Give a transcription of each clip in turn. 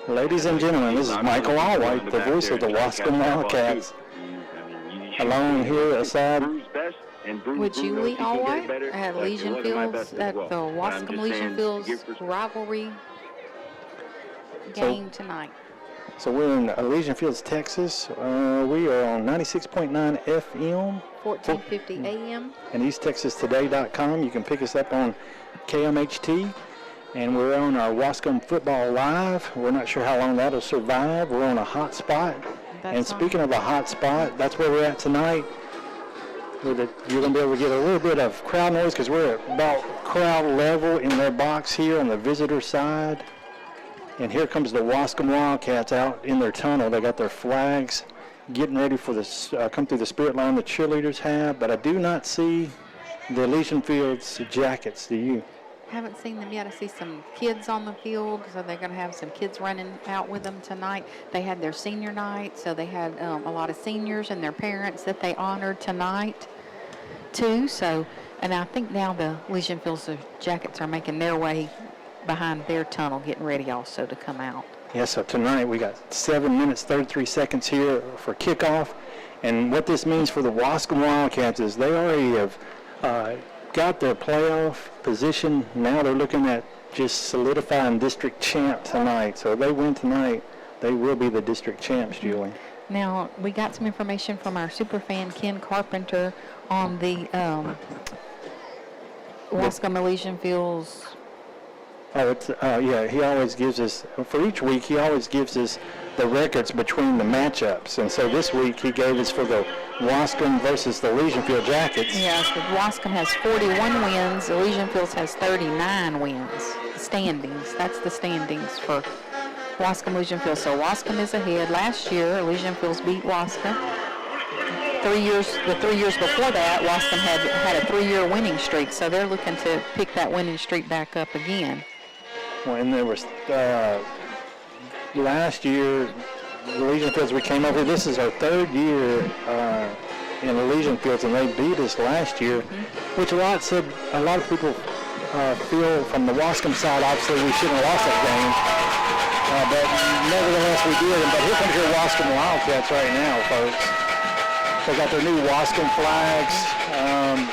Ladies and gentlemen, this is Michael Allwhite, the voice of the Waskom Wildcats. Along here aside with Julie Allwhite at Legion Fields, at the Waskom Legion Fields rivalry game tonight. So we're in Legion Fields, Texas. We are on 96.9 FM. 1450 AM. And EastTexasToday.com. You can pick us up on KMHT. And we're on our Waskom Football Live. We're not sure how long that'll survive. We're on a hot spot. And speaking of a hot spot, that's where we're at tonight. You're going to be able to get a little bit of crowd noise because we're at about crowd level in their box here on the visitor side. And here comes the Waskom Wildcats out in their tunnel. They got their flags getting ready for this, come through the spirit line the cheerleaders have. But I do not see the Legion Fields jackets. Do you? Haven't seen them yet. I see some kids on the field, so they're going to have some kids running out with them tonight. They had their senior night, so they had a lot of seniors and their parents that they honored tonight, too. So, and I think now the Legion Fields jackets are making their way behind their tunnel, getting ready also to come out. Yeah, so tonight we got 7 minutes, 33 seconds here for kickoff. And what this means for the Waskom Wildcats is they already have got their playoff position. Now they're looking at just solidifying district champ tonight. So if they win tonight, they will be the district champs, Julie. Now, we got some information from our superfan, Ken Carpenter, on the Waskom Legion Fields. Oh, it's, yeah, he always gives us, for each week, he always gives us the records between the matchups. And so this week he gave us for the Waskom versus the Legion Field Jackets. Yes, the Waskom has 41 wins. The Legion Fields has 39 wins. Standings, that's the standings for Waskom Legion Fields. So Waskom is ahead. Last year, Legion Fields beat Waskom. The 3 years before that, Waskom had a 3-year winning streak. So they're looking to pick that winning streak back up again. When there was last year, the Legion Fields, we came over. This is our 3rd year in the Legion Fields, and they beat us last year, which a lot of people feel from the Waskom side. Obviously, we shouldn't have lost that game, but nevertheless, we did. But here comes your Waskom Wildcats right now, folks. They got their new Waskom flags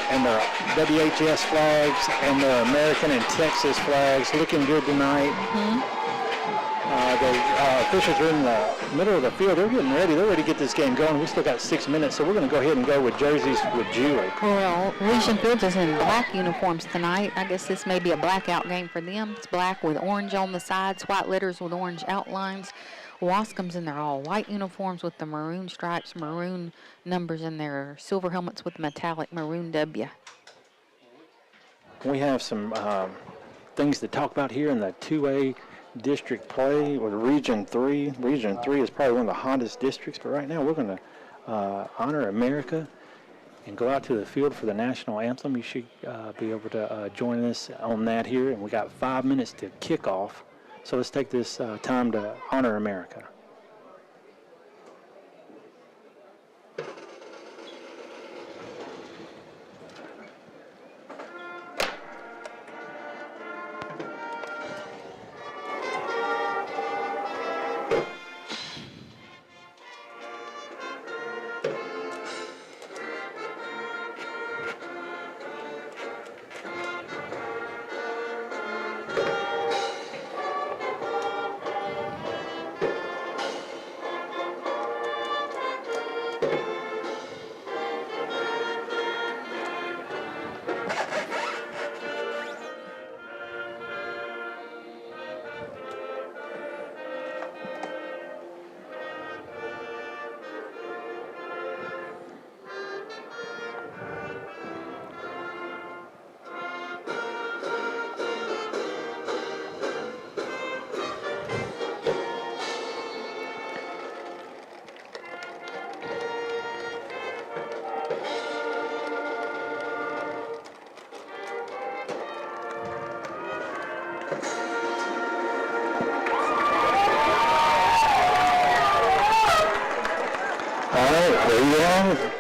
and their WHS flags and their American and Texas flags, looking good tonight. The officials are in the middle of the field. They're getting ready. They're ready to get this game going. We still got 6 minutes, so we're going to go ahead and go with jerseys with Julie. Well, Legion Fields is in black uniforms tonight. I guess this may be a blackout game for them. It's black with orange on the sides, white letters with orange outlines. Waskom's in their all white uniforms with the maroon stripes, maroon numbers, and their silver helmets with metallic maroon W. We have some things to talk about here in the 2A district play with Region 3. Region 3 is probably one of the hottest districts, but right now we're going to honor America and go out to the field for the national anthem. You should be able to join us on that here, and we got 5 minutes to kick off. So let's take this time to honor America.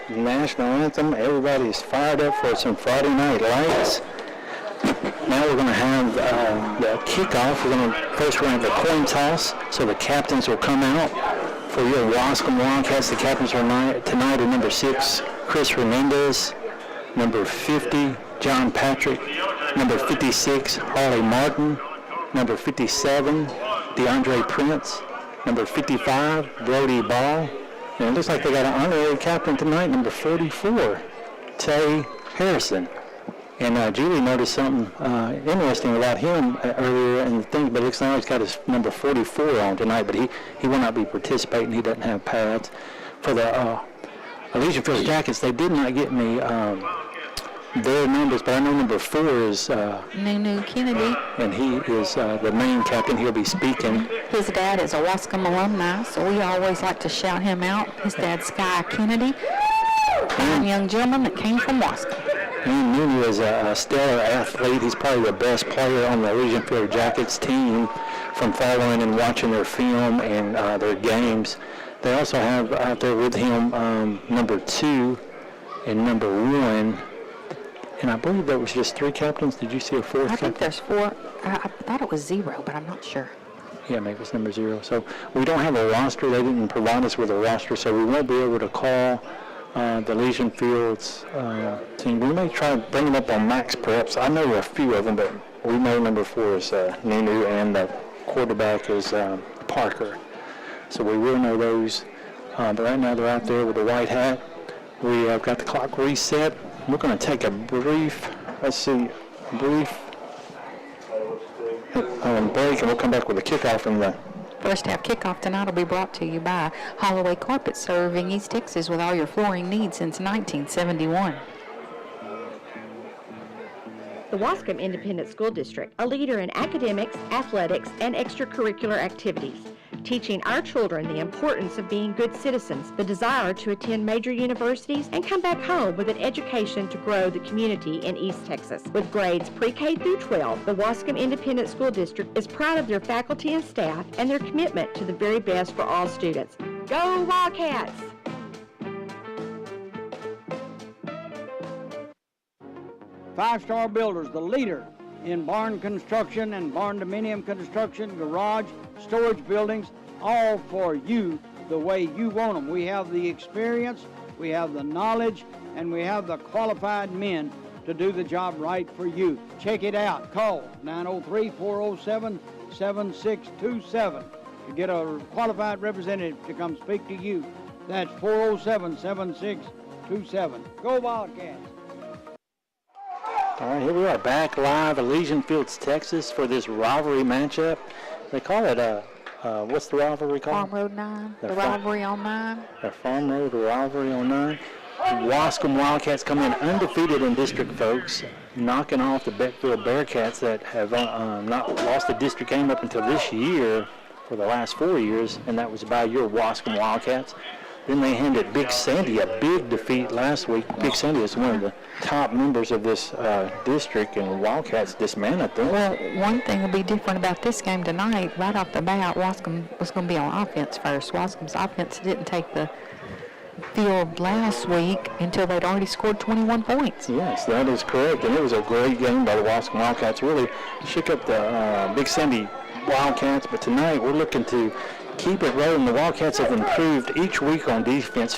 National anthem. Everybody's fired up for some Friday night lights. Now we're going to have the kickoff. We're going to have the coin toss, so the captains will come out. For your Waskom Wildcats, the captains tonight are number 6, Chris Hernandez, number 50, John Patrick, number 56, Harley Martin, number 57, DeAndre Prince, number 55, Brody Ball, and it looks like they got an honorary captain tonight, number 44, Tay Harrison. And Julie noticed something interesting about him earlier in the thing, but it looks like he's got his number 44 on tonight, but he will not be participating. He doesn't have pads. For the Elysian Fields Jackets, they did not get me their numbers, but I know number 4 is Nunu Kennedy. And he is the main captain. He'll be speaking. His dad is a Waskom alumni, so we always like to shout him out. His dad's Sky Kennedy, a young gentleman that came from Waskom. Nunu is a stellar athlete. He's probably the best player on the Elysian Field Jackets team from following and watching their film and their games. They also have out there with him number 2 and number 1. And I believe there was just 3 captains. Did you see a 4th captain? I think there's 4. I thought it was 0, but I'm not sure. Yeah, maybe it's number 0. So we don't have a roster. They didn't provide us with a roster, so we won't be able to call the Elysian Fields team. We may try to bring them up on Max Preps. I know a few of them, but we know number 4 is Nunu, and the quarterback is Parker. So we will know those. But right now they're out there with the white hat. We have got the clock reset. We're going to take a brief break, and we'll come back with a kickoff in the First half kickoff tonight will be brought to you by Holloway Carpet, serving East Texas with all your flooring needs since 1971. The Waskom Independent School District, a leader in academics, athletics, and extracurricular activities, teaching our children the importance of being good citizens, the desire to attend major universities, and come back home with an education to grow the community in East Texas. With grades pre-K through 12, the Waskom Independent School District is proud of their faculty and staff and their commitment to the very best for all students. Go Wildcats! Five Star Builders, the leader in barn construction and barn dominium construction, garage, storage buildings, all for you the way you want them. We have the experience, we have the knowledge, and we have the qualified men to do the job right for you. Check it out. Call 903-407-7627 to get a qualified representative to come speak to you. That's 407-7627. Go Wildcats! All right, here we are back live at Elysian Fields, Texas for this rivalry matchup. They call it what's the rivalry called? Farm Road 9, the rivalry on 9. The Farm Road rivalry on 9. Waskom Wildcats come in undefeated in district, folks, knocking off the Beckville Bearcats that have not lost a district game up until this year for the last 4 years, and that was by your Waskom Wildcats. Then they handed Big Sandy a big defeat last week. Big Sandy is one of the top members of this district, and Wildcats dismantled them. Well, one thing will be different about this game tonight. Right off the bat, Waskom was going to be on offense first. Waskom's offense didn't take the field last week until they'd already scored 21 points. Yes, that is correct, and it was a great game by the Waskom Wildcats. Really shook up the Big Sandy Wildcats, but tonight we're looking to keep it rolling. The Wildcats have improved each week on defense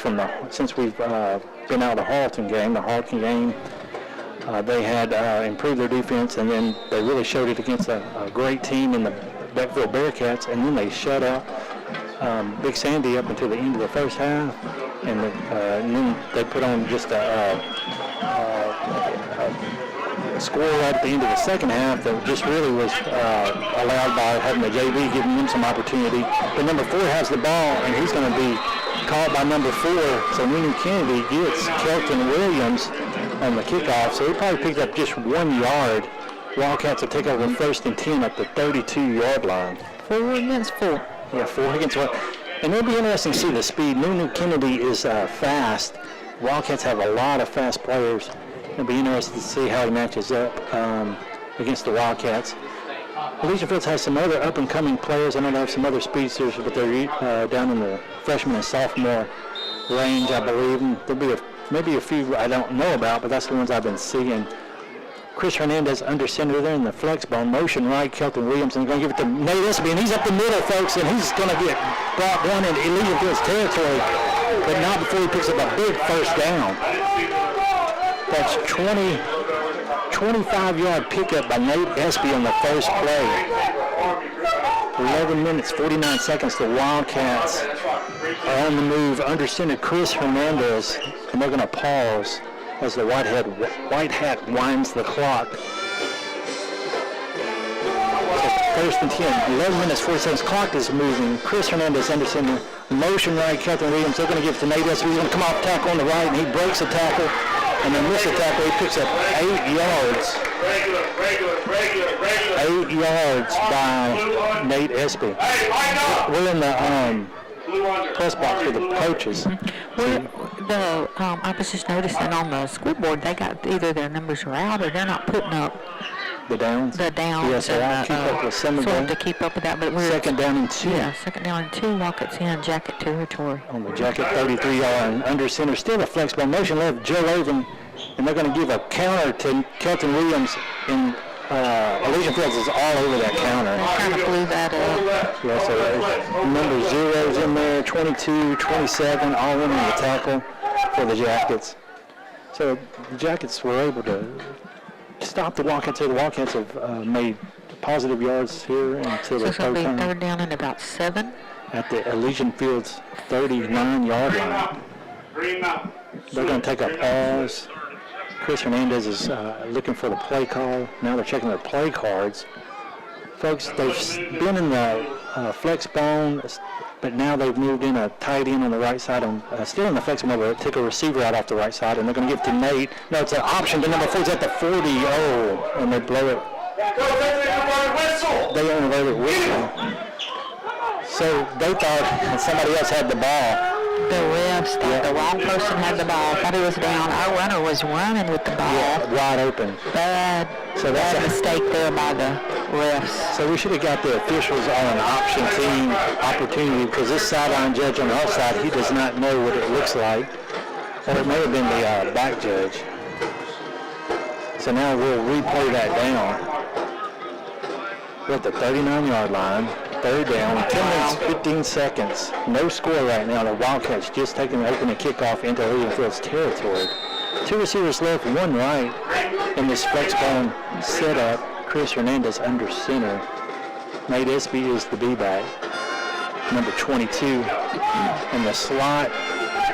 since we've been out of the Halton game. The Halton game, they had improved their defense, and then they really showed it against a great team in the Beckville Bearcats, and then they shut out Big Sandy up until the end of the first half, and then they put on just a score right at the end of the second half that just really was allowed by having the JV giving them some opportunity. But number 4 has the ball, and he's going to be caught by number 4. So Nunu Kennedy gets Kelton Williams on the kickoff. So he probably picked up just 1 yard. Wildcats will take over first and 10 at the 32-yard line. 4 against 4. Yeah, 4 against 1. And it'll be interesting to see the speed. Nunu Kennedy is fast. Wildcats have a lot of fast players. It'll be interesting to see how he matches up against the Wildcats. Elysian Fields has some other up-and-coming players. I know they have some other speedsters, but they're down in the freshman and sophomore range, I believe. And there'll be maybe a few I don't know about, but that's the ones I've been seeing. Chris Hernandez under center there in the flex ball. Motion right, Kelton Williams, and going to give it to Nate Espy, and he's up the middle, folks, and he's going to get brought down into Elysian Fields territory, but not before he picks up a big first down. That's 25-yard pickup by Nate Espy on the first play. 11 minutes, 49 seconds. The Wildcats are on the move. Under center, Chris Hernandez, and they're going to pause as the white hat winds the clock. So first and 10, 11 minutes, 40 seconds. Clock is moving. Chris Hernandez under center. Motion right, Kelton Williams. They're going to give it to Nate Espy. He's going to come off tackle on the right, and he breaks a tackle. And then miss a tackle. He picks up 8 yards. 8 yards by Nate Espy. We're in the press box with the coaches. I was just noticing on the scoreboard, they got either their numbers are out or they're not putting up the downs. Yes, keep up with some of them. To keep up with that, but we're second down and 2. Yeah, second down and 2. Wildcats in jacket territory. On the jacket, 33-yard and under center, still a flexible motion left. Joe Irvin, and they're going to give a counter to Kelton Williams. And Elysian Fields is all over that counter. They kind of blew that up. Yeah, so number 0's in there, 22, 27, all in on the tackle for the Jackets. So the Jackets were able to stop the Wildcats here. The Wildcats have made positive yards here until the So it's going third to be time. third down and about 7. At the Elysian Fields 39-yard line. They're going to take a pause. Chris Hernandez is looking for the play call. Now they're checking their play cards. Folks, they've been in the flex bone, but now they've moved in a tight end on the right side. Still in the flex bone, but took a receiver out off the right side, and they're going to give it to Nate. No, it's an option to number 4. It's at the 40. Oh, and they blow it. They only blow it whistle. So they thought somebody else had the ball. The refs thought the wrong person had the ball. Thought he was down. Our runner was running with the ball. Yeah, wide open. Bad mistake there by the refs. So we should have got the officials on an option team opportunity, because this sideline judge on the outside, he does not know what it looks like. Or it may have been the back judge. So now we'll replay that down. We're at the 39-yard line. Third down, 10 minutes, 15 seconds. No score right now. The Wildcats just taking the opening kickoff into Elysian Fields territory. 2 receivers left, 1 right in this flex bone setup. Chris Hernandez under center. Nate Espy is the B-back. Number 22 in the slot.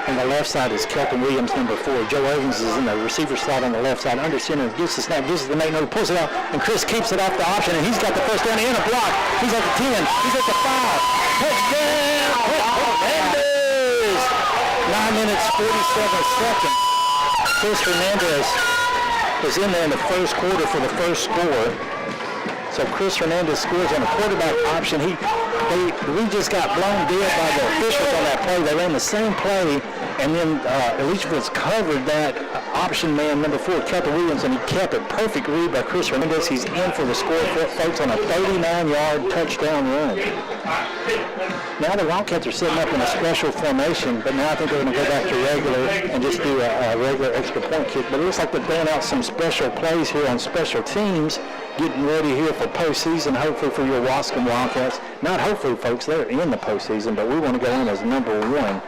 On the left side is Kelton Williams, number 4. Joe Evans is in the receiver slot on the left side. Under center, gives the snap, gives it to Nate, pulls it out, and Chris keeps it off the option, and he's got the first down and a block. He's at the 10. He's at the 5. Touchdown, Chris Hernandez! 9 minutes, 47 seconds. Chris Hernandez was in there in the first quarter for the first score. So Chris Hernandez scores on a quarterback option. We just got blown dead by the officials on that play. They ran the same play, and then Elysian Fields covered that option man, number 4, Kelton Williams, and he kept it. Perfect read by Chris Hernandez. He's in for the score, folks, on a 39-yard touchdown run. Now the Wildcats are setting up in a special formation, but now I think they're going to go back to regular and just do a regular extra point kick. But it looks like they're throwing out some special plays here on special teams, getting ready here for postseason, hopefully for your Waskom Wildcats. Not hopefully, folks, they're in the postseason, but we want to go in as number 1.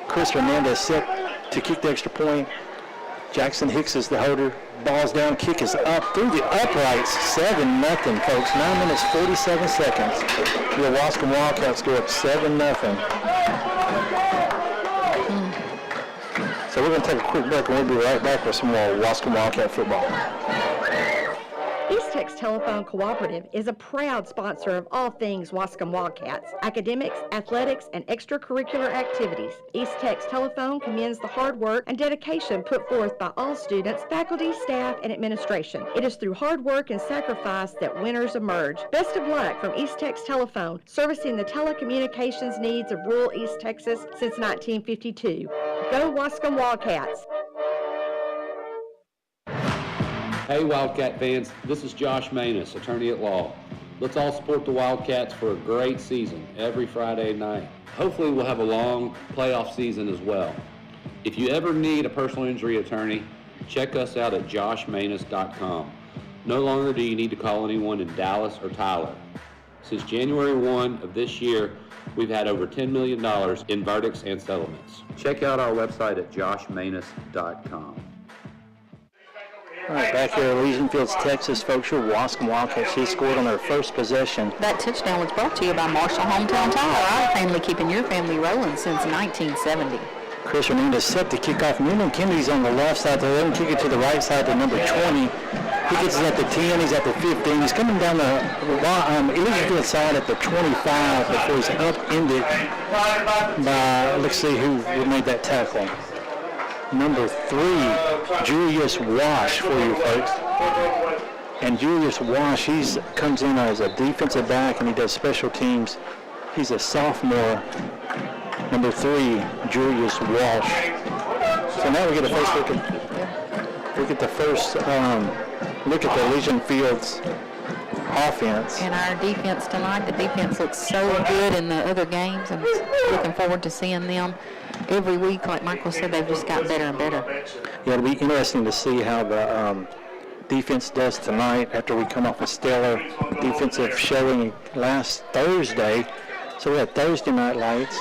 Chris Hernandez set to kick the extra point. Jackson Hicks is the holder. Ball's down, kick is up through the uprights. 7-0, folks. 9 minutes, 47 seconds. Your Waskom Wildcats go up 7-0. So we're going to take a quick break, and we'll be right back with some more Waskom Wildcat football. East Tech's Telephone Cooperative is a proud sponsor of all things Waskom Wildcats, academics, athletics, and extracurricular activities. East Tech's Telephone commends the hard work and dedication put forth by all students, faculty, staff, and administration. It is through hard work and sacrifice that winners emerge. Best of luck from East Tech's Telephone, servicing the telecommunications needs of rural East Texas since 1952. Go Waskom Wildcats! Hey Wildcat fans, this is Josh Manus, attorney at law. Let's all support the Wildcats for a great season every Friday night. Hopefully we'll have a long playoff season as well. If you ever need a personal injury attorney, check us out at joshmanus.com. No longer do you need to call anyone in Dallas or Tyler. Since January 1 of this year, we've had over $10 million in verdicts and settlements. Check out our website at joshmanus.com. All right, back here at Elysian Fields, Texas, folks, your Waskom Wildcats, she scored on their first possession. That touchdown was brought to you by Marshall Hometown Tire, our family keeping your family rolling since 1970. Chris Hernandez set the kickoff. Newman Kennedy's on the left side. They let him kick it to the right side to number 20. He gets it at the 10. He's at the 15. He's coming down the Elysian Field side at the 25 before he's upended by, let's see who made that tackle. Number 3, Julius Wash for you folks. And Julius Wash, he comes in as a defensive back and he does special teams. He's a sophomore. Number 3, Julius Walsh. So now we get a first look at the first look at the Elysian Fields offense. And our defense tonight, the defense looks so good in the other games, and looking forward to seeing them every week. Like Michael said, they've just got better and better. Yeah, it'll be interesting to see how the defense does tonight after we come off a stellar defensive showing last Thursday. So we had Thursday night lights.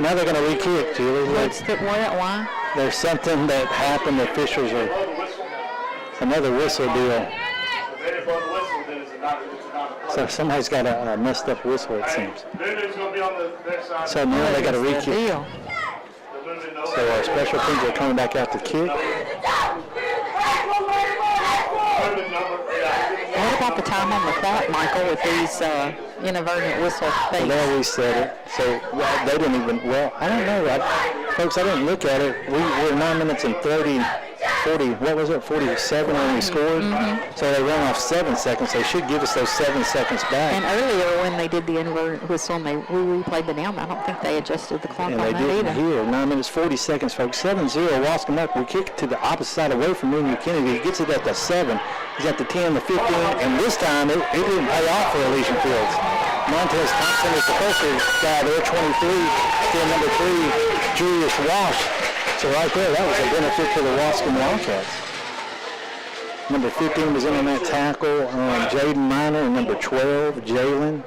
Now they're going to re-kick, Julie. Why? There's something that happened. The officials are another whistle deal. So somebody's got a messed up whistle, it seems. So now they got a re-kick. So our special teams are coming back out to kick. What about the time on the clock, Michael, with these inadvertent whistle things? Well, they always said it. So they didn't even, I don't know. Folks, I didn't look at it. We were 9 minutes and 40, what was it, 47 when we scored? Mm-hmm. So they ran off 7 seconds. They should give us those 7 seconds back. And earlier when they did the inadvertent whistle and we replayed the down, I don't think they adjusted the clock on that either. And they didn't here. 9 minutes, 40 seconds, folks. 7-0, Waskom up. We kick to the opposite side away from Newman Kennedy. He gets it at the 7. He's at the 10, the 15, and this time it didn't pay off for Elysian Fields. Montez Thompson is the first guy there, 23, still number 3, Julius Walsh. So right there, that was a benefit to the Waskom Wildcats. Number 15 was in on that tackle, Jaden Minor, and number 12, Jalen.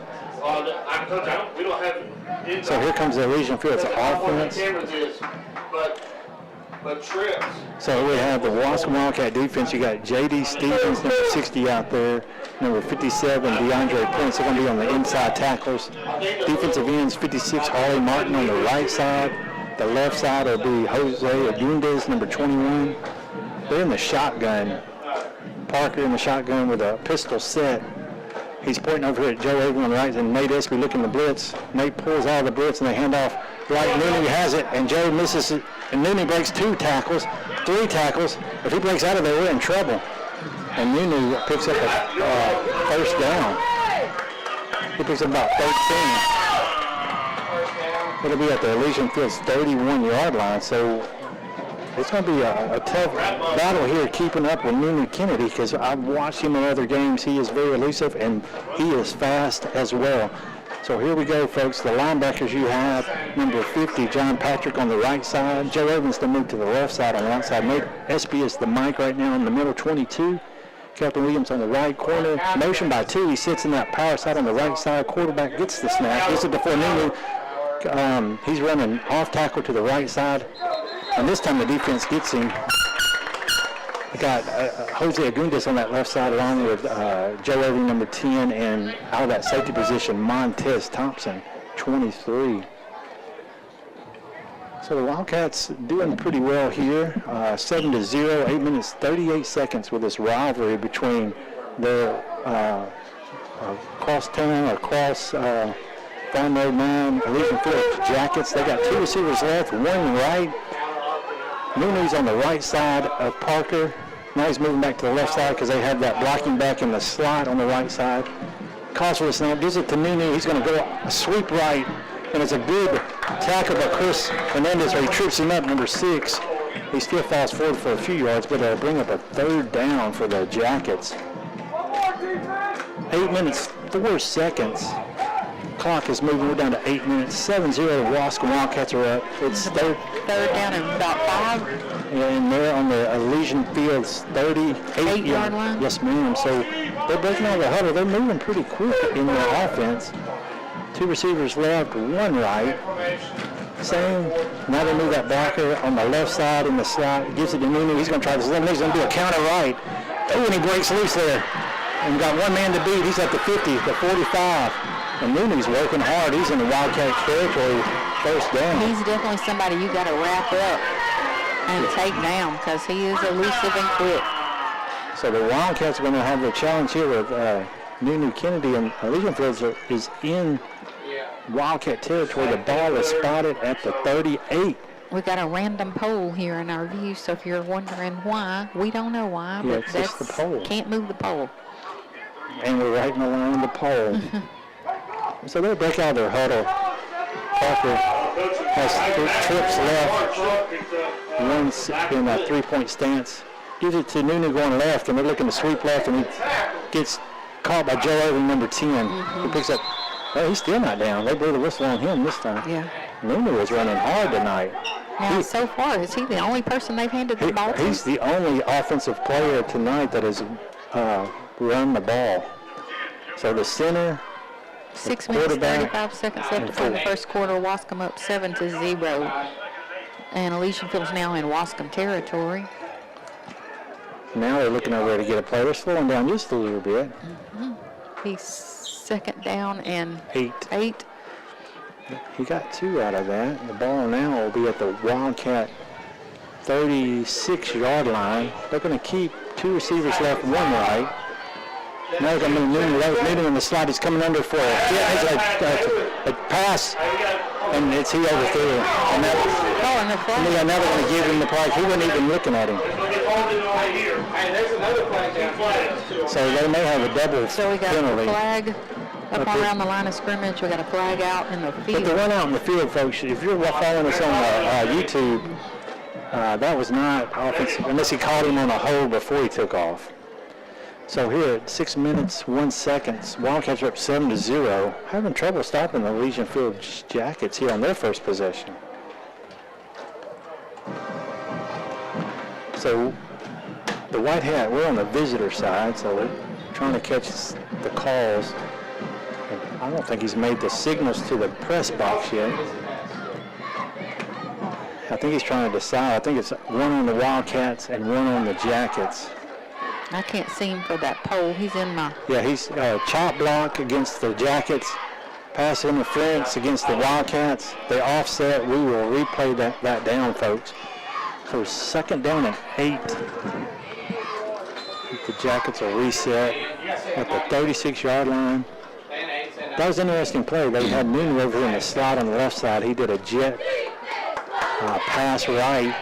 So here comes the Elysian Fields offense. So we have the Waskom Wildcat defense. You got J.D. Stevens, number 60 out there. Number 57, DeAndre Prince. They're going to be on the inside tackles. Defensive ends, 56, Harley Martin on the right side. The left side will be Jose Agundes, number 21. They're in the shotgun. Parker in the shotgun with a pistol set. He's pointing over here at Joe Avery on the right, and Nate Espy looking the blitz. Nate pulls out of the blitz, and they hand off right. Nooney has it, and Joe misses it. And Nooney breaks 2 tackles, 3 tackles. If he breaks out of there, we're in trouble. And Nooney picks up a first down. He picks up about 13. It'll be at the Elysian Fields 31-yard line, so it's going to be a tough battle here keeping up with Newman Kennedy because I've watched him in other games. He is very elusive, and he is fast as well. So here we go, folks. The linebackers you have, number 50, John Patrick on the right side. Joe Evans to move to the left side on the outside. Nate Espy is the mic right now in the middle, 22. Captain Williams on the right corner. Motion by 2. He sits in that power side on the right side. Quarterback gets the snap. This is before Nunu. He's running off tackle to the right side. And this time the defense gets him. I got Jose Agundes on that left side along with Joe Irving, number 10, and out of that safety position, Montez Thompson, 23. So the Wildcats doing pretty well here. 7-0, 8 minutes, 38 seconds with this rivalry between their cross-town or cross Farm Road 9 Elysian Fields Jackets. They got 2 receivers left, 1 right. Mooney's on the right side of Parker. Now he's moving back to the left side because they have that blocking back in the slot on the right side. Calls for the snap, gives it to Nunu. He's going to go a sweep right, and it's a good tackle by Chris Hernandez, where he trips him up, number 6. He still falls forward for a few yards, but it'll bring up a 3rd down for the Jackets. 8 minutes, 4 seconds. clock is moving. We're down to 8 minutes. 7-0. Waskom Wildcats are up. It's third down and about 5. and they're on the Elysian Field's 8-yard line? Yes, ma'am. So they're breaking out of the huddle. They're moving pretty quick in their offense. 2 receivers left, 1 right. Same. Now they move that blocker on the left side in the slot. Gives it to Nunu. He's going to try this. He's going to do a counter right. Oh, and he breaks loose there. And got 1 man to beat. He's at the 50, the 45. And Nunu's working hard. He's in the Wildcat territory. First down. He's definitely somebody you got to wrap up and take down because he is elusive and quick. So the Wildcats are going to have the challenge here with Nunu Kennedy, and Elysian Fields is in Wildcat territory. The ball is spotted at the 38. We got a random pole here in our view, so if you're wondering why, we don't know why, Yeah, but it's that's just the pole. Can't move the pole. And we're right in the line of the pole. So they break out of their huddle. Parker has 3 trips left. One's in a 3-point stance. Gives it to Nunu going left, and they're looking to sweep left, and he gets caught by Joe Irving, number 10. He picks up. Oh, he's still not down. They blew the whistle on him this time. Yeah. Nunu is running hard tonight. Now, so far, is he the only person they've handed the ball to? He's the only offensive player tonight that has run the ball. So the center, 6 minutes, quarterback, 35 seconds left to play the first quarter. Waskom up 7-0. And Elysian Field's now in Waskom territory. now they're looking over there to get a play. They're slowing down just a little bit. He's 2nd down and 8. 8. He got 2 out of that. The ball now will be at the Wildcat 36-yard line. They're going to keep 2 receivers left, 1 right. Now they're going to move Nunu right. Nunu in the slot. He's coming under for a pass, and he overthrew it. And now they're going to give him the play. He wasn't even looking at him. So they may have a double So we got penalty. a flag up around the line of scrimmage. We got a flag out in the field. But the one out in the field, folks, if you're following us on YouTube, that was not offensive, unless he caught him on a hold before he took off. So here at 6 minutes, 1 second, Wildcats are up 7-0. Having trouble stopping the Elysian Field Jackets here on their first possession. So the White Hat, we're on the visitor side, so we're trying to catch the calls. And I don't think he's made the signals to the press box yet. I think he's trying to decide. I think it's 1 on the Wildcats and 1 on the Jackets. I can't see him for that pole. He's in my... Yeah, he's chop block against the Jackets, pass interference against the Wildcats. They offset. We will replay that down, folks. So 2nd down and 8. The Jackets will reset at the 36-yard line. That was an interesting play. They had Nunu over here in the slot on the left side. He did a jet pass right.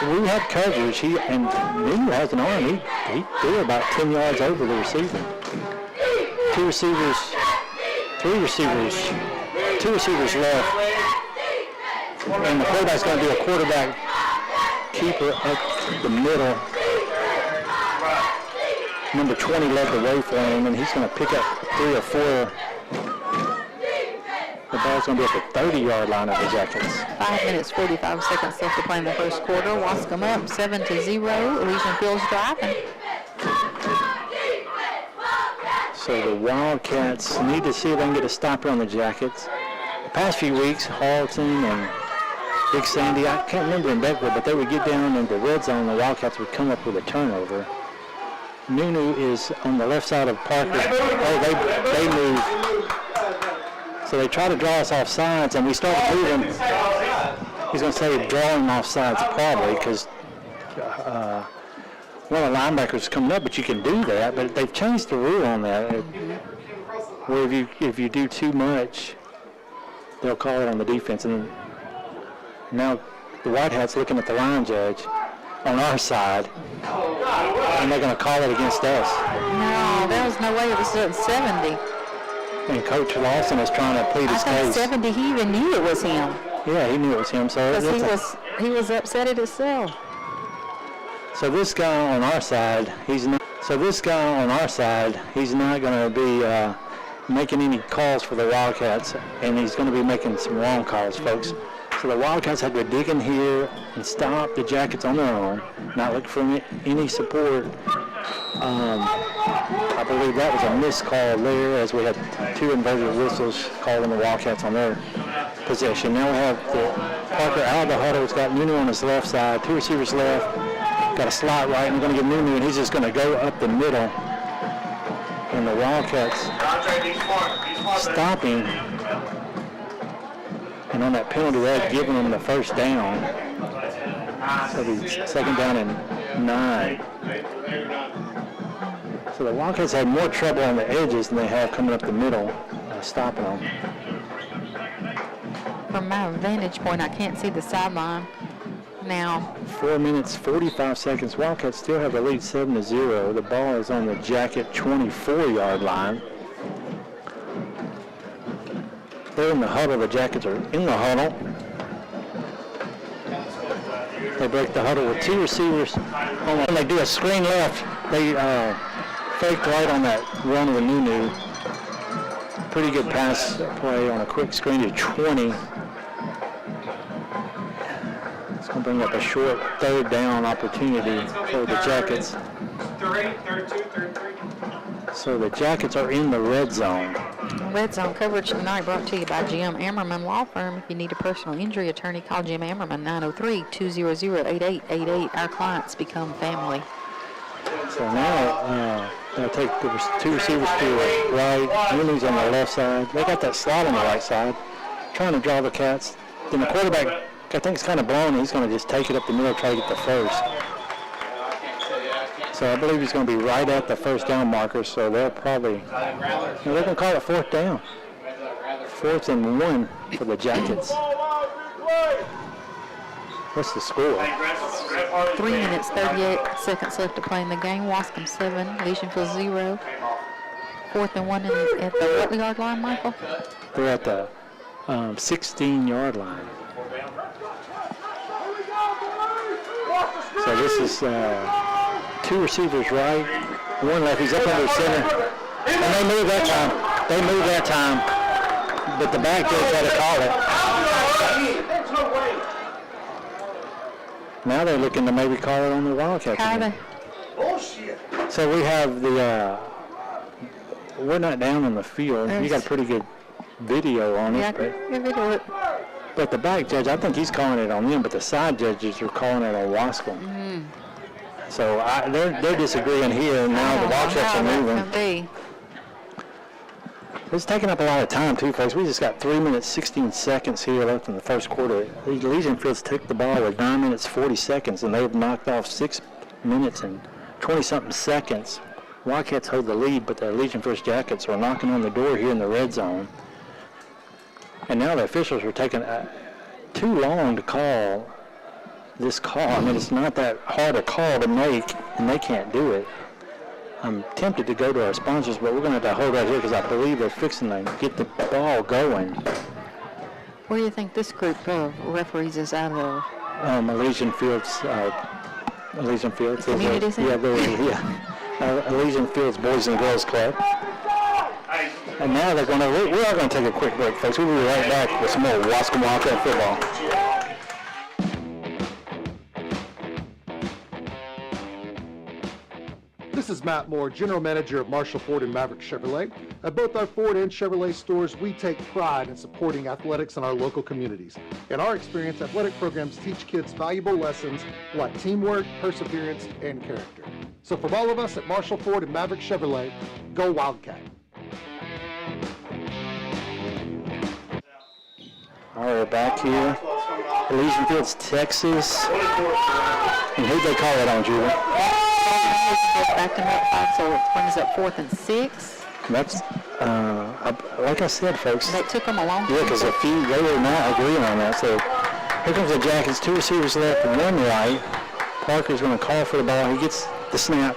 We had coverage. And Nunu has an arm. He threw about 10 yards over the receiver. 2 receivers, 3 receivers, 2 receivers left. And the quarterback's going to do a quarterback keeper at the middle. Number 20 led the way for him, and he's going to pick up 3 or 4. The ball's going to be at the 30-yard line of the Jackets. 5 minutes, 45 seconds left to play in the first quarter. Waskom up 7-0. Elysian Field's driving. So the Wildcats need to see if they can get a stopper on the Jackets. The past few weeks, Halton and Big Sandy, I can't remember in Beckwood, but they would get down in the red zone. The Wildcats would come up with a turnover. Nunu is on the left side of Parker. Oh, they move. So they try to draw us off sides, and we start moving. He's going to say drawing off sides probably because one of the linebackers is coming up, but you can do that. But they've changed the rule on that. Where if you do too much, they'll call it on the defense. And now the White Hat's looking at the line judge on our side, and they're going to call it against us. No, there was no way it was at 70. And Coach Lawson is trying to plead his I case. thought 70, he even knew it was him. Yeah, he knew it was him. So Because he was upset at himself. So this guy on our side, he's not. So this guy on our side, he's not going to be making any calls for the Wildcats, and he's going to be making some wrong calls, folks. So the Wildcats had to dig in here and stop the Jackets on their own, not look for any support. I believe that was a missed call there, as we had 2 inverted whistles calling the Wildcats on their possession. Now we have Parker out of the huddle. He's got Nunu on his left side, 2 receivers left, got a slot right, and we're going to give Nunu, and he's just going to go up the middle. And the Wildcats stopping. And on that penalty, they're giving them the first down. So the second down and 9. So the Wildcats had more trouble on the edges than they have coming up the middle, stopping them. From my vantage point, I can't see the sideline now. 4 minutes, 45 seconds. Wildcats still have the lead 7-0. The ball is on the Jacket 24-yard line. They're in the huddle. The Jackets are in the huddle. They break the huddle with 2 receivers. When they do a screen left, they faked right on that run with Nunu. Pretty good pass play on a quick screen to 20. It's going to bring up a short third down opportunity for the Jackets. So the Jackets are in the red zone. Red zone coverage tonight brought to you by Jim Ammerman Law Firm. If you need a personal injury attorney, call Jim Ammerman, 903-200-8888. Our clients become family. So now they'll take the 2 receivers to the right. Nunu's on the left side. They got that slot on the right side, trying to draw the Cats. Then the quarterback, I think, is kind of blown. He's going to just take it up the middle, try to get the first. So I believe he's going to be right at the first down marker, so they'll probably, they're going to call it 4th down. 4th and 1 for the Jackets. What's the score? 3 minutes, 38 seconds left to play in the game. Waskom 7, Legionville 0. 4th and 1 at the what yard line, Michael? They're at the 16-yard line. So this is 2 receivers right, 1 left. He's up under center. And they move that time. But the back judge had to call it. Now they're looking to maybe call it on the Wildcats. So we have the, we're not down on the field. You got pretty good video on it. But the back judge, I think he's calling it on them, but the side judges are calling it on Waskom. So they're disagreeing here, and now the Wildcats are moving. It's taking up a lot of time, too, folks. We just got 3 minutes, 16 seconds here left in the first quarter. The Legion Fields took the ball with 9 minutes, 40 seconds, and they've knocked off 6 minutes and 20-something seconds. Wildcats hold the lead, but the Legion Fields Jackets are knocking on the door here in the red zone. And now the officials are taking too long to call this call. I mean, it's not that hard a call to make, and they can't do it. I'm tempted to go to our sponsors, but we're going to have to hold right here because I believe they're fixing to get the ball going. Where do you think this group of referees is out of? Elysian Fields. Community Center? Elysian Fields Boys and Girls Club. And now they're going to, we are going to take a quick break, folks. We'll be right back with some more Waskom Wildcat football. This is Matt Moore, General Manager of Marshall Ford and Maverick Chevrolet. At both our Ford and Chevrolet stores, we take pride in supporting athletics in our local communities. In our experience, athletic programs teach kids valuable lessons like teamwork, perseverance, and character. So from all of us at Marshall Ford and Maverick Chevrolet, go Wildcat. All right, we're back here. Elysian Fields, Texas. And who'd they call it on, Julie? Back to up 5, so it brings up 4th and 6. That's, like I said, folks. That took them a long time. Yeah, because they were not agreeing on that. So here comes the Jackets, 2 receivers left and 1 right. Parker's going to call for the ball. He gets the snap.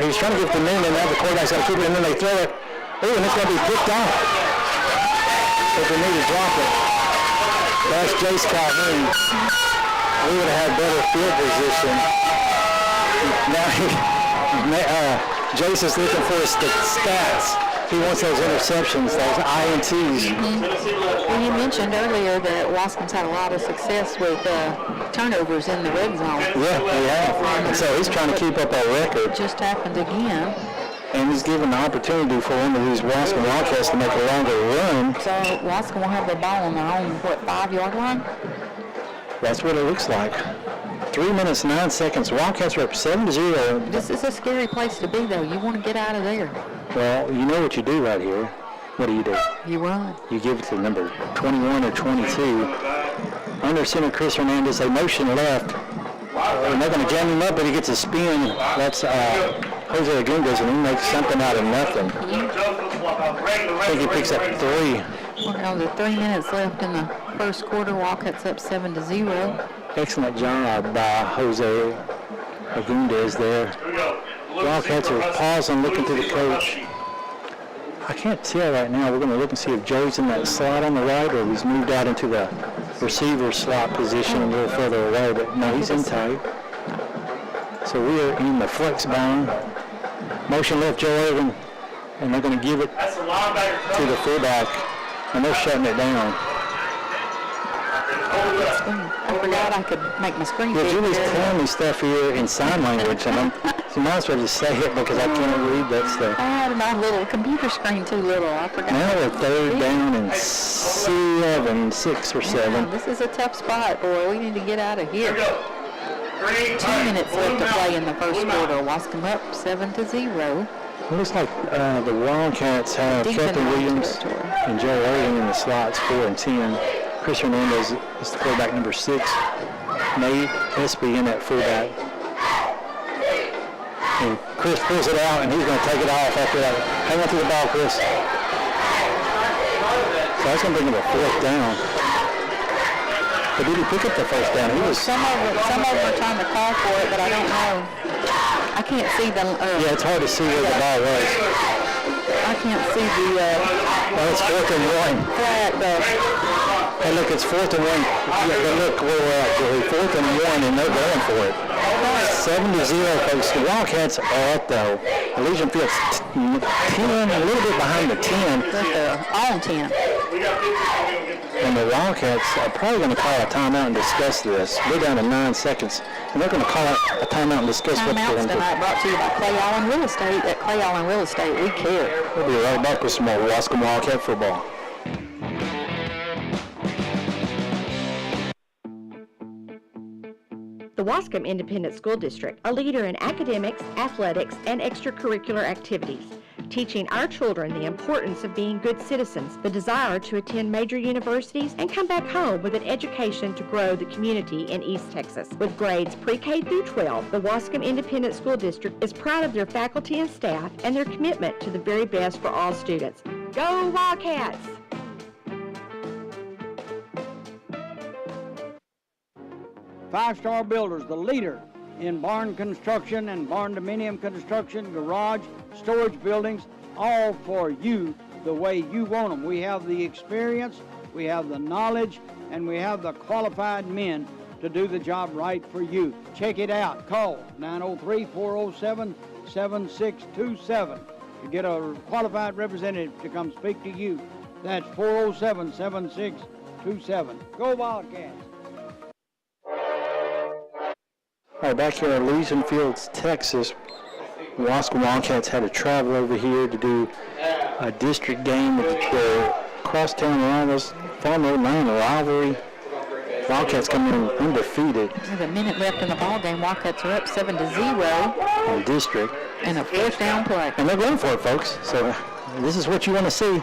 He's trying to get the men, and now the quarterback's got to keep it, and then they throw it. Oh, and it's going to be picked off. If they need to drop it. That's Jace Calhoun. We would have had better field position. Now Jace is looking for his stats. He wants those interceptions, those INTs. Well, you mentioned earlier that Wascom's had a lot of success with turnovers in the red zone. Yeah, we have. And so he's trying to keep up our record. It just happened again. And he's given the opportunity for one of these Waskom Wildcats to make a longer run. So Wascom will have the ball on their own, 5-yard line? That's what it looks like. 3 minutes, 9 seconds. Wildcats are up 7-0. This is a scary place to be, though. You want to get out of there. Well, you know what you do right here. What do? You run. You give it to number 21 or 22. Under center, Chris Hernandez, they motion left. And they're going to jam him up, but he gets a spin. That's Jose Agundes, and he makes something out of nothing. I think he picks up 3. Well, there's 3 minutes left in the first quarter. Wildcats up 7-0. Excellent job by Jose Agundes there. Wildcats are pausing, looking to the coach. I can't tell right now. We're going to look and see if Joe's in that slot on the right or if he's moved out into the receiver slot position a little further away. But no, he's in tight. So we are in the flex bone. Motion left Joe Irvin, and they're going to give it to the fullback, and they're shutting it down. I forgot I could make my screen Yeah, big Julie's there. telling me stuff here in sign language, and you might as well just say it because I can't read that stuff. I had my little computer screen too little. I forgot. Now we're 3rd down and 7, 6 or 7. Yeah, this is a tough spot, boy. We need to get out of here. 2 minutes left to play in the first quarter. Wascom up 7-0. It looks like the Wildcats have Deep in Captain our Williams territory. and Joe Irving in the slots, 4 and 10. Chris Hernandez is the quarterback, number 6. Nate Espy in that fullback. And Chris pulls it out, and he's going to take it off after that. Hang on to the ball, Chris. So that's going to bring him a 4th down. But did he pick up the 1st down? He was. Some of them are trying to call for it, but I don't know. I can't see the. Yeah, it's hard to see where the ball was. I can't see the. Well, it's 4th and 1. Flag. Hey, look, it's 4th and 1. Yeah, but look where we're at, Julie. 4th and 1, and they're going for it. 7-0, folks. The Wildcats are up, though. Elysian Field's 10, a little bit behind the 10. On 10. And the Wildcats are probably going to call a timeout and discuss this. We're down to 9 seconds, and they're going to call a timeout and discuss what they're Timeouts going to do. tonight brought to you by Clay Allen Real Estate. At Clay Allen Real Estate, we care. We'll be right back with some more Waskom Wildcat football. The Waskom Independent School District, a leader in academics, athletics, and extracurricular activities, teaching our children the importance of being good citizens, the desire to attend major universities, and come back home with an education to grow the community in East Texas. With grades pre-K through 12, the Waskom Independent School District is proud of their faculty and staff and their commitment to the very best for all students. Go Wildcats! Five Star Builders, the leader in barn construction and barn dominium construction, garage, storage buildings, all for you the way you want them. We have the experience, we have the knowledge, and we have the qualified men to do the job right for you. Check it out. Call 903-407-7627 to get a qualified representative to come speak to you. That's 407-7627. Go Wildcats! All right, back here at Elysian Fields, Texas, Waskom Wildcats had to travel over here to do a district game with the crosstown rivals, Farmer Line rivalry. Wildcats come in undefeated There's a minute left in the ball game. Wildcats are up 7-0 in district. and a 4th down play. And they're going for it, folks. So this is what you want to see.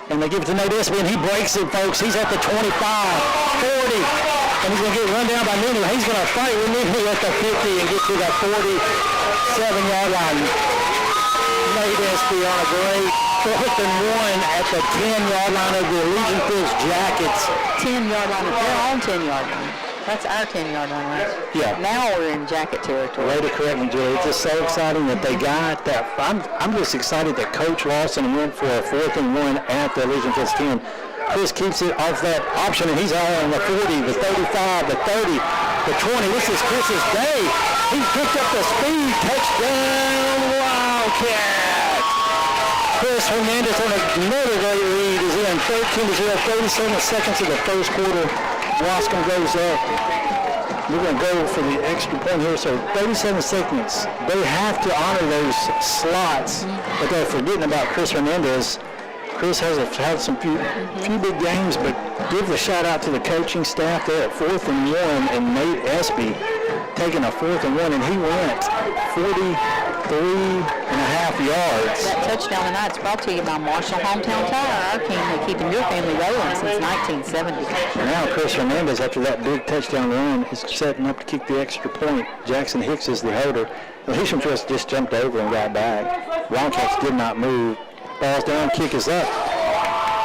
And they give it to Nate Espy, and he breaks it, folks. He's at the 25, 40. And he's going to get run down by Nunu. He's going to fight with Nunu at the 50 and get to that 47-yard line. Nate Espy on a great 4th and 1 at the 10-yard line of the Elysian Fields Jackets. 10-yard line. They're on 10-yard line. That's our 10-yard line, right? Yeah. Now we're in Jacket territory. Way to correct me, Julie. It's just so exciting that they got that. I'm just excited that Coach Lawson went for a 4th and 1 at the Elysian Fields 10. Chris keeps it off that option, and he's all on the 40, the 35, the 30, the 20. This is Chris's day. He picked up the speed. Touchdown, Wildcats. Chris Hernandez on another great lead is in 13-0, 37 seconds of the first quarter. Waskom goes up. We're going to go for the extra point here, so 37 seconds. They have to honor those slots, but they're forgetting about Chris Hernandez. Chris has had some few big games, but give the shout out to the coaching staff there at 4th and 1, and Nate Espy taking a 4th and 1, and he went 43.5 yards. That touchdown tonight is brought to you by Marshall Hometown Tire, our team that keeping your family rolling since 1970. Now Chris Hernandez, after that big touchdown run, is setting up to kick the extra point. Jackson Hicks is the holder. Legion Fields just jumped over and got back. Wildcats did not move. Ball's down, kick is up.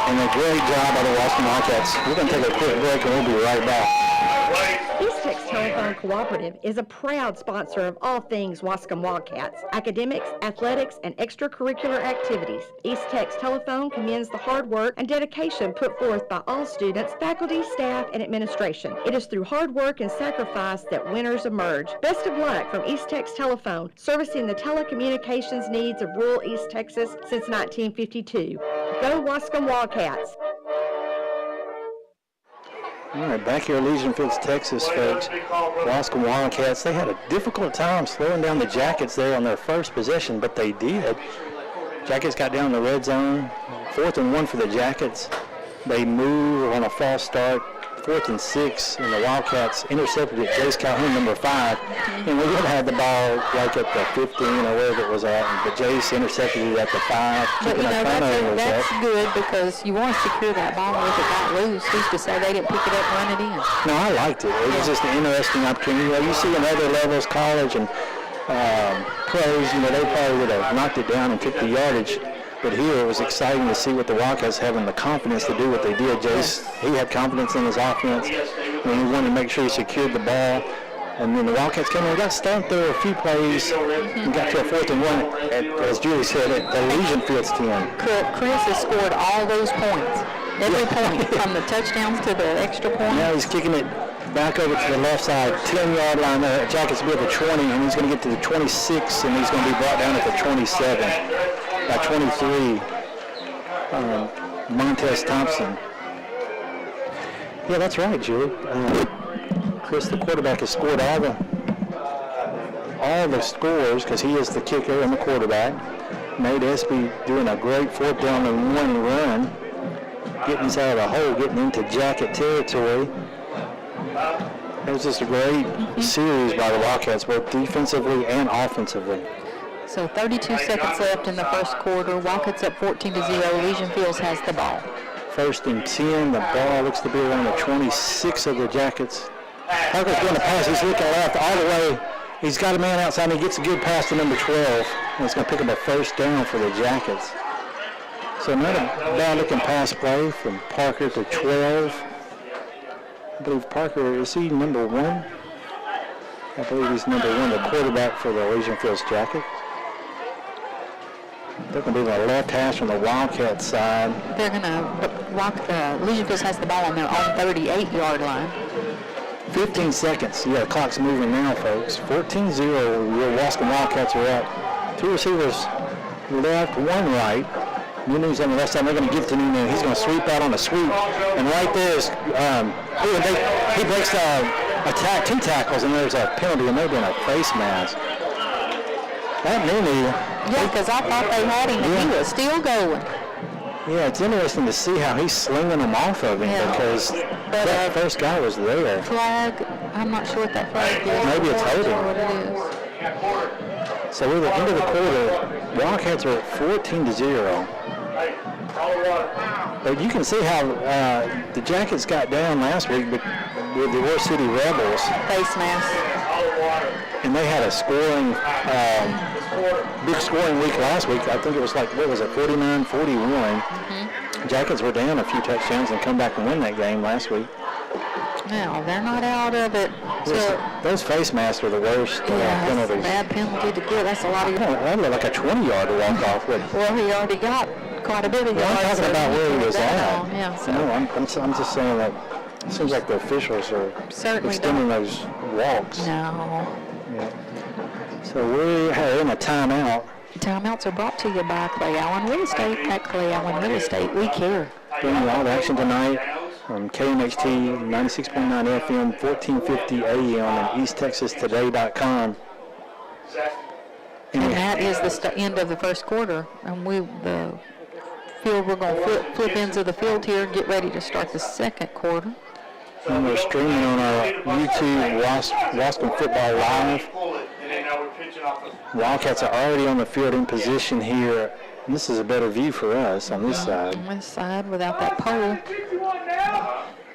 And a great job by the Waskom Wildcats. We're going to take a quick break and we'll be right back. East Texas Telephone Cooperative is a proud sponsor of all things Waskom Wildcats, academics, athletics, and extracurricular activities. East Texas Telephone commends the hard work and dedication put forth by all students, faculty, staff, and administration. It is through hard work and sacrifice that winners emerge. Best of luck from East Texas Telephone, servicing the telecommunications needs of rural East Texas since 1952. Go Waskom Wildcats! All right, back here at Legion Fields, Texas, folks. Waskom Wildcats, they had a difficult time slowing down the Jackets there on their first possession, but they did. Jackets got down the red zone, 4th and 1 for the Jackets. They move on a false start, 4th and 6, and the Wildcats intercepted it. Jace Calhoun, number 5, and we would have had the ball like at the 15 or wherever it was at, but Jace intercepted it at the 5. But, you know, that's good because you want to secure that ball if it got loose. Who's to say they didn't pick it up and run it in? No, I liked it. It was just an interesting opportunity. You know, you see in other levels, college and pros, you know, they probably would have knocked it down and took the yardage. But here it was exciting to see what the Wildcats having the confidence to do what they did. Jace, he had confidence in his offense, and he wanted to make sure he secured the ball. And then the Wildcats came in and got stumped there a few plays and got to a 4th and 1, as Julie said, at the Legion Fields 10. Chris has scored all those points, every point, from the touchdowns to the extra point. Now he's kicking it back over to the left side, 10-yard line there. Jackets will be at the 20, and he's going to get to the 26, and he's going to be brought down at the 27. By 23, Montez Thompson. Yeah, that's right, Julie. Chris, the quarterback, has scored all the scores because he is the kicker and the quarterback. Nate Espy doing a great 4th down and 1 run, getting us out of the hole, getting into Jacket territory. It was just a great series by the Wildcats, both defensively and offensively. So 32 seconds left in the first quarter. Wildcats up 14-0. Legion Fields has the ball. 1st and 10. The ball looks to be around the 26 of the Jackets. Parker's going to pass. He's looking left all the way. He's got a man outside, and he gets a good pass to number 12. And it's going to pick up a 1st down for the Jackets. So another bad-looking pass play from Parker to 12. I believe Parker, is he number 1? I believe he's number 1, the quarterback for the Legion Fields Jackets. They're going to be the left hash on the Wildcat side. They're going to Legion Fields has the ball on their own 38-yard line. 15 seconds. Yeah, the clock's moving now, folks. 14-0. Your Waskom Wildcats are up. 2 receivers left, 1 right. Nunu's on the left side. They're going to give it to Nunu. He's going to sweep out on a sweep. And right there is, he breaks attack 2 tackles, and there's a penalty, and they're doing a face mask. That Nunu. Yeah, because I thought they had him, and he was still going. Yeah, it's interesting to see how he's slinging them off of him because that first guy was there. Flag, I'm not sure what that flag is. Maybe it's holding. What it is. So we're at the end of the quarter. Wildcats are at 14-0. But you can see how the Jackets got down last week with the War City Rebels. Face mask. And they had a big scoring week last week. I think it was 49-41. Jackets were down a few touchdowns and come back and win that game last week. No, they're not out of it. So, those face masks are the worst penalties. Bad penalty to get. That's a lot of. That looked like a 20-yard to walk off with. Well, he already got quite a bit of yards. I'm talking about where he was at. Yeah, so. No, I'm just saying that it seems like the officials are extending those walks. No. Yeah. So we're in a timeout. Timeouts are brought to you by Clay Allen Real Estate. At Clay Allen Real Estate, we care. Bringing you all the action tonight on KMHT 96.9 FM, 1450 AM, and EastTexasToday.com. And that is the end of the first quarter. And the field, we're going to flip ends of the field here, get ready to start the second quarter. And we're streaming on our YouTube Waskom Football Live. Wildcats are already on the field in position here. And this is a better view for us on this side. On this side without that pole.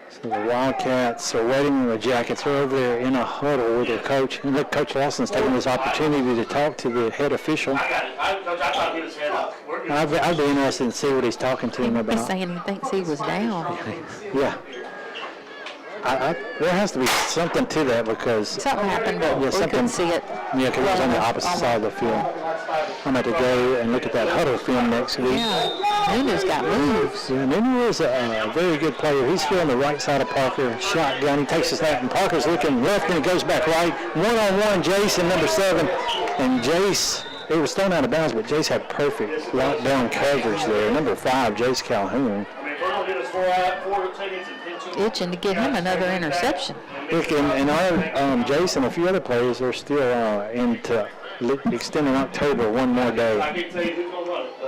So the Wildcats are waiting on the Jackets. They're over there in a huddle with their coach. And look, Coach Lawson's taking this opportunity to talk to the head official. I'd be interested to see what he's talking to him about. He's saying he thinks he was down. Yeah. There has to be something to that because Something happened, but we couldn't see it. Yeah, because it was on the opposite side of the field. I'm about to go and look at that huddle film next week. Yeah, Nunu's got moves. Yeah, Nunu is a very good player. He's here on the right side of Parker. Shotgun. He takes his snap, and Parker's looking left, and he goes back right. One-on-one, Jason, number 7. And Jace, it was thrown out of bounds, but Jace had perfect lockdown coverage there. Number 5, Jace Calhoun. Itching to get him another interception. Look, and our Jason and a few other players are still into extending October one more day.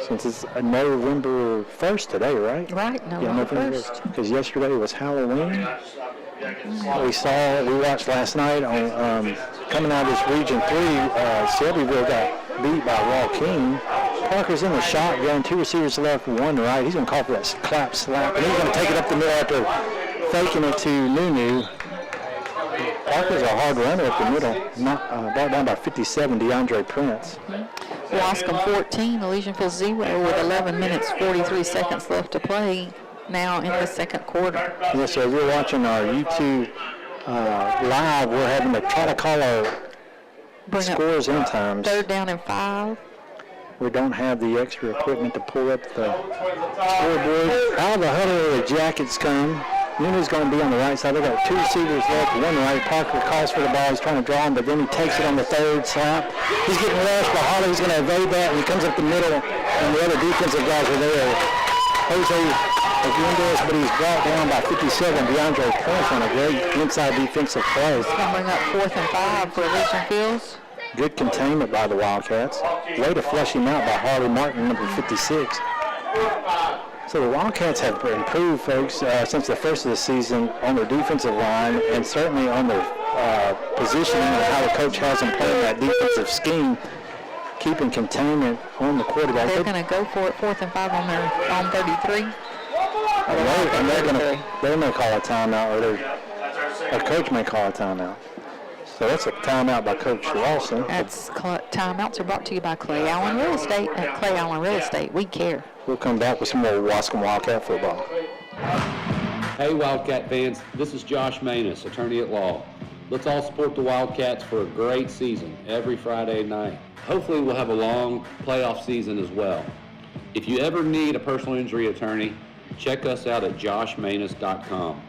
Since it's November 1st today, right? Right, November 1st. Because yesterday was Halloween. We watched last night on coming out of this Region 3, Shelbyville got beat by Waskom. Parker's in the shotgun, 2 receivers left, 1 right. He's going to call for that clap slap, and he's going to take it up the middle after faking it to Nunu. Parker's a hard runner up the middle, brought down by 57, DeAndre Prince. Waskom 14, Elysian Field 0 with 11 minutes, 43 seconds left to play now in the second quarter. Yes, sir. We're watching our YouTube live. We're having to try to call our scores in times. 3rd down and 5. We don't have the extra equipment to pull up the scoreboard. Out of the huddle, the Jackets come. Nunu's going to be on the right side. They've got 2 receivers left, 1 right. Parker calls for the ball. He's trying to draw him, but then he takes it on the 3rd snap. He's getting rushed by Holly. He's going to evade that, and he comes up the middle, and the other defensive guys are there. Jose Aguindez, but he's brought down by 57. DeAndre Prince on a great inside defensive play. It's going to bring up 4th and 5 for Elysian Fields. Good containment by the Wildcats. Way to flush him out by Harley Martin, number 56. So the Wildcats have improved, folks, since the first of the season on their defensive line and certainly on their positioning and how the coach has them playing that defensive scheme, keeping containment on the quarterback. They're going to go for it, 4th and 5 on their own 33. And they may call a timeout, or a coach may call a timeout. So that's a timeout by Coach Lawson. Timeouts are brought to you by Clay Allen Real Estate. At Clay Allen Real Estate, we care. We'll come back with some more Waskom Wildcat football. Hey Wildcat fans, this is Josh Manus, attorney at law. Let's all support the Wildcats for a great season every Friday night. Hopefully we'll have a long playoff season as well. If you ever need a personal injury attorney, check us out at joshmanus.com.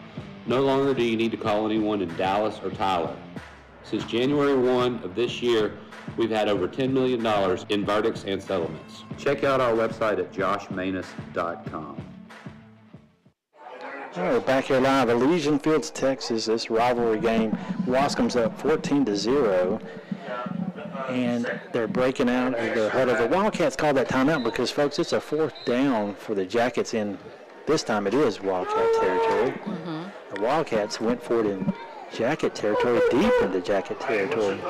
No longer do you need to call anyone in Dallas or Tyler. Since January 1 of this year, we've had over $10 million in verdicts and settlements. Check out our website at joshmanus.com. All right, we're back here live. Elysian Fields, Texas, this rivalry game. Waskom's up 14-0, and they're breaking out of their huddle. The Wildcats called that timeout because, folks, it's a 4th down for the Jackets in, this time it is Wildcat territory. The Wildcats went for it in Jacket territory, deep into Jacket territory. 10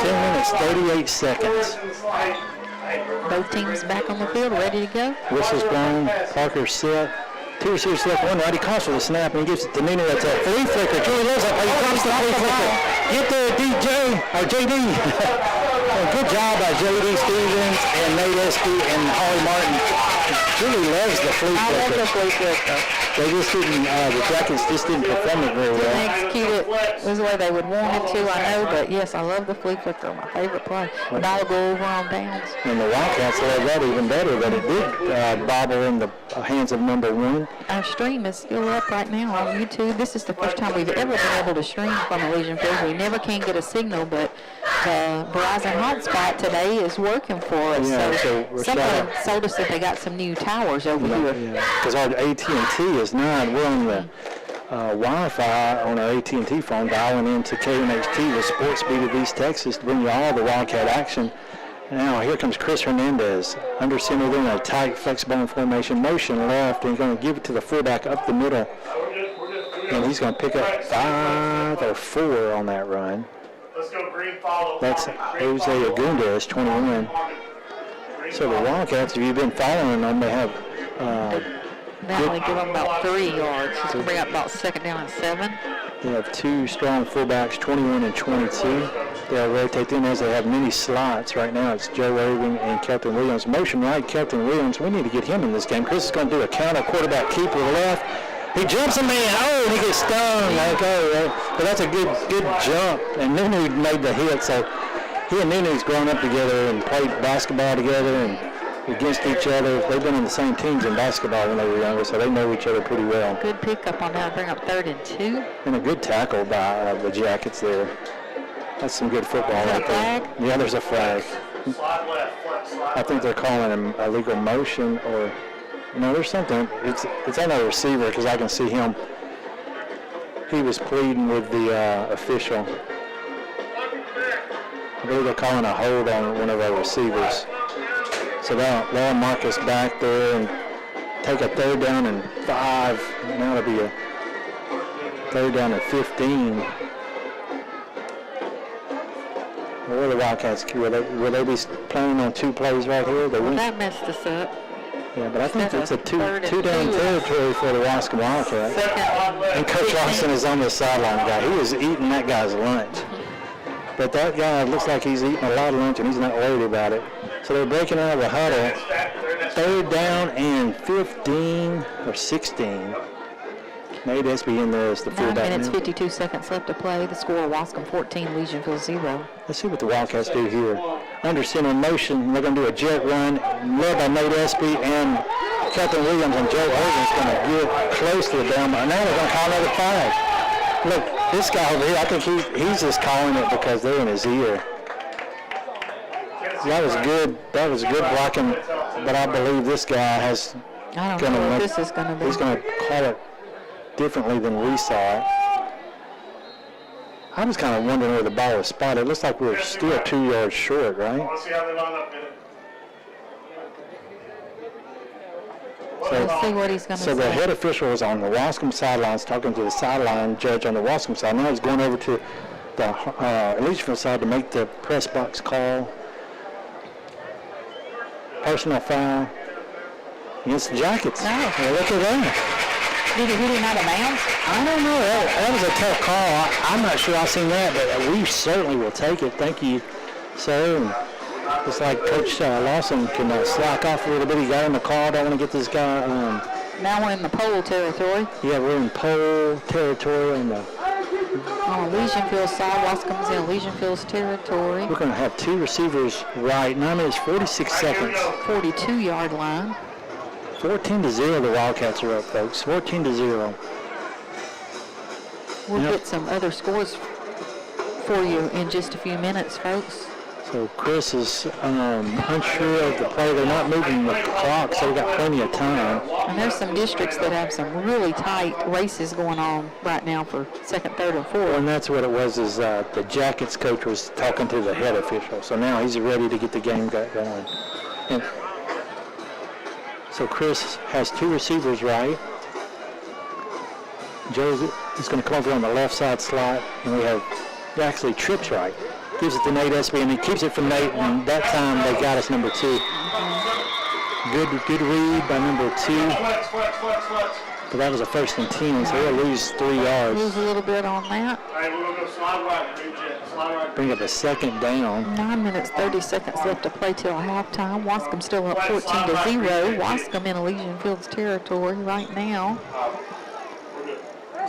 minutes, 38 seconds. Both teams back on the field, ready to go. Whistle's blown, Parker's set. 2 receivers left, 1 right. He calls for the snap and he gives it to Nino. That's a flea flicker. Julie loves that play. He drops the flea flicker. Get there, DJ, or JD. Good job by JD Stevens and Nate Esky and Holly Martin. Julie loves the flea flicker. I love the flea flicker. They just didn't, the Jackets just didn't perform it very well. Didn't execute it was the way they would want it to, I know, but yes, I love the flea flicker, my favorite play. The ball will go over on downs. And the Wildcats love that even better, but it did bobble in the hands of number 1. Our stream is still up right now on YouTube. This is the first time we've ever been able to stream from Elysian Field. We never can get a signal, but Verizon hotspot today is working for us. Yeah, so so we're someone told us that they got some new towers over here. Because our AT&T is not. We're on the Wi-Fi on our AT&T phone, dialing into KMHT with Sports Speed of East Texas to bring you all the Wildcat action. Now here comes Chris Hernandez, under center, then a tight flexible formation, motion left, and he's going to give it to the fullback up the middle. And he's going to pick up 5 or 4 on that run. Let's go green follow. That's Jose Agundez, 21. So the Wildcats, if you've been following them, they have They only give them about 3 yards. He's going to bring up about 2nd down and 7. they have 2 strong fullbacks, 21 and 22. They'll rotate them as they have many slots. Right now it's Joe Irving and Captain Williams. Motion right, Captain Williams. We need to get him in this game. Chris is going to do a counter quarterback keeper left. He jumps a man. Oh, and he gets stung. Like, but that's a good jump. And Nunu made the hit. So he and Nunu's grown up together and played basketball together and against each other. They've been on the same teams in basketball when they were younger, so they know each other pretty well. Good pickup on that. Bring up 3rd and 2. And a good tackle by the Jackets there. That's some good football Is that right a flag? there. Yeah, there's a flag. Slide left, flex, slide I think they're calling him illegal motion or, there's something. It's on the receiver because I can see him. He was pleading with the official. I believe they're calling a hold on one of our receivers. So they'll mark us back there and take a 3rd down and 5. Now it'll be a 3rd down and 15. Where are the Wildcats? Will they be planning on 2 plays right here? They won't. That messed us up. Yeah, but I think it's a 2 3rd and down 2. territory for the Waskom Wildcats. 2nd. And Coach Austin is on the sideline guy. He is eating that guy's lunch. But that guy looks like he's eating a lot of lunch and he's not worried about it. So they're breaking out of the huddle. 3rd down and 15 or 16. Nate Espy in there as the 9 fullback minutes, now. 52 seconds left to play. The score, Waskom 14, Legionville 0. Let's see what the Wildcats do here. Under center motion, they're going to do a jet run led by Nate Espy and Captain Williams, and Joe Irvin's going to get close to the down. Now they're going to call another flag. Look, this guy over here, I think he's just calling it because they're in his ear. That was good. That was good blocking, but I believe this guy has. I don't know what this is going to be. He's going to call it differently than we saw it. I was kind of wondering where the ball was spotted. It looks like we're still 2 yards short, right? Let's see how they line up in it. Let's see what he's going to So the say. head official is on the Waskom sidelines talking to the sideline judge on the Waskom side. Now he's going over to the Legionville side to make the press box call. Personal foul against the Jackets. No. Yeah, look at that. Did he hit him out of bounds? I don't know. That was a tough call. I'm not sure I've seen that, but we certainly will take it. Thank you, sir. And it's like Coach Lawson can slack off a little bit. He got in the call. Don't want to get this guy. Now we're in the pole territory. Yeah, we're in pole territory. And On Legionville side, Waskom's in Legionville's territory. we're going to have 2 receivers right. 9 minutes, 46 seconds. 42-yard line. 14-0, the Wildcats are up, folks. 14-0. We'll Yep. get some other scores for you in just a few minutes, folks. So Chris is unsure of the play. They're not moving the clock, so we've got plenty of time. And there's some districts that have some really tight races going on right now for 2nd, 3rd, and 4th. And that's what it was, is the Jackets coach was talking to the head official. So now he's ready to get the game going. And so Chris has 2 receivers right. Joe is going to come over on the left side slot, and we have actually trips right. Gives it to Nate Espy, and he keeps it from Nate, and that time they got us number 2. Good read by number 2. Flex. But that was a 1st and 10, so he'll lose 3 yards. Lose a little bit on that. All right, we're going to go slide right. Green jet. Slide right. Bring up a 2nd down. 9 minutes, 30 seconds left to play till halftime. Waskom still up 14-0. Waskom in Legionville's territory right now.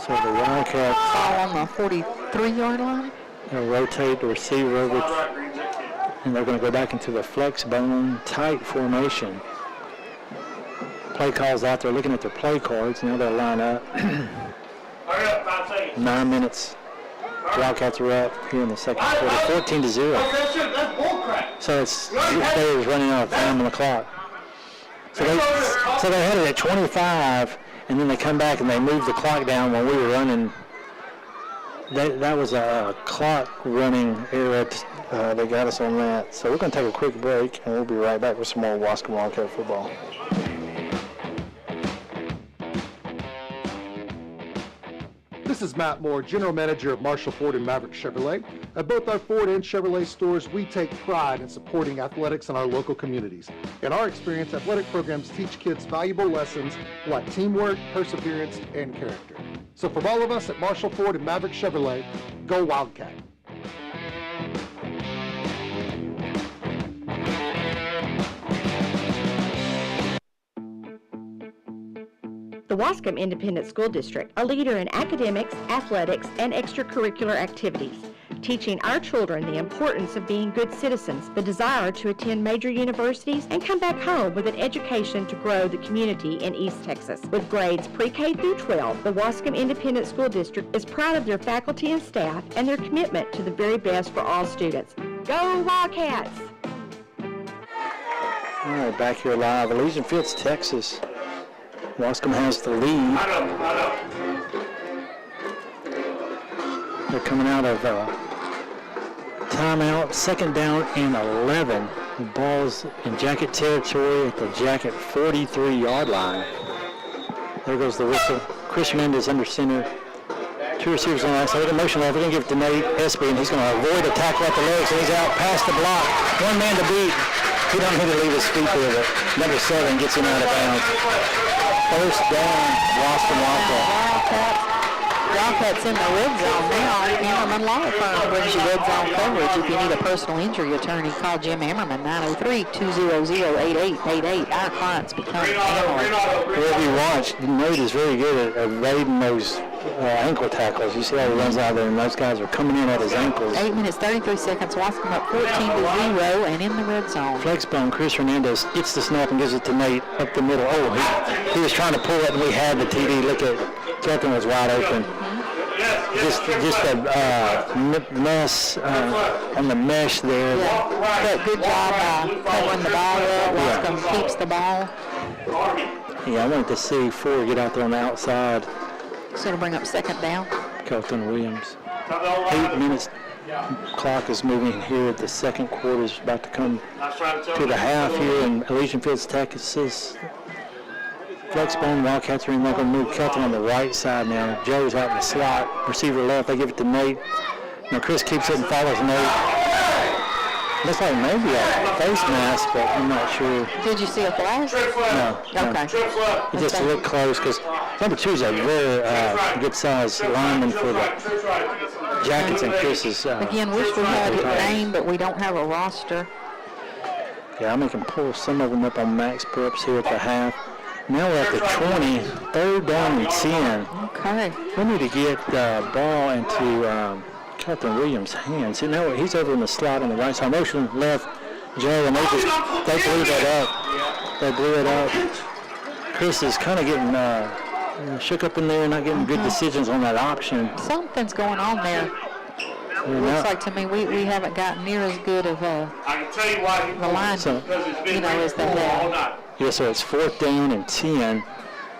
So the Wildcats Ball on the 43-yard line. will rotate the receiver over, Slide right. Green jet kid. and they're going to go back into the flex bone tight formation. Play calls out there, looking at their play cards. Now they'll line up. Hurry up, 5 seconds. 9 minutes, Wildcats are up here in the second quarter, 14-0. That's bullcrap. So it's players running out of time on the clock. So they had it at 25, and then they come back and they move the clock down when we were running. That was a clock running error. They got us on that. So we're going to take a quick break, and we'll be right back with some more Waskom Wildcat football. This is Matt Moore, General Manager of Marshall Ford and Maverick Chevrolet. At both our Ford and Chevrolet stores, we take pride in supporting athletics in our local communities. In our experience, athletic programs teach kids valuable lessons like teamwork, perseverance, and character. So from all of us at Marshall Ford and Maverick Chevrolet, go Wildcat. The Waskom Independent School District, a leader in academics, athletics, and extracurricular activities, teaching our children the importance of being good citizens, the desire to attend major universities, and come back home with an education to grow the community in East Texas. With grades pre-K through 12, the Waskom Independent School District is proud of their faculty and staff and their commitment to the very best for all students. Go Wildcats! All right, back here live, Elysian Fields, Texas. Waskom has the lead. They're coming out of timeout, second down and 11. The ball's in Jacket territory at the Jacket 43-yard line. There goes the whistle. Chris Mendez under center. Two receivers on the outside. With a motion left, we're going to give it to Nate Espy, and he's going to avoid a tackle at the legs, and he's out past the block. One man to beat. He don't need to leave his feet there, but number 7 gets him out of bounds. First down, Waskom Wildcat. Wildcats in the red zone now. Ammerman Law Firm brings you red zone coverage. If you need a personal injury attorney, call Jim Ammerman, 903-200-8888. Our clients become analysts. Whoever you watch, Nate is very good at evading those ankle tackles. You see how he runs out there, and those guys are coming in at his ankles. 8 minutes, 33 seconds. Waskom up 14-0 and in the red zone. Flexbone, Chris Hernandez gets the snap and gives it to Nate up the middle. Oh, he was trying to pull it, and we had the TD. Look at Catherine was wide open. Just a mess on the mesh there. Yeah, but good job covering the ball up. Waskom keeps the ball. Yeah, I wanted to see Ford get out there on the outside. So to bring up second down. Kelton Williams. 8 minutes. Clock is moving here. The second quarter is about to come to the half here in Elysian Fields, Texas. Flexbone, Wildcats are in. They're going to move Kelton on the right side now. Joe's out in the slot. Receiver left. They give it to Nate. Now Chris keeps it and follows Nate. Looks like maybe a face mask, but I'm not sure. Did you see a flash? No. Okay. It just looked close because number 2 is a very good-sized lineman for the Jackets and Chris's. Again, wish we had it named, but we don't have a roster. Yeah, I'm making pull some of them up on max preps here at the half. Now we're at the 20, third down and 10. Okay. We need to get the ball into Captain Williams' hands. See, now he's over in the slot on the right side. Motion left, Joe, and they blew that up. They blew it up. Chris is kind of getting shook up in there, not getting good decisions on that option. Something's going on there. And Looks like to me we haven't got near as good of I can tell you why the line, So- as they have. Yeah, so it's fourth down and 10,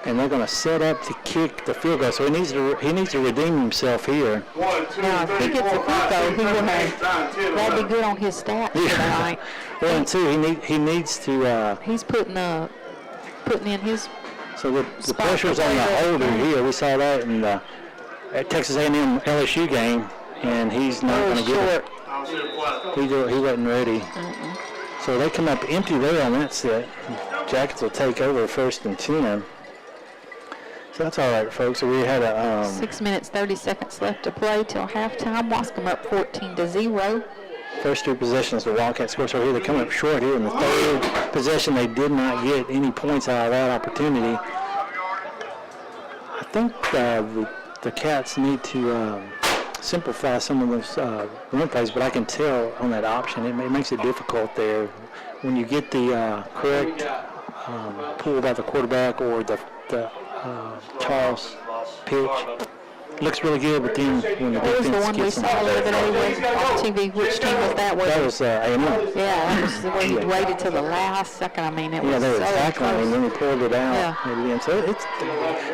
and they're going to set up to kick the field goal. So he needs to redeem himself here. Now, if he gets a field goal, he will have, that'd be good on his stats tonight. 1 and 2, he needs to. He's putting in his. So the Spot pressure's on the for holder here. We saw that in the at Texas A&M LSU game, and he's not going to get it. He wasn't ready. So they come up empty there on that set. Jackets will take over first and 10. So that's all right, folks. So we had a 6 minutes, 30 seconds left to play till halftime. Waskom up 14-0. first 2 possessions the Wildcats score. So here they come up short here in the third possession. They did not get any points out of that opportunity. I think the Cats need to simplify some of those run plays, but I can tell on that option it makes it difficult there when you get the correct pull by the quarterback or the toss pitch. looks really good, but then when the What was the defense one we gets saw them, the other day was on TV? Which team was that? that was A&M. Yeah, that was the way he waited till the last second. I mean, it was Yeah, they were so tackling him, and then he pulled it out. Yeah. And so it's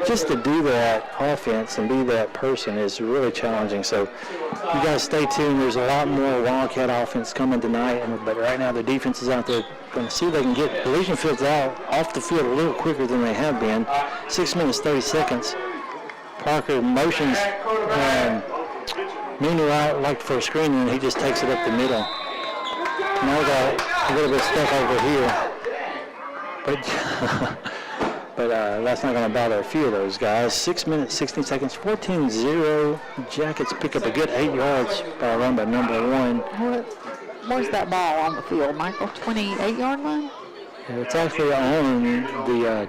just to do that offense and be that person is really challenging. So you guys stay tuned. There's a lot more Wildcat offense coming tonight, but right now the defense is out there going to see if they can get Elysian Fields out off the field a little quicker than they have been. 6 minutes, 30 seconds. Parker motions Nunu out like for a screen, and he just takes it up the middle. Now we got a little bit of stuff over here. But that's not going to bother a few of those guys. 6 minutes, 16 seconds, 14-0. Jackets pick up a good 8 yards by a run by number 1. Where's that ball on the field, Michael? 28-yard line? It's actually on the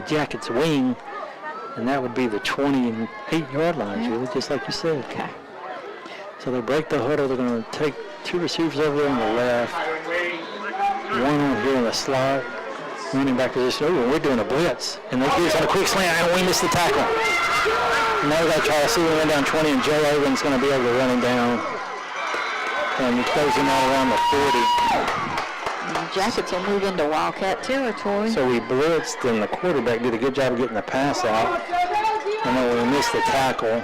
Jackets wing, and that would be the 28-yard line, Julie, just like you said. Okay. So they break the huddle. They're going to take 2 receivers over there on the left, one on here in the slot, running back position. Oh, we're doing a blitz, and they do this on a quick slant, and we miss the tackle. Now we got to try to see him run down 20, and Joe Owens going to be able to run him down, and he throws him out around the 40. Jackets will move into Wildcat territory. So we blitzed, and the quarterback did a good job of getting the pass out. And then we missed the tackle.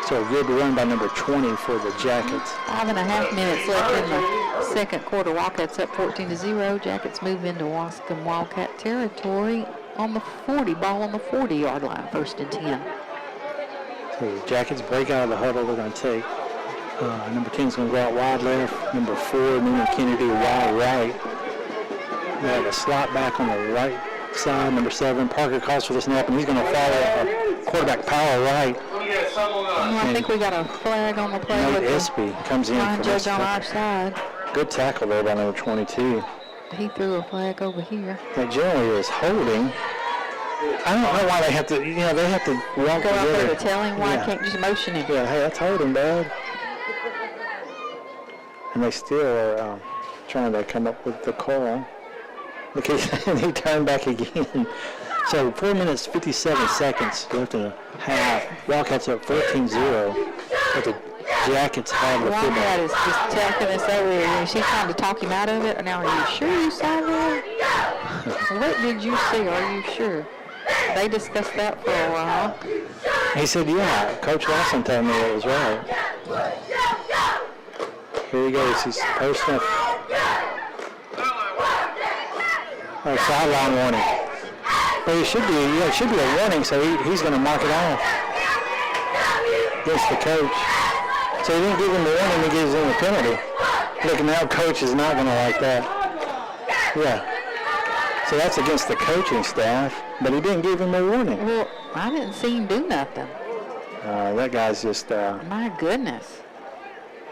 So a good run by number 20 for the Jackets. 5.5 minutes left in the second quarter. Wildcats up 14-0. Jackets move into Waskom Wildcat territory on the 40. Ball on the 40-yard line, 1st and 10. So the Jackets break out of the huddle. They're going to take number 10 is going to go out wide left. Number 4, Nunu Kennedy, wide right. We have a slot back on the right side. Number 7, Parker calls for the snap, and he's going to follow a quarterback power right. I think we got a flag on the play. Nate with Espy comes in line for judge this on our tackle. side. Good tackle there by number 22. He threw a flag over here. That generally is holding. I don't know why they have to, they have to walk Go out together. there to tell him why Yeah. can't just motion him. Yeah, hey, that's holding, bud. And they still are trying to come up with the call. Look, and he turned back again. So 4 minutes, 57 seconds left in the half. Wildcats up 14-0. But the Jackets have the Wildcat football. is just taking us over here. And she's trying to talk him out of it. Now, are you sure you saw that? What did you see? Are you sure? They discussed that for a while. He said, yeah, Coach Lawson told me it was right. Here he goes. He's posting up. Sideline warning. But it should be a warning, so he's going to mark it off against the coach. So he didn't give him the warning, he gives him a penalty. Look, now coach is not going to like that. Yeah. So that's against the coaching staff, but he didn't give him a warning. Well, I didn't see him do nothing. That guy's just... My goodness.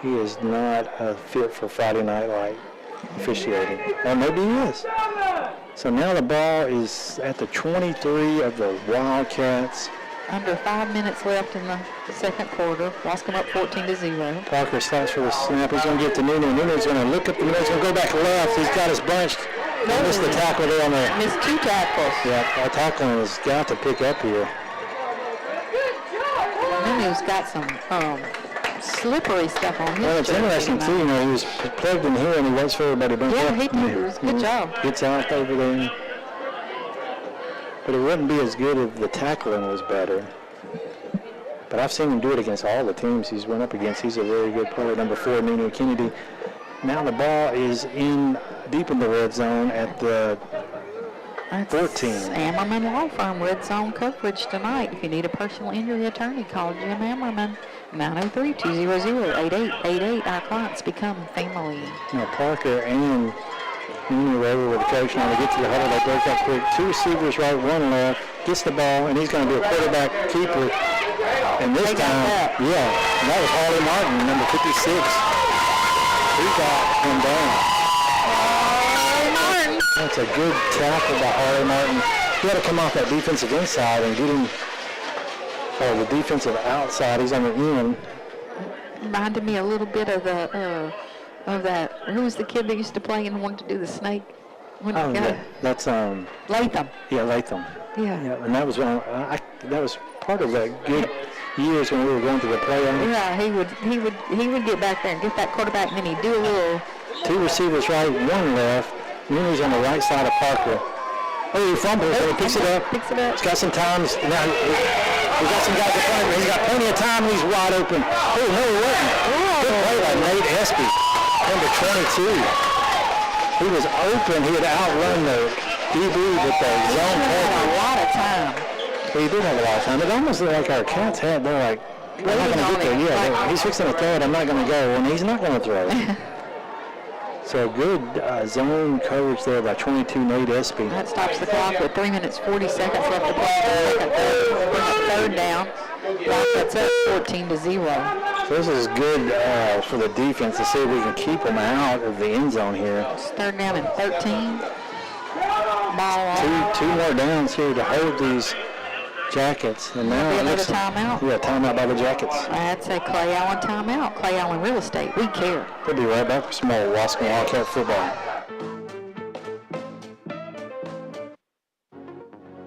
He is not fit for Friday Night Light officiating. Or maybe he is. So now the ball is at the 23 of the Wildcats. Under 5 minutes left in the second quarter. Waskom up 14-0. Parker stops for the snap. He's going to get to Nunu. Nunu's going to look up the middle. He's going to go back left. He's got his bunched. He missed the tackle there on there. Missed 2 tackles. Yeah, that tackling has got to pick up here. Nunu's got some slippery stuff on his Well, it's jersey interesting, tonight. too. He was plugged in here, and he waits for everybody to bring Yeah, up. he did. It was a good job. Gets out over there. But it wouldn't be as good if the tackling was better. But I've seen him do it against all the teams he's went up against. He's a very good player. Number 4, Nunu Kennedy. Now the ball is deep in the red zone at the 14. Ammerman Law Firm red zone coverage tonight. If you need a personal injury attorney, call Jim Ammerman. 903-200-8888. Our clients become family. Now Parker and Nunu are over with the coach. Now they get to the huddle. They break up quick. 2 receivers right, 1 left. Gets the ball, and he's going to be a quarterback keeper. And this time, that was Harley Martin, number 56. He got him down. Harley Martin. That's a good tackle by Harley Martin. He had to come off that defensive inside and get him, or the defensive outside. He's on the end. Reminded me a little bit of that. Who was the kid that used to play and wanted to do the snake? When Oh, that's Latham. yeah, Latham. Yeah. Yeah, and that was one. That was part of the good years when we were going to the playoffs. Yeah, he would get back there and get that quarterback, and then he'd do a little. 2 receivers right, 1 left. Mooney's on the right side of Parker. Oh, he fumbles, and he picks it up. He's got some time. Now he's got some guys in front of him. He's got plenty of time, and he's wide open. Oh, no, he wasn't. Good play by Nate Espy, number 22. He was open. He had outrun the DB with the zone coverage. A lot of time. He did have a lot of time. It almost looked like our Cats had. They're like, I'm not going to get there. Yeah, he's fixing to throw it. I'm not going to go. And he's not going to throw it. So good zone coverage there by 22 Nate Espy. That stops the clock with 3 minutes, 40 seconds left to play. Bring up third down. That's up 14-0. So this is good for the defense to see if we can keep them out of the end zone here. It's third down and 13. Ball on. Two more downs here to hold these Jackets. And now another timeout? Yeah, timeout by the Jackets. I'd say Clay Allen timeout. Clay Allen Real Estate. We care. We'll be right back with some more Waskom Wildcat football.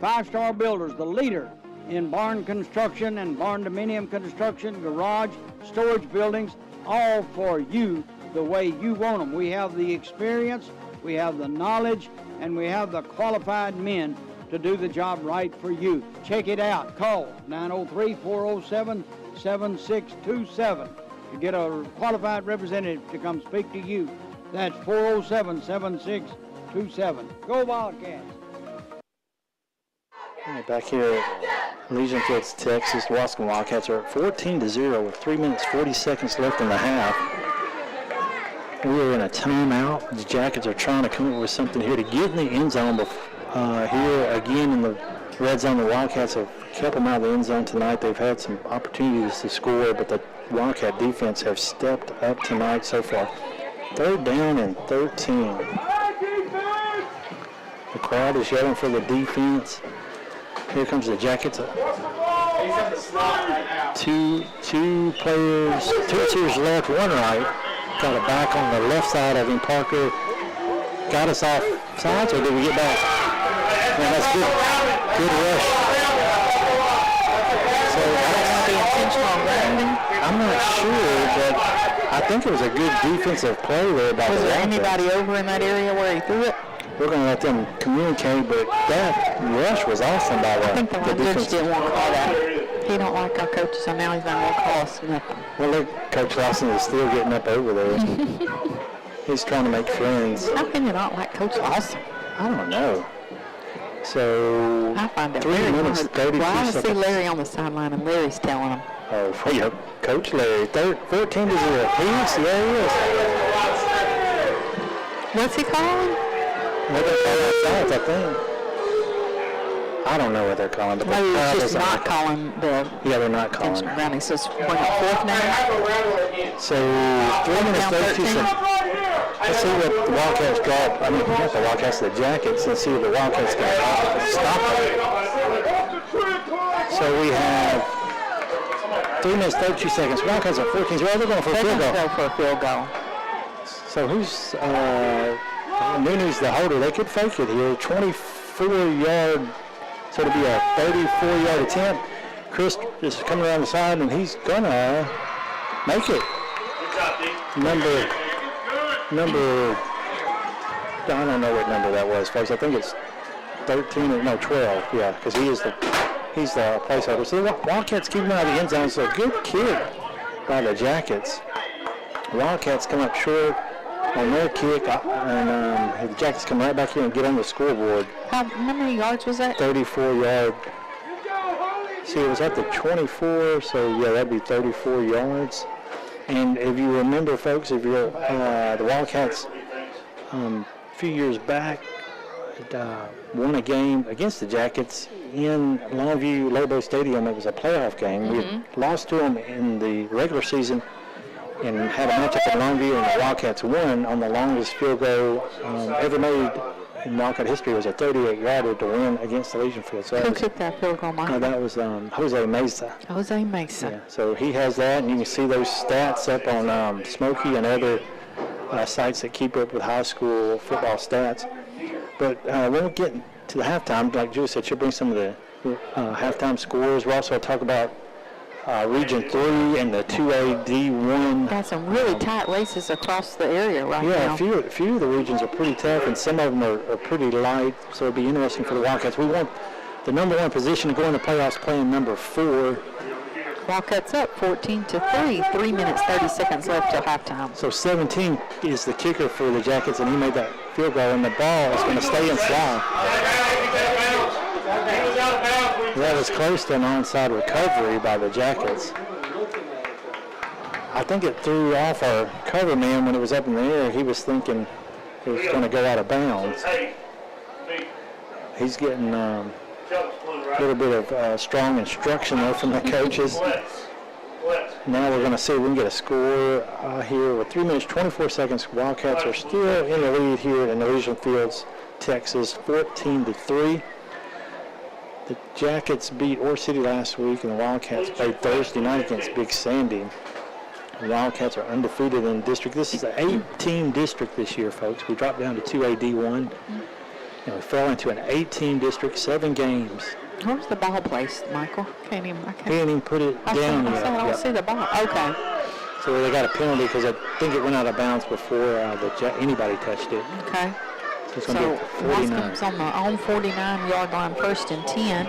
Five Star Builders, the leader in barn construction and barn dominium construction, garage, storage buildings, all for you the way you want them. We have the experience, we have the knowledge, and we have the qualified men to do the job right for you. Check it out. Call 903-407-7627 to get a qualified representative to come speak to you. That's 407-7627. Go Wildcats! All right, back here at Legion Fields, Texas, the Waskom Wildcats are at 14-0 with 3 minutes 40 seconds left in the half. We are in a timeout. The Jackets are trying to come up with something here to get in the end zone. Here again in the red zone, the Wildcats have kept them out of the end zone tonight. They've had some opportunities to score, but the Wildcat defense have stepped up tonight so far. Third down and 13. The crowd is yelling for the defense. Here comes the Jackets. Two players, 2 receivers left, 1 right. Got it back on the left side of him. Parker got us off sides, or did we get back? Man, that's good. Good rush. So I'm not sure, but I think it was a good defensive play there by the Was there Wildcats. anybody over in that area where he threw it? We're going to let them communicate, but that rush was awesome by I think the the one judge defense. didn't want to call that. He don't like our coaches, so now he's not going to call us nothing. Well, look, Coach Lawson is still getting up over there. He's trying to make friends. How can you not like Coach Lawson? I don't know. So, I find that 3 Larry minutes, wanted, 32 well, I seconds. see Larry on the sideline, and Larry's telling him. Oh, yep. Coach Larry, 14-0. He is. What's he calling? What they're calling outside, I think. I don't know what they're calling, but Maybe the it's just crowd not calling the Yeah, they're not calling. attention around. He says, bring up fourth now. So, 3 minutes, 32 seconds. Let's see what the Wildcats drop. I mean, not the Wildcats, the Jackets. Let's see what the Wildcats can stop them. So we have 3 minutes, 32 seconds. Wildcats are 14. Well, they're going for a field goal. Go for a field goal. So who's Mooney's the holder? They could fake it here. 24-yard. So it'll be a 34-yard attempt. Chris is coming around the side, and he's gonna make it. Number. I don't know what number that was, folks. I think it's 13 or no 12. Yeah, because he's the placeholder. So the Wildcats keep him out of the end zone. So good kick by the Jackets. Wildcats come up short on their kick, and the Jackets come right back here and get on the scoreboard. How many yards was that? 34-yard. See, it was at the 24, so yeah, that'd be 34 yards. And if you remember, folks, if you're the Wildcats a few years back won a game against the Jackets in Longview Lobo Stadium. It was a playoff game. We lost to them in the regular season and had a matchup in Longview, and the Wildcats won on the longest field goal ever made in Wildcat history. It was a 38-yarder to win against the Legion Field. So Who kicked that field goal, Mike? that was Jose Mesa. Jose Mesa. Yeah, so he has that, and you can see those stats up on Smokey and other sites that keep up with high school football stats. But when we get to the halftime, like Julie said, she'll bring some of the halftime scores. We'll also talk about Region 3 and the 2A D1. Got some really tight races across the area right Yeah, now. a few of the regions are pretty tough, and some of them are pretty light, so it'll be interesting for the Wildcats. We want the number 1 position to go in the playoffs playing number 4. Wildcats up 14-3. 3 minutes, 30 seconds left till halftime. So 17 is the kicker for the Jackets, and he made that field goal, and the ball is going to stay inside. That was close to an onside recovery by the Jackets. I think it threw off our cover man when it was up in the air. He was thinking it was going to go out of bounds. He's getting a little bit of strong instruction there from the coaches. Now we're going to see if we can get a score here with 3 minutes, 24 seconds. Wildcats are still in the lead here in Elysian Fields, Texas, 14-3. The Jackets beat Ore City last week, and the Wildcats played Thursday night against Big Sandy. The Wildcats are undefeated in the district. This is an 8-team district this year, folks. We dropped down to 2A D1, and we fell into an 8-team district, 7 games. Where's the ball placed, Michael? I can't Even put it down yet. I don't Yep. see the ball. Okay. So they got a penalty because I think it went out of bounds before anybody touched it. Okay. So it's So going to be 49. Wascom's on the own 49-yard line, 1st and 10.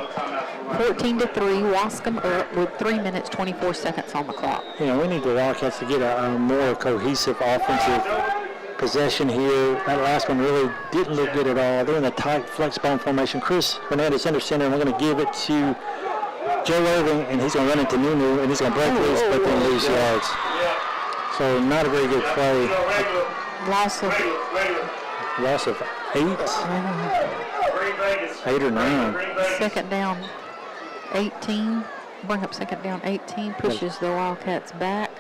14-3. Wascom up with 3 minutes, 24 seconds on the clock. You we need the Wildcats to get a more cohesive offensive possession here. That last one really didn't look good at all. They're in a tight flex bone formation. Chris Hernandez under center, and we're going to give it to Joe Irving, and he's going to run into Nunu, and he's going to break loose, but then lose yards. So not a very good play. Loss of 8 or 9. second down 18. Bring up second down 18. Pushes the Wildcats back.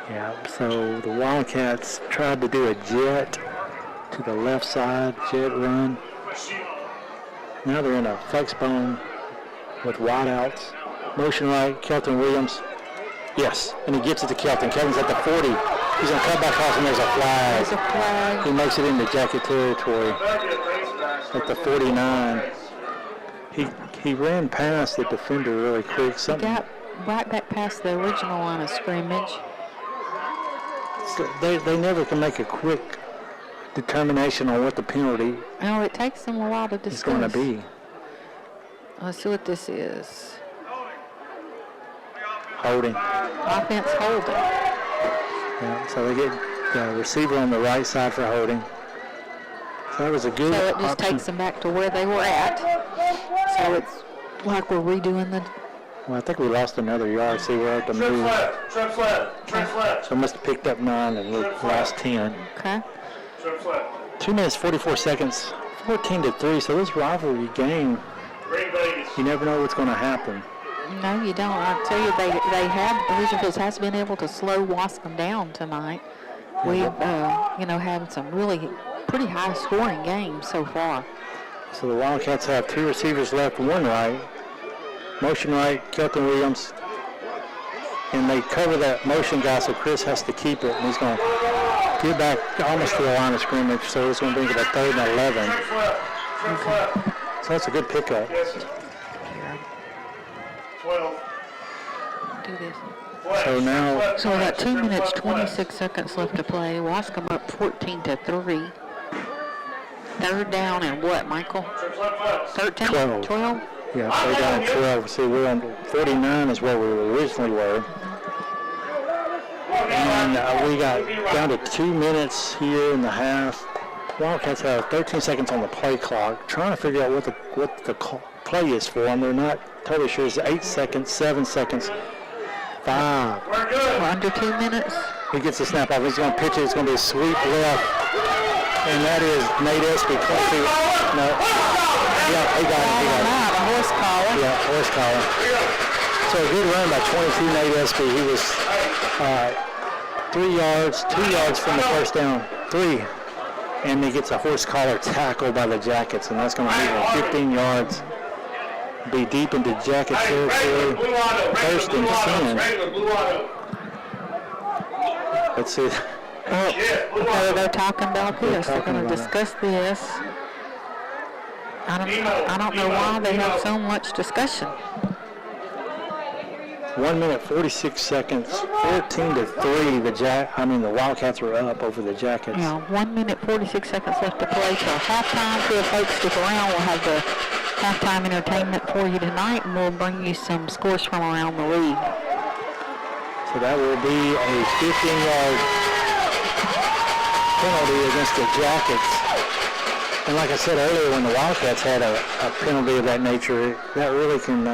Yeah, so the Wildcats tried to do a jet to the left side, jet run. Now they're in a flex bone with wideouts. Motion right, Kelton Williams. Yes, and he gets it to Kelton. Kelton's at the 40. He's going to cut back across, and there's a flag. There's a flag. He makes it into Jacket territory at the 49. He ran past the defender really quick. Got right back past the original line of scrimmage. So they never can make a quick determination on what the penalty Oh, it takes them a while to discuss. is going to be. Let's see what this is. Holding. Offense holding. Yeah, so they get the receiver on the right side for holding. So that was a good So it just option. takes them back to where they were at. So it's like we're redoing the... Well, I think we lost another yard. See, we're at the Trips move. left. Trips left. Trips left. So I must have picked up 9 and lost 10. Okay. Trips left. 2 minutes, 44 seconds, 14-3. So this rivalry game, Green Vegas. you never know what's going to happen. No, you don't. I tell you, Elysian Fields has been able to slow Wascom down tonight. We've, had some really pretty high-scoring games so far. So the Wildcats have 2 receivers left, 1 right. Motion right, Kelton Williams. And they cover that motion guy, so Chris has to keep it. And he's going to get back almost to the line of scrimmage. So it's going to bring it to 3rd and 11. Trips left. Trips left. So that's a good pickup. Yes, sir. 12. Do this. Flex. So now- Flex. So we got 2 Trips minutes, left, flex. 26 seconds left to play. Wascom up 14-3. 3rd down and what, Michael? Trips left, flex. 13? 12. 12? Yeah, so down at 12. See, we're on 49 is where we originally were. And we got down to 2 minutes here in the half. Wildcats have 13 seconds on the play clock, trying to figure out what the play is for them. They're not totally sure. It's 8 seconds, 7 seconds, 5. We're good. We're under 2 minutes. He gets the snap off. He's going to pitch it. It's going to be a sweep left. And that is Nate Espy. No. Yeah, he got it. A horse collar. Yeah, horse collar. So a good run by 22 Nate Espy. He was 3 yards, 2 yards from the first down. 3. And he gets a horse collar tackle by the Jackets, and that's going to move him 15 yards. Be deep into Jacket territory. Blue auto. First and 10. Regular blue auto. Let's see. Yeah, blue So auto. they're talking about this. They're talking going to about it. discuss this. I don't know why they have so much discussion. 1 minute 46 seconds, 14-3. The Wildcats are up over the Jackets. Yeah, 1 minute 46 seconds left to play till halftime. Feel folks stick around. We'll have the halftime entertainment for you tonight, and we'll bring you some scores from around the league. So that will be a 15-yard penalty against the Jackets. And like I said earlier, when the Wildcats had a penalty of that nature, that really can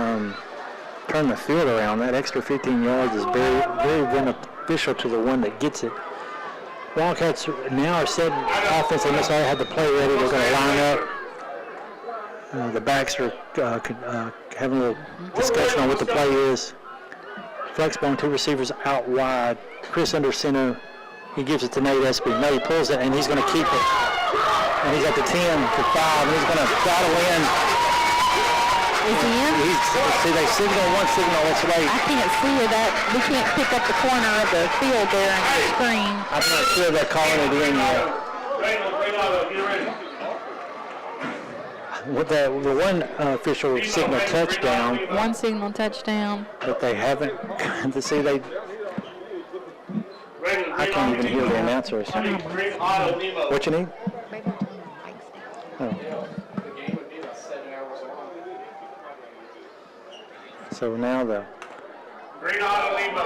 turn the field around. That extra 15 yards is very, very beneficial to the one that gets it. Wildcats now are set offense. They must already have the play ready. They're going to line up. The backs are having a little discussion on what the play is. Flexbone, 2 receivers out wide. Chris under center. He gives it to Nate Espy. No, he pulls it, and he's going to keep it. And he's at the 10 to 5, and he's going to try to win. Is he in? See, they signal one signal. It's late. I can't see it. We can't pick up the corner of the field there on the screen. I'm not sure they're calling it in yet. With the one official signal touchdown. One signal touchdown. But they haven't. See, I can't even hear the announcers. What you need? Oh. So now Green auto Limo.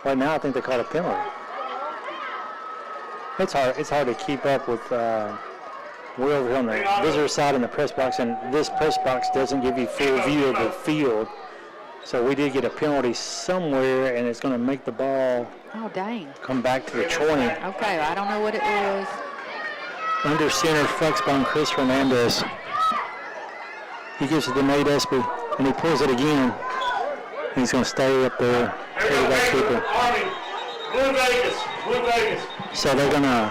right now I think they called a penalty. It's hard to keep up with. We're over here on the visitor side in the press box, and this press box doesn't give you full view of the field. So we did get a penalty somewhere, and it's going to make the ball come back to the 20. Okay, I don't know what it was. Under center, Flexbone, Chris Hernandez. He gives it to Nate Espy, and he pulls it again. He's going to stay up there. Blue Vegas. So they're going to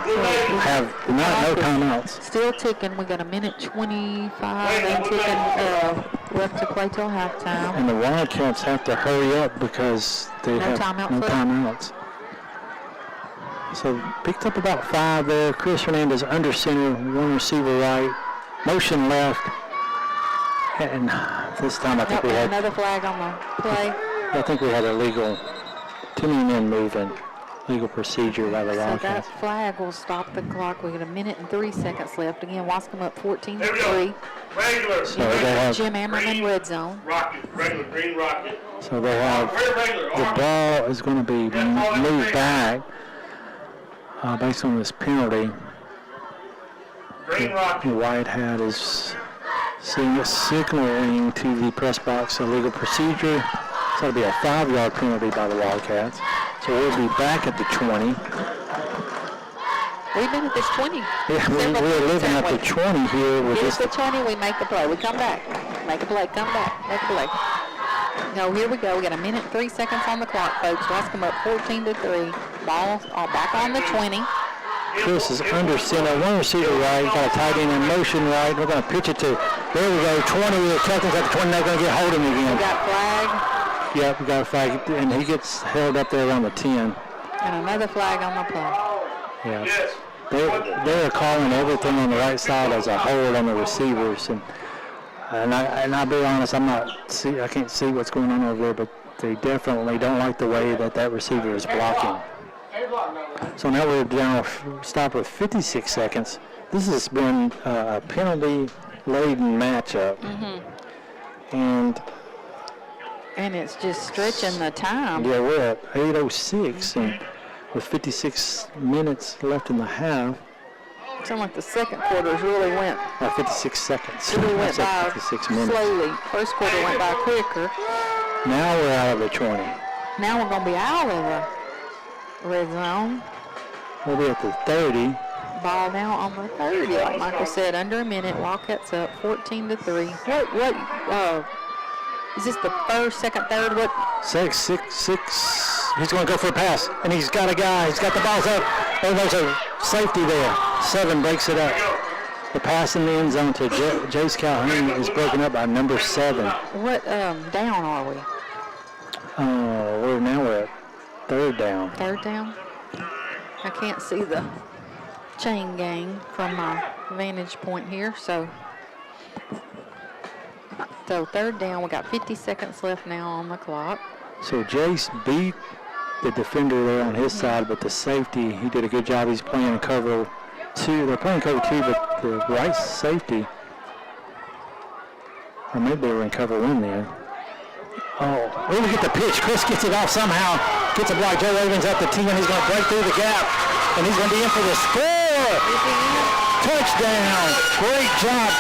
have no timeouts. Still ticking. We got a minute 25 and ticking left to play till halftime. And the Wildcats have to hurry up because they have no timeouts. So picked up about 5 there. Chris Hernandez under center, 1 receiver right, motion left. And this time I think we had another flag on the play. I think we had a legal 2 men moving. Legal procedure by the So Wildcats. that flag will stop the clock. We got a minute and 3 seconds left. Again, Waskom up 14-3. Regular. So they have Jim Ammerman red zone. Rocket. Regular. Green rocket. So they have the ball is going to be moved back based on this penalty. Green rocket. The white hat is signaling to the press box a legal procedure. So it'll be a 5-yard penalty by the Wildcats. So we'll be back at the 20. We've been at this 20. Yeah, we're living at the 20 here. With Here's the 20, we make the play. We come back. Make a play, come back, make a play. No, here we go. We got a minute and 3 seconds on the clock, folks. Waskom up 14-3. Ball back on the 20. Chris is under center, 1 receiver right, got a tight end in motion right. We're going to pitch it to, there we go, 20. The captain's at the 20, they're going to get hold of him again. We got flag. Yep, we got a flag, and he gets held up there around the 10. And another flag on the play. Yeah. Yes. They're calling everything on the right side as a hold on the receivers, and I'll be honest, I can't see what's going on over there, but they definitely don't like the way that receiver is blocking. So now we're down, stop with 56 seconds. This has been a penalty-laden matchup, and it's just stretching the time. Yeah, we're at 8:06, and with 56 minutes left in the half. Sounds like the second quarter really went. 56 seconds. Really went by 56 minutes. slowly. First quarter went by quicker. Now we're out of the 20. Now we're going to be out of the red zone. We'll be at the 30. Ball now on the 30, like Michael said, under a minute. Wildcats up 14-3. What? Is this the first, second, third? What? 6. He's going to go for a pass, and he's got a guy. He's got the balls up. Oh, there's a safety there. 7 breaks it up. The pass in the end zone to Jace Calhoun is broken up by number 7. What down are we? We're at third down. Third down? I can't see the chain gang from my vantage point here. So third down, we got 50 seconds left now on the clock. So Jace beat the defender there on his side, but the safety, he did a good job. He's playing cover 2. They're playing cover 2, but the right safety, or maybe they were in cover 1 there. Oh, we're going to get the pitch. Chris gets it off somehow. Gets a block. Joe Ravens at the 10. He's going to break through the gap, and he's going to be in for the score. Touchdown. Great job.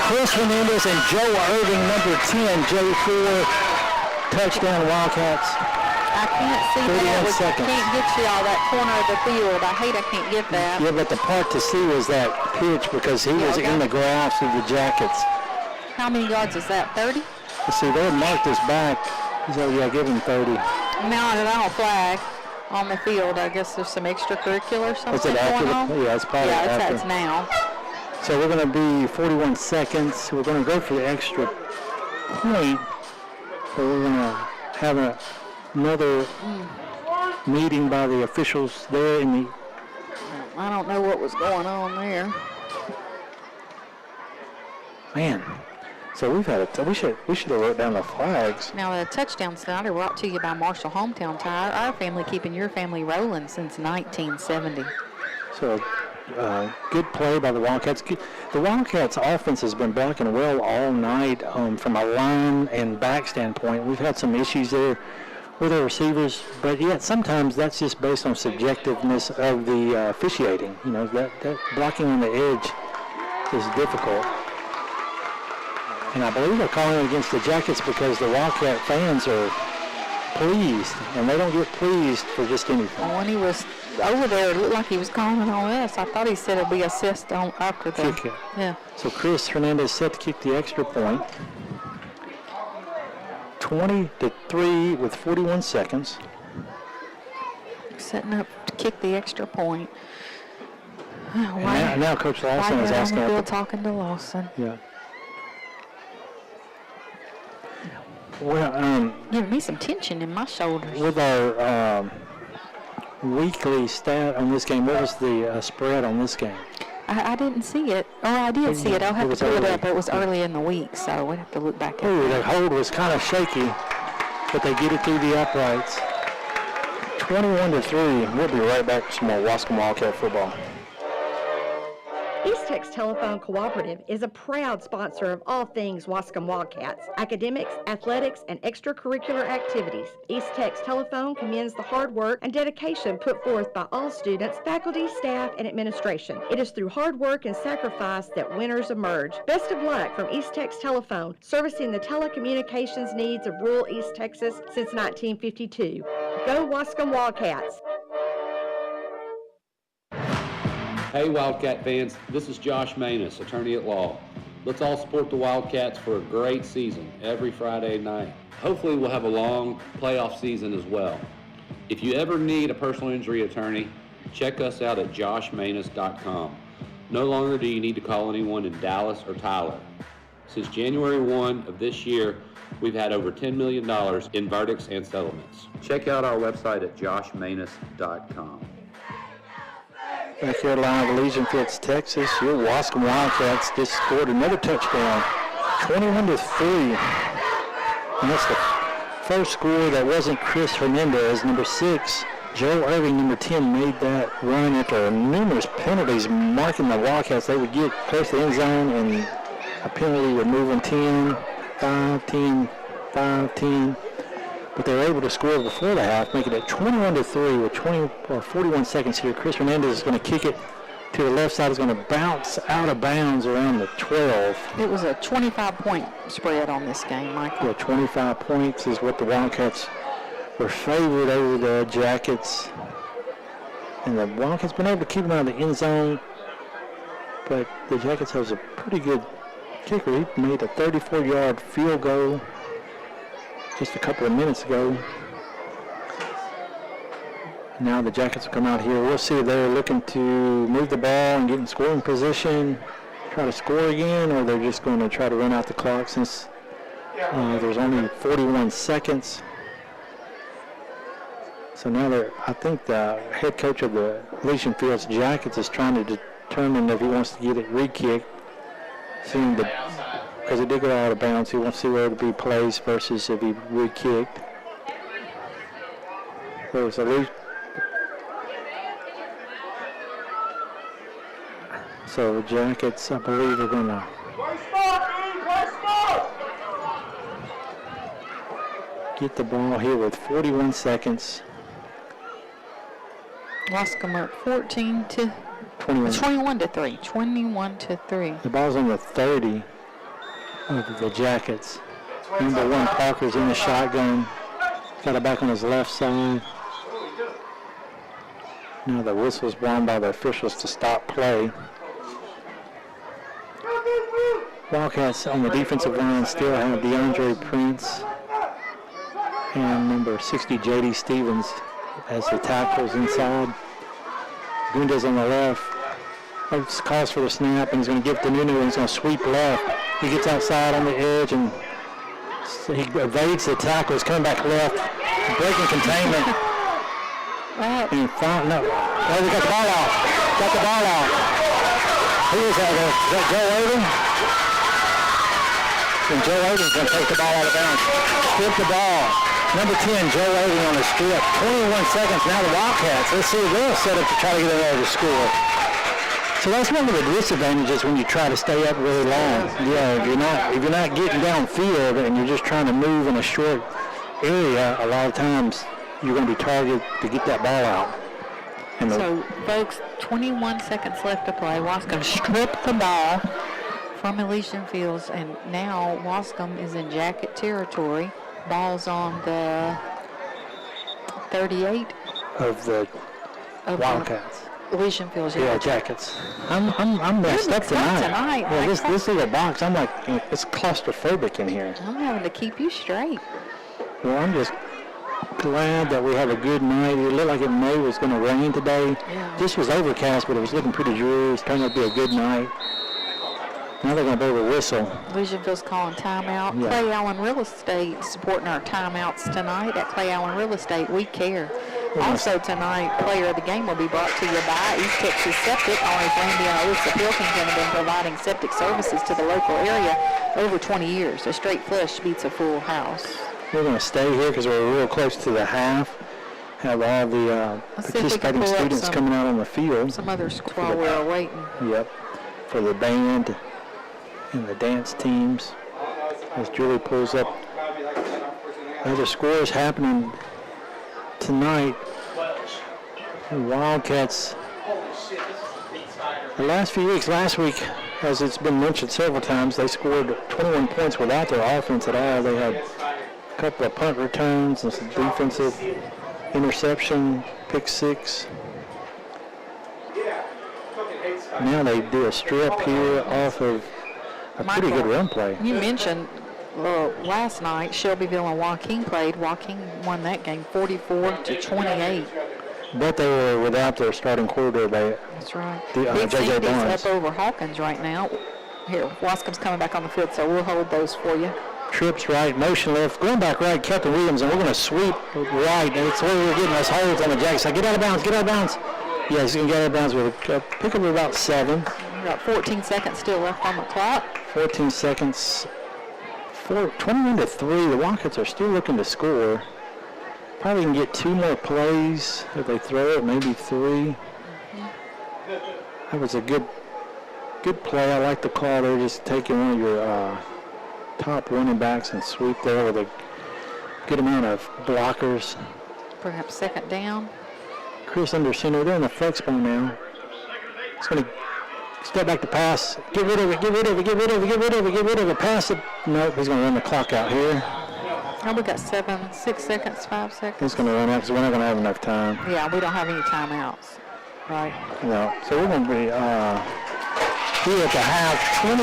Chris Hernandez and Joe Irving, number 10, J4. Touchdown, Wildcats. I can't see 31 that. We seconds. can't get you all that corner of the field. I hate I can't get that. Yeah, but the part to see was that pitch because he was okay. in the grasp of the Jackets. How many yards is that, 30? Let's see, they marked us back. So, yeah, give him 30. Now a flag on the field. I guess there's some extracurricular Is something it after going on. Yeah, it's probably after. It's now. So we're going to be 41 seconds. We're going to go for the extra point. So we're going to have another meeting by the officials there in the. I don't know what was going on there. Man. So we've had we should have wrote down the flags. Now the touchdown Snyder brought to you by Marshall Hometown Tire. Our family keeping your family rolling since 1970. So good play by the Wildcats. The Wildcats offense has been blocking well all night from a line and back standpoint. We've had some issues there with our receivers, but yet sometimes that's just based on subjectiveness of the officiating. You know, that blocking on the edge is difficult. And I believe they're calling against the Jackets because the Wildcat fans are pleased, and they don't get pleased for just anything. When he was over there, it looked like he was calling on us. I thought he said it'd be assist on after the Kick it. Yeah. So Chris Hernandez set to kick the extra point. 20-3 with 41 seconds. Setting up to kick the extra point. And now Coach Lawson is asking. on the field talking to Lawson. Yeah. Well, Giving me some tension in my shoulders. with our weekly stat on this game, what was the spread on this game? I didn't see it. Or I did see it. I'll have It to was pull it early. up. It was early in the week, so we'd have to look back at Oh, it. the hold was kind of shaky, but they get it through the uprights. 21-3. We'll be right back with some more Waskom Wildcat football. East Tech's Telephone Cooperative is a proud sponsor of all things Waskom Wildcats, academics, athletics, and extracurricular activities. East Tech's Telephone commends the hard work and dedication put forth by all students, faculty, staff, and administration. It is through hard work and sacrifice that winners emerge. Best of luck from East Tech's Telephone, servicing the telecommunications needs of rural East Texas since 1952. Go Waskom Wildcats! Hey Wildcat fans, this is Josh Manus, attorney at law. Let's all support the Wildcats for a great season every Friday night. Hopefully we'll have a long playoff season as well. If you ever need a personal injury attorney, check us out at joshmanus.com. No longer do you need to call anyone in Dallas or Tyler. Since January 1 of this year, we've had over $10 million in verdicts and settlements. Check out our website at joshmanus.com. Back here live at Legion Fields, Texas. Your Waskom Wildcats just scored another touchdown, 21-3. And that's the first score that wasn't Chris Hernandez. Number 6, Joe Irving, number 10, made that run after numerous penalties marking the Wildcats. They would get close to the end zone and a penalty would move them 10, 5, 10, 5, 10. But they were able to score before the half, making it 21-3 with 41 seconds here. Chris Hernandez is going to kick it to the left side. Is going to bounce out of bounds around the 12. It was a 25-point spread on this game, Michael. Yeah, 25 points is what the Wildcats were favored over the Jackets. And the Wildcats been able to keep them out of the end zone. But the Jackets has a pretty good kicker. He made a 34-yard field goal just a couple of minutes ago. Now the Jackets will come out here. We'll see if they're looking to move the ball and get in scoring position, try to score again, or they're just going to try to run out the clock since there's only 41 seconds. So now I think the head coach of the Elysian Fields Jackets is trying to determine if he wants to get it re-kicked, because it did go out of bounds. He wants to see where it would be placed versus if he re-kicked. So the Jackets, I believe, are going to get the ball here with 41 seconds. Waskom up 21 to 3. 21 to 3. The ball's on the 30 of the Jackets. Number 1 Parker's in the shotgun. Got it back on his left side. Now the whistle's blown by the officials to stop play. Wildcats on the defensive line still have DeAndre Prince and number 60 J.D. Stevens as the tackles inside. Gunda's on the left. Calls for the snap and he's going to give it to Nunu and he's going to sweep left. He gets outside on the edge and he evades the tackle. He's coming back left, breaking containment. And they got the ball off. Got the ball off. Who is that? Is that Joe Odom? And Joe Odom's going to take the ball out of bounds. Strip the ball. Number 10, Joe Odom on the strip. 21 seconds. Now the Wildcats. Let's see, they'll set up to try to get in there to score. So that's one of the disadvantages when you try to stay up really long. Yeah, if you're not getting downfield and you're just trying to move in a short area, a lot of times you're going to be targeted to get that ball out. So, folks, 21 seconds left to play. Waskom stripped the ball from Elysian Fields, and now Waskom is in Jacket territory. Ball's on the 38 of the Wildcats. Elysian Fields. Yeah, Jackets. I'm messed up tonight. Yeah, this little box, I'm like, it's claustrophobic in here. I'm having to keep you straight. Well, I'm just glad that we have a good night. It looked like it was going to rain today. Yeah. This was overcast, but it was looking pretty dreary. It's turned out to be a good night. Now they're going to blow the whistle. Elysian Fields calling timeout. Yeah. Clay Allen Real Estate supporting our timeouts tonight. At Clay Allen Real Estate, we care. Also tonight, player of the game will be brought to you by East Texas Septic. Owners Randy and Alyssa Pilkington have been providing septic services to the local area over 20 years. A straight flush beats a full house. We're going to stay here because we're real close to the half. Have all the participating students coming out on the field. Some others while we're waiting. Yep, for the band and the dance teams. As Julie pulls up other scores happening tonight. The Wildcats, the last few weeks, last week, as it's been mentioned several times, they scored 21 points without their offense at all. They had a couple of punt returns and some defensive interception, pick six. Now they do a strip here off of a pretty good run play. You mentioned last night Shelbyville and Joaquin played. Joaquin won that game 44-28. But they were without their starting quarterback. That's right. J.J. Sandy's Barnes. up over Hawkins right now. Here, Wascom's coming back on the field, so we'll hold those for you. Trips right, motion left, going back right, Captain Williams, and we're going to sweep right. That's where we're getting us holds on the Jackets. So get out of bounds, get out of bounds. Yeah, he's going to get out of bounds with a pick up about 7. We've got 14 seconds still left on the clock. 14 seconds. 21-3. The Wildcats are still looking to score. Probably can get 2 more plays if they throw it, maybe 3. That was a good play. I like the call. They're just taking one of your top running backs and sweep there with a good amount of blockers. Bring up second down. Chris under center. They're in the flex bone now. He's going to step back to pass. Get rid of it. Pass it. Nope, he's going to run the clock out here. Oh, we got 6 seconds, 5 seconds. He's going to run out because we're not going to have enough time. Yeah, we don't have any timeouts. Right. No. So we're going to be here at the half, 21-3.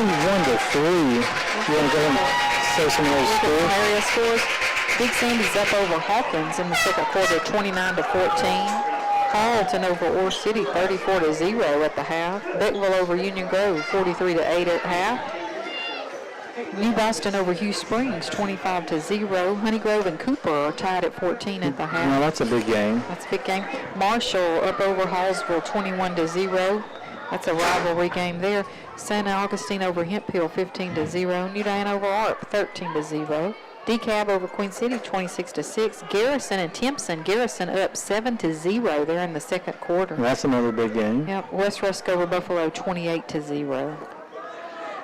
You want to go and say some of those scores? Area scores. Big Sandy's up over Hawkins in the second quarter, 29-14. Carlton over Ore City, 34-0 at the half. Beckville over Union Grove, 43-8 at half. New Boston over Hugh Springs, 25-0. Honeygrove and Cooper are tied at 14 at the half. Well, that's a big game. That's a big game. Marshall up over Hallsville, 21-0. That's a rivalry game there. Santa Augustine over Hemp Hill, 15-0. New Diana over Arp, 13-0. DeKalb over Queen City, 26-6. Garrison and Timpson. Garrison up 7-0 there in the second quarter. That's another big game. Yep. West Rusk over Buffalo, 28-0.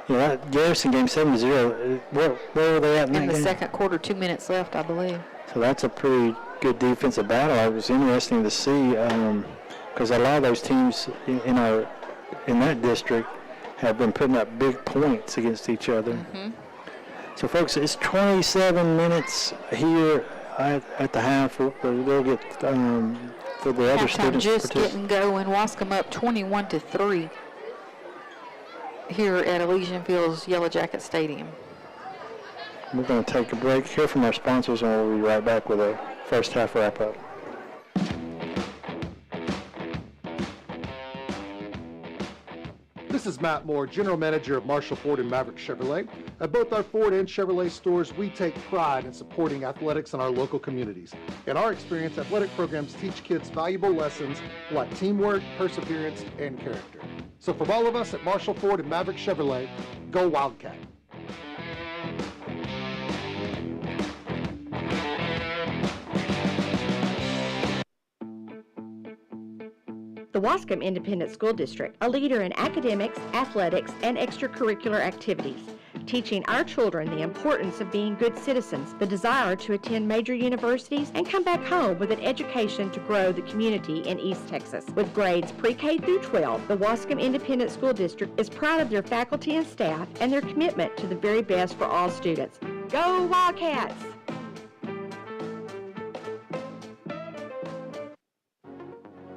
Yeah, that Garrison game 7-0. Where were they at in that In the game? second quarter, 2 minutes left, I believe. So that's a pretty good defensive battle. It was interesting to see because a lot of those teams in that district have been putting up big points against each other. Mm-hmm. So, folks, it's 27 minutes here at the half. They'll get for the other Halftime students. just getting going. Waskom up 21-3 here at Elysian Fields Yellow Jacket Stadium. We're going to take a break, hear from our sponsors, and we'll be right back with a first half wrap-up. This is Matt Moore, General Manager of Marshall Ford and Maverick Chevrolet. At both our Ford and Chevrolet stores, we take pride in supporting athletics in our local communities. In our experience, athletic programs teach kids valuable lessons like teamwork, perseverance, and character. So from all of us at Marshall Ford and Maverick Chevrolet, go Wildcat! The Waskom Independent School District, a leader in academics, athletics, and extracurricular activities, teaching our children the importance of being good citizens, the desire to attend major universities, and come back home with an education to grow the community in East Texas. With grades pre-K through 12, the Waskom Independent School District is proud of their faculty and staff and their commitment to the very best for all students. Go Wildcats!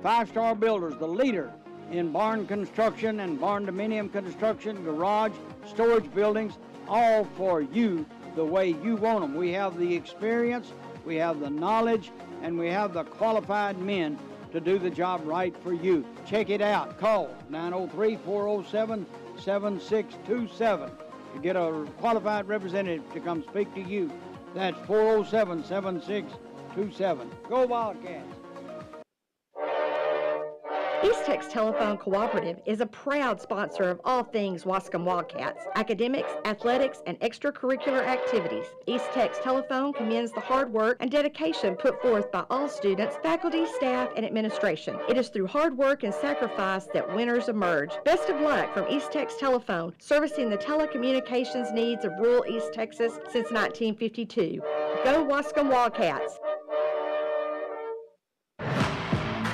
Five Star Builders, the leader in barn construction and barn dominium construction, garage, storage buildings, all for you the way you want them. We have the experience, we have the knowledge, and we have the qualified men to do the job right for you. Check it out. Call 903-407-7627 to get a qualified representative to come speak to you. That's 407-7627. Go Wildcats! East Tex Telephone Cooperative is a proud sponsor of all things Waskom Wildcats, academics, athletics, and extracurricular activities. East Tex Telephone commends the hard work and dedication put forth by all students, faculty, staff, and administration. It is through hard work and sacrifice that winners emerge. Best of luck from East Tex Telephone, servicing the telecommunications needs of rural East Texas since 1952. Go Waskom Wildcats!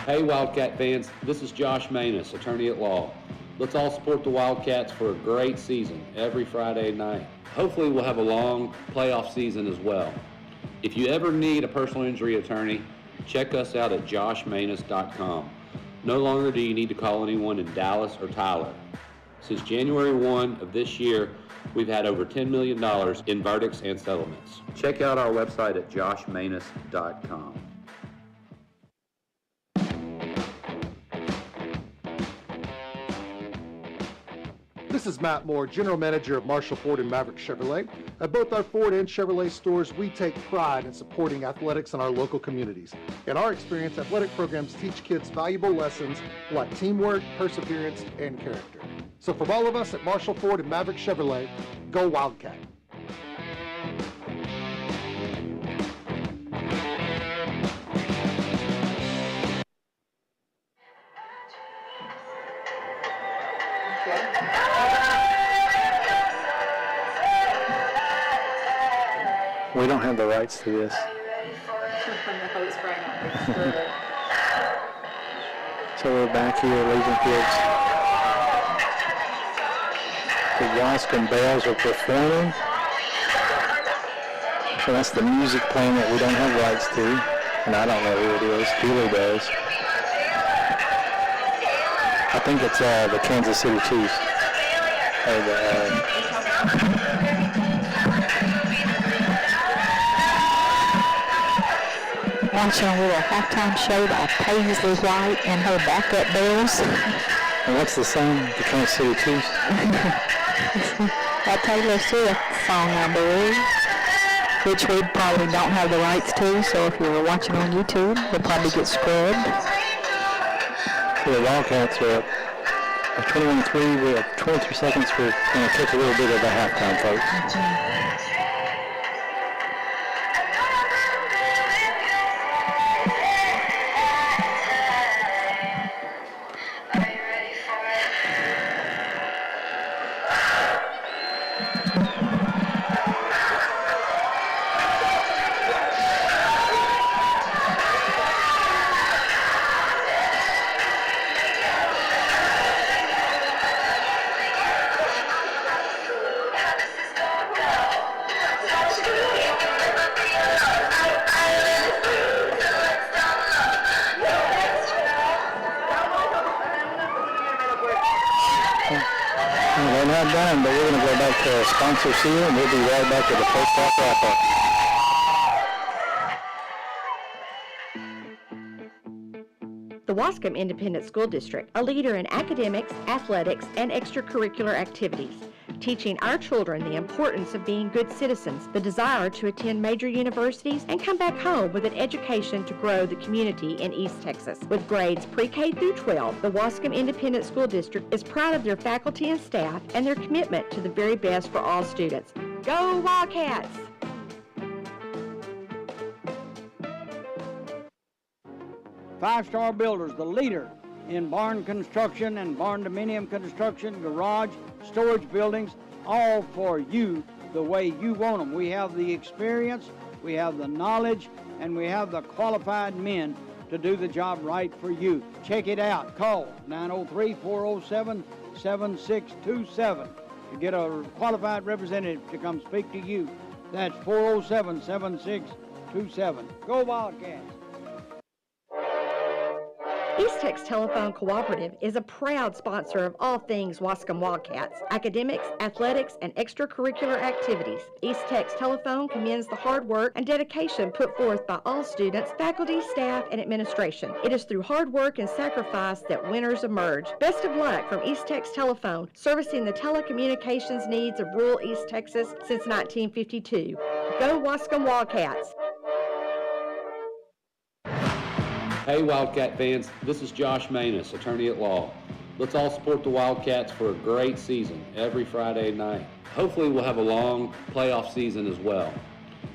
Hey Wildcat fans, this is Josh Manus, attorney at law. Let's all support the Wildcats for a great season every Friday night. Hopefully we'll have a long playoff season as well. If you ever need a personal injury attorney, check us out at joshmanus.com. No longer do you need to call anyone in Dallas or Tyler. Since January 1 of this year, we've had over $10 million in verdicts and settlements. Check out our website at joshmanus.com. This is Matt Moore, General Manager of Marshall Ford and Maverick Chevrolet. At both our Ford and Chevrolet stores, we take pride in supporting athletics in our local communities. In our experience, athletic programs teach kids valuable lessons like teamwork, perseverance, and character. So from all of us at Marshall Ford and Maverick Chevrolet, go Wildcat! We don't have the rights to this. So we're back here at Legion Fields. The Waskom Bells are performing. So that's the music playing that we don't have rights to. And I don't know who it is. Julie does. I think it's the Kansas City Chiefs. Watching a little halftime show by Paisley White and her backup bells. And what's the song? The Kansas City Chiefs? That Taylor Swift song, I believe, which we probably don't have the rights to, so if you're watching on YouTube, it'll probably get scrubbed. So the Wildcats are up 21-3 with 23 seconds. We're going to take a little bit of a halftime, folks. We're not done, but we're going to go back to our sponsor seal, and we'll be right back to the first half wrap-up. The Waskom Independent School District, a leader in academics, athletics, and extracurricular activities, teaching our children the importance of being good citizens, the desire to attend major universities, and come back home with an education to grow the community in East Texas. With grades pre-K through 12, the Waskom Independent School District is proud of their faculty and staff and their commitment to the very best for all students. Go Wildcats! Five-Star Builders, the leader in barn construction and barn dominium construction, garage, storage buildings, all for you the way you want them. We have the experience, we have the knowledge, and we have the qualified men to do the job right for you. Check it out. Call 903-407-7627 to get a qualified representative to come speak to you. That's 407-7627. Go Wildcats! East Tex Telephone Cooperative is a proud sponsor of all things Waskom Wildcats, academics, athletics, and extracurricular activities. East Tex Telephone commends the hard work and dedication put forth by all students, faculty, staff, and administration. It is through hard work and sacrifice that winners emerge. Best of luck from East Tex Telephone, servicing the telecommunications needs of rural East Texas since 1952. Go Waskom Wildcats! Hey Wildcat fans, this is Josh Manus, attorney at law. Let's all support the Wildcats for a great season every Friday night. Hopefully we'll have a long playoff season as well.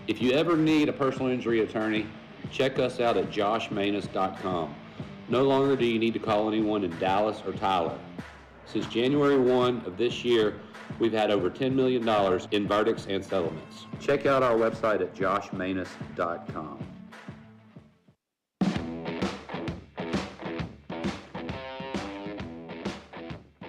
If you ever need a personal injury attorney, check us out at joshmanus.com. No longer do you need to call anyone in Dallas or Tyler. Since January 1 of this year, we've had over $10 million in verdicts and settlements. Check out our website at joshmanus.com.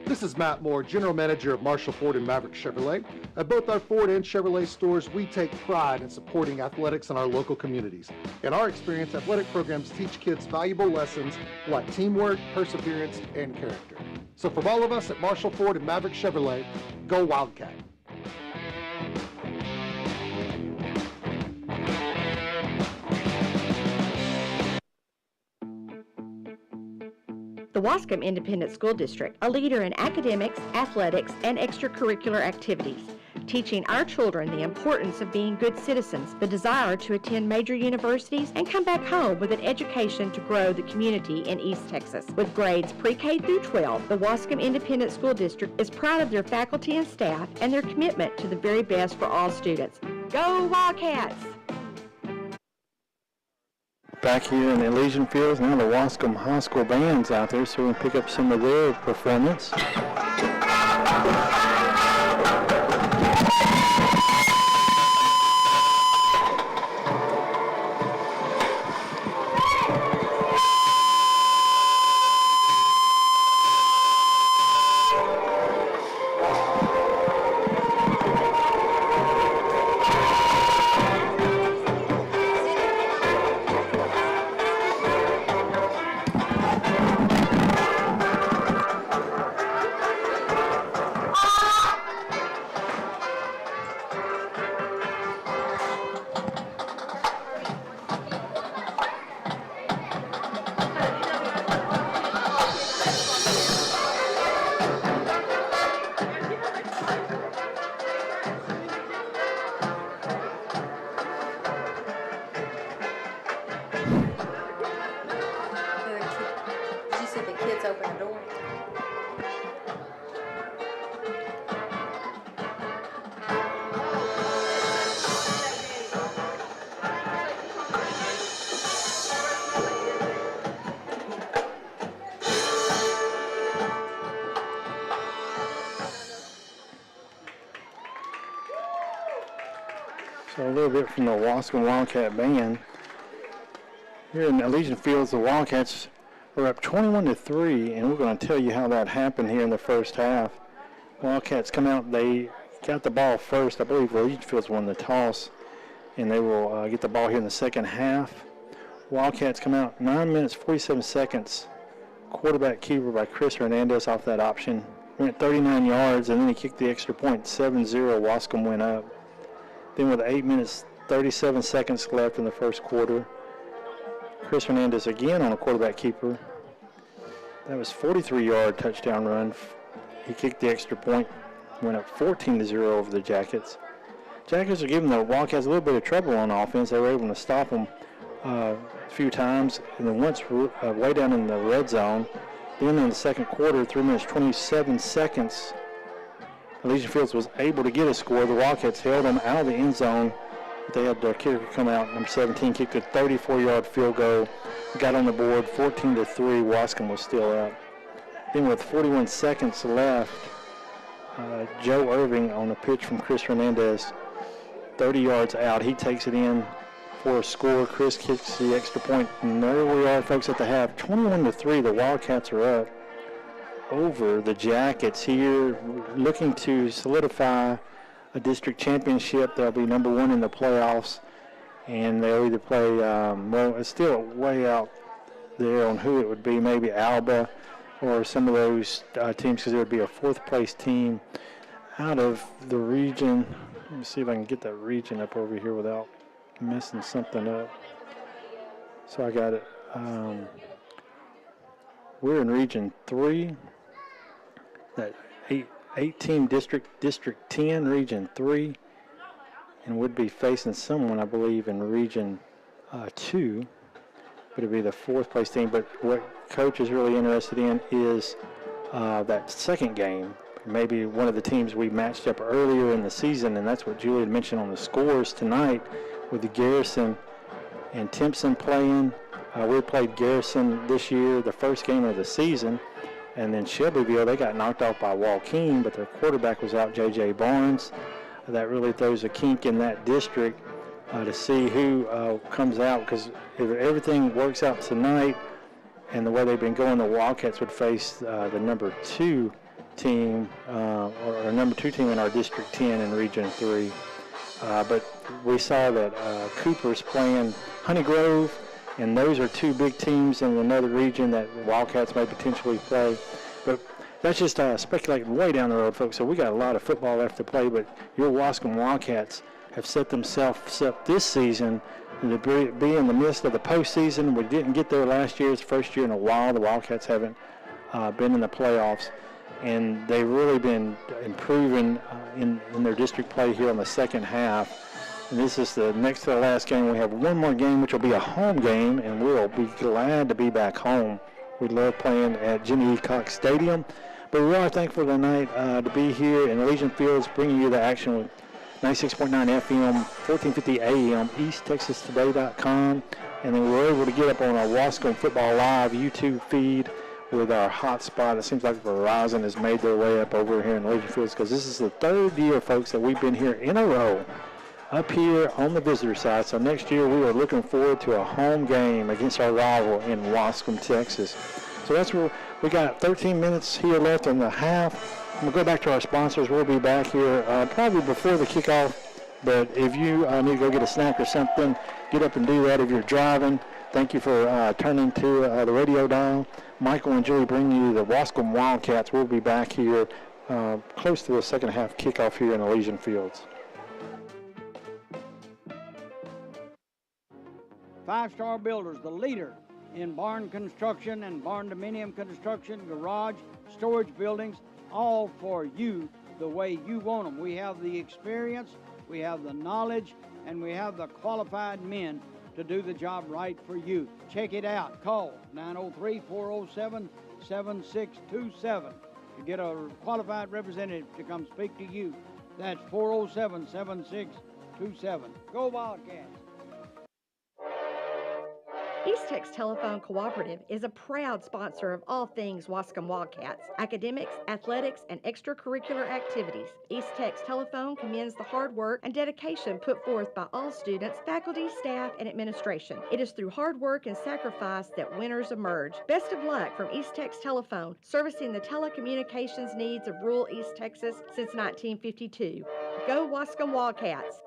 This is Matt Moore, General Manager of Marshall Ford and Maverick Chevrolet. At both our Ford and Chevrolet stores, we take pride in supporting athletics in our local communities. In our experience, athletic programs teach kids valuable lessons like teamwork, perseverance, and character. So from all of us at Marshall Ford and Maverick Chevrolet, go Wildcat! The Waskom Independent School District, a leader in academics, athletics, and extracurricular activities, teaching our children the importance of being good citizens, the desire to attend major universities, and come back home with an education to grow the community in East Texas. With grades pre-K through 12, the Waskom Independent School District is proud of their faculty and staff and their commitment to the very best for all students. Go Wildcats! Back here in the Elysian Fields, now the Waskom High School band's out there, so we can pick up some of their performance. So a little bit from the Waskom Wildcat Band. Here in Elysian Fields, the Wildcats are up 21-3, and we're going to tell you how that happened here in the first half. Wildcats come out, they got the ball first. I believe Elysian Fields won the toss, and they will get the ball here in the second half. Wildcats come out 9 minutes, 47 seconds. Quarterback keeper by Chris Hernandez off that option. Went 39 yards, and then he kicked the extra point. 7-0, Waskom went up. Then with 8 minutes, 37 seconds left in the first quarter, Chris Hernandez again on a quarterback keeper. That was 43-yard touchdown run. He kicked the extra point, went up 14-0 over the Jackets. Jackets are giving the Wildcats a little bit of trouble on offense. They were able to stop them a few times, and then once way down in the red zone. Then in the second quarter, 3 minutes, 27 seconds, Elysian Fields was able to get a score. The Wildcats held them out of the end zone. They had their kicker come out, number 17, kicked a 34-yard field goal, got on the board, 14-3. Waskom was still up. Then with 41 seconds left, Joe Irving on a pitch from Chris Hernandez, 30 yards out. He takes it in for a score. Chris kicks the extra point. And there we are, folks, at the half. 21-3, the Wildcats are up over the Jackets here, looking to solidify a district championship. They'll be number one in the playoffs, and they'll either play, well, it's still way out there on who it would be, maybe Alba or some of those teams, because there would be a fourth-place team out of the region. Let me see if I can get that region up over here without messing something up. So I got it. We're in Region 3. That 8-team District 10, Region 3, and would be facing someone, I believe, in Region 2. But it'd be the fourth-place team. But what Coach is really interested in is that second game. Maybe one of the teams we matched up earlier in the season, and that's what Julie had mentioned on the scores tonight with the Garrison and Timpson playing. We played Garrison this year, the first game of the season, and then Shelbyville, they got knocked off by Waukegan, but their quarterback was out, J.J. Barnes. That really throws a kink in that district to see who comes out, because if everything works out tonight and the way they've been going, the Wildcats would face the number 2 team, or number 2 team in our District 10 in Region 3. But we saw that Cooper's playing Honey Grove, and those are 2 big teams in another region that Wildcats may potentially play. But that's just speculating way down the road, folks. So we got a lot of football left to play, but your Waskom Wildcats have set themselves up this season to be in the midst of the postseason. We didn't get there last year. It's the first year in a while the Wildcats haven't been in the playoffs. And they've really been improving in their district play here in the second half. And this is the next to the last game. We have one more game, which will be a home game, and we'll be glad to be back home. We love playing at Jimmy E. Cox Stadium. But we are thankful tonight to be here in Elysian Fields, bringing you the action with 96.9 FM, 1450 AM, EastTexasToday.com. And then we're able to get up on our Waskom Football Live YouTube feed with our hotspot. It seems like Verizon has made their way up over here in Elysian Fields, because this is the 3rd year, folks, that we've been here in a row up here on the visitor side. So next year we are looking forward to a home game against our rival in Waskom, Texas. So that's where we got 13 minutes here left in the half. We'll go back to our sponsors. We'll be back here probably before the kickoff. But if you need to go get a snack or something, get up and do that if you're driving. Thank you for turning to the radio dial. Michael and Julie bring you the Waskom Wildcats. We'll be back here close to the second half kickoff here in Elysian Fields. Five Star Builders, the leader in barn construction and barn dominium construction, garage, storage buildings, all for you the way you want them. We have the experience, we have the knowledge, and we have the qualified men to do the job right for you. Check it out. Call 903-407-7627 to get a qualified representative to come speak to you. That's 407-7627. Go Wildcats! East Tex Telephone Cooperative is a proud sponsor of all things Wascom Wildcats, academics, athletics, and extracurricular activities. East Tex Telephone commends the hard work and dedication put forth by all students, faculty, staff, and administration. It is through hard work and sacrifice that winners emerge. Best of luck from East Tex Telephone, servicing the telecommunications needs of rural East Texas since 1952. Go Wascom Wildcats!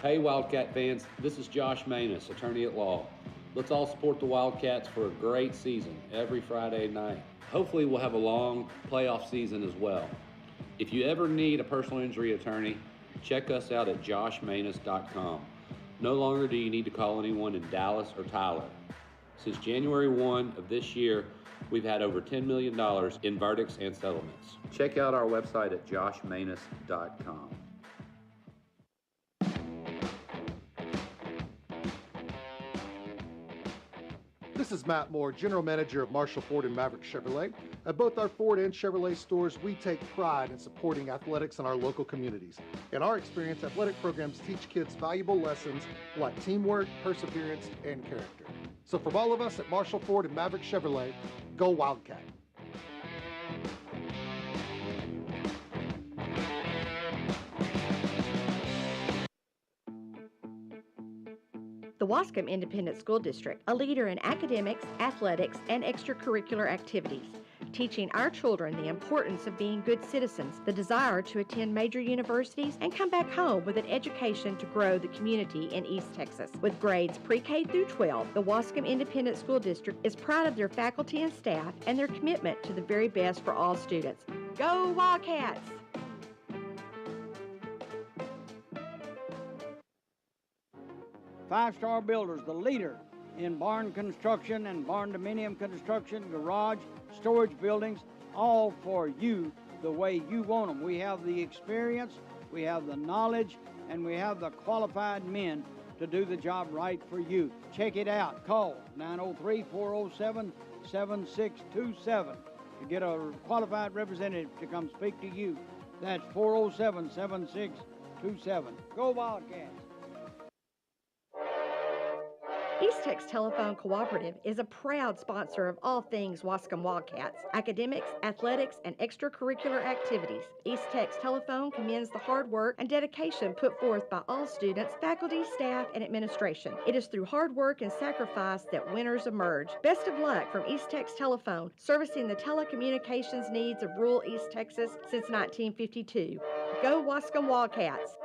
Hey Wildcat fans, this is Josh Manus, attorney at law. Let's all support the Wildcats for a great season every Friday night. Hopefully we'll have a long playoff season as well. If you ever need a personal injury attorney, check us out at joshmanus.com. No longer do you need to call anyone in Dallas or Tyler. Since January 1 of this year, we've had over $10 million in verdicts and settlements. Check out our website at joshmanus.com. This is Matt Moore, General Manager of Marshall Ford and Maverick Chevrolet. At both our Ford and Chevrolet stores, we take pride in supporting athletics in our local communities. In our experience, athletic programs teach kids valuable lessons like teamwork, perseverance, and character. So from all of us at Marshall Ford and Maverick Chevrolet, go Wildcat! The Waskom Independent School District, a leader in academics, athletics, and extracurricular activities, teaching our children the importance of being good citizens, the desire to attend major universities, and come back home with an education to grow the community in East Texas. With grades pre-K through 12, the Waskom Independent School District is proud of their faculty and staff and their commitment to the very best for all students. Go Wildcats! Five Star Builders, the leader in barn construction and barn dominium construction, garage, storage buildings, all for you the way you want them. We have the experience, we have the knowledge, and we have the qualified men to do the job right for you. Check it out. Call 903-407-7627 to get a qualified representative to come speak to you. That's 407-7627. Go Wildcats! East Tex Telephone Cooperative is a proud sponsor of all things Wascom Wildcats, academics, athletics, and extracurricular activities. East Tex Telephone commends the hard work and dedication put forth by all students, faculty, staff, and administration. It is through hard work and sacrifice that winners emerge. Best of luck from East Tex Telephone, servicing the telecommunications needs of rural East Texas since 1952. Go Wascom Wildcats!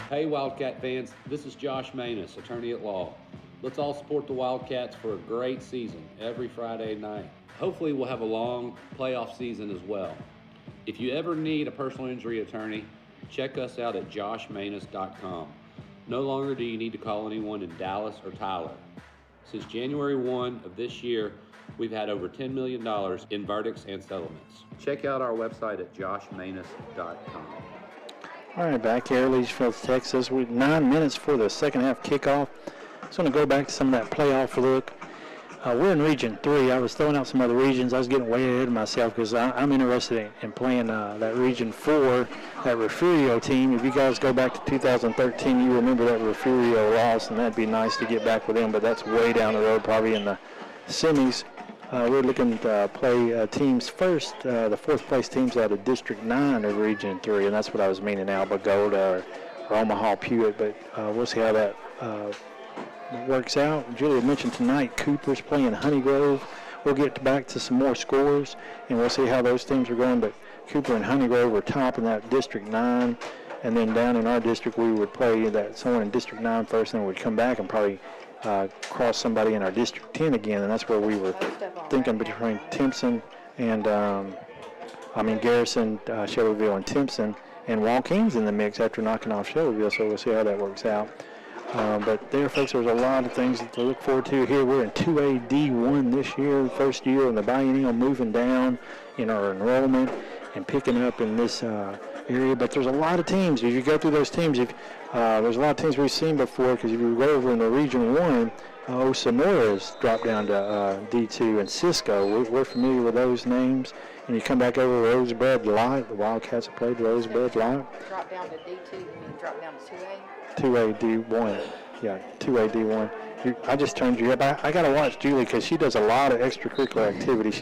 Hey Wildcat fans, this is Josh Manus, attorney at law. Let's all support the Wildcats for a great season every Friday night. Hopefully we'll have a long playoff season as well. If you ever need a personal injury attorney, check us out at joshmanus.com. No longer do you need to call anyone in Dallas or Tyler. Since January 1 of this year, we've had over $10 million in verdicts and settlements. Check out our website at joshmanus.com. All right, back here, Leesville, Texas. We're 9 minutes for the second half kickoff. Just going to go back to some of that playoff look. We're in Region 3. I was throwing out some other regions. I was getting way ahead of myself because I'm interested in playing that Region 4, that Refugio team. If you guys go back to 2013, you remember that Refugio loss, and that'd be nice to get back with them, but that's way down the road, probably in the semis. We're looking to play teams first, the fourth place teams out of District 9 of Region 3, and that's what I was meaning, Alba Gold or Omaha Pewitt, but we'll see how that works out. Julia mentioned tonight Cooper's playing Honey Grove. We'll get back to some more scores, and we'll see how those teams are going, but Cooper and Honey Grove were top in that District 9, and then down in our district we would play that someone in District 9 first, and we'd come back and probably cross somebody in our District 10 again, and that's where we were thinking between Timpson and, Garrison, Shelbyville, and Timpson, and Walkeens in the mix after knocking off Shelbyville, so we'll see how that works out. But there, folks, there's a lot of things to look forward to here. We're in 2A D1 this year, first year in the biennial, moving down in our enrollment and picking up in this area, but there's a lot of teams. If you go through those teams, there's a lot of teams we've seen before, because if you go over in the Region 1, Sonora's dropped down to D2, and Cisco. We're familiar with those names. And you come back over Rosebud Light. The Wildcats have played Rosebud Light. Drop down to D2, you mean drop down to 2A? 2A D1. Yeah, 2A D1. I just turned you up. I got to watch Julie because she does a lot of extracurricular activities.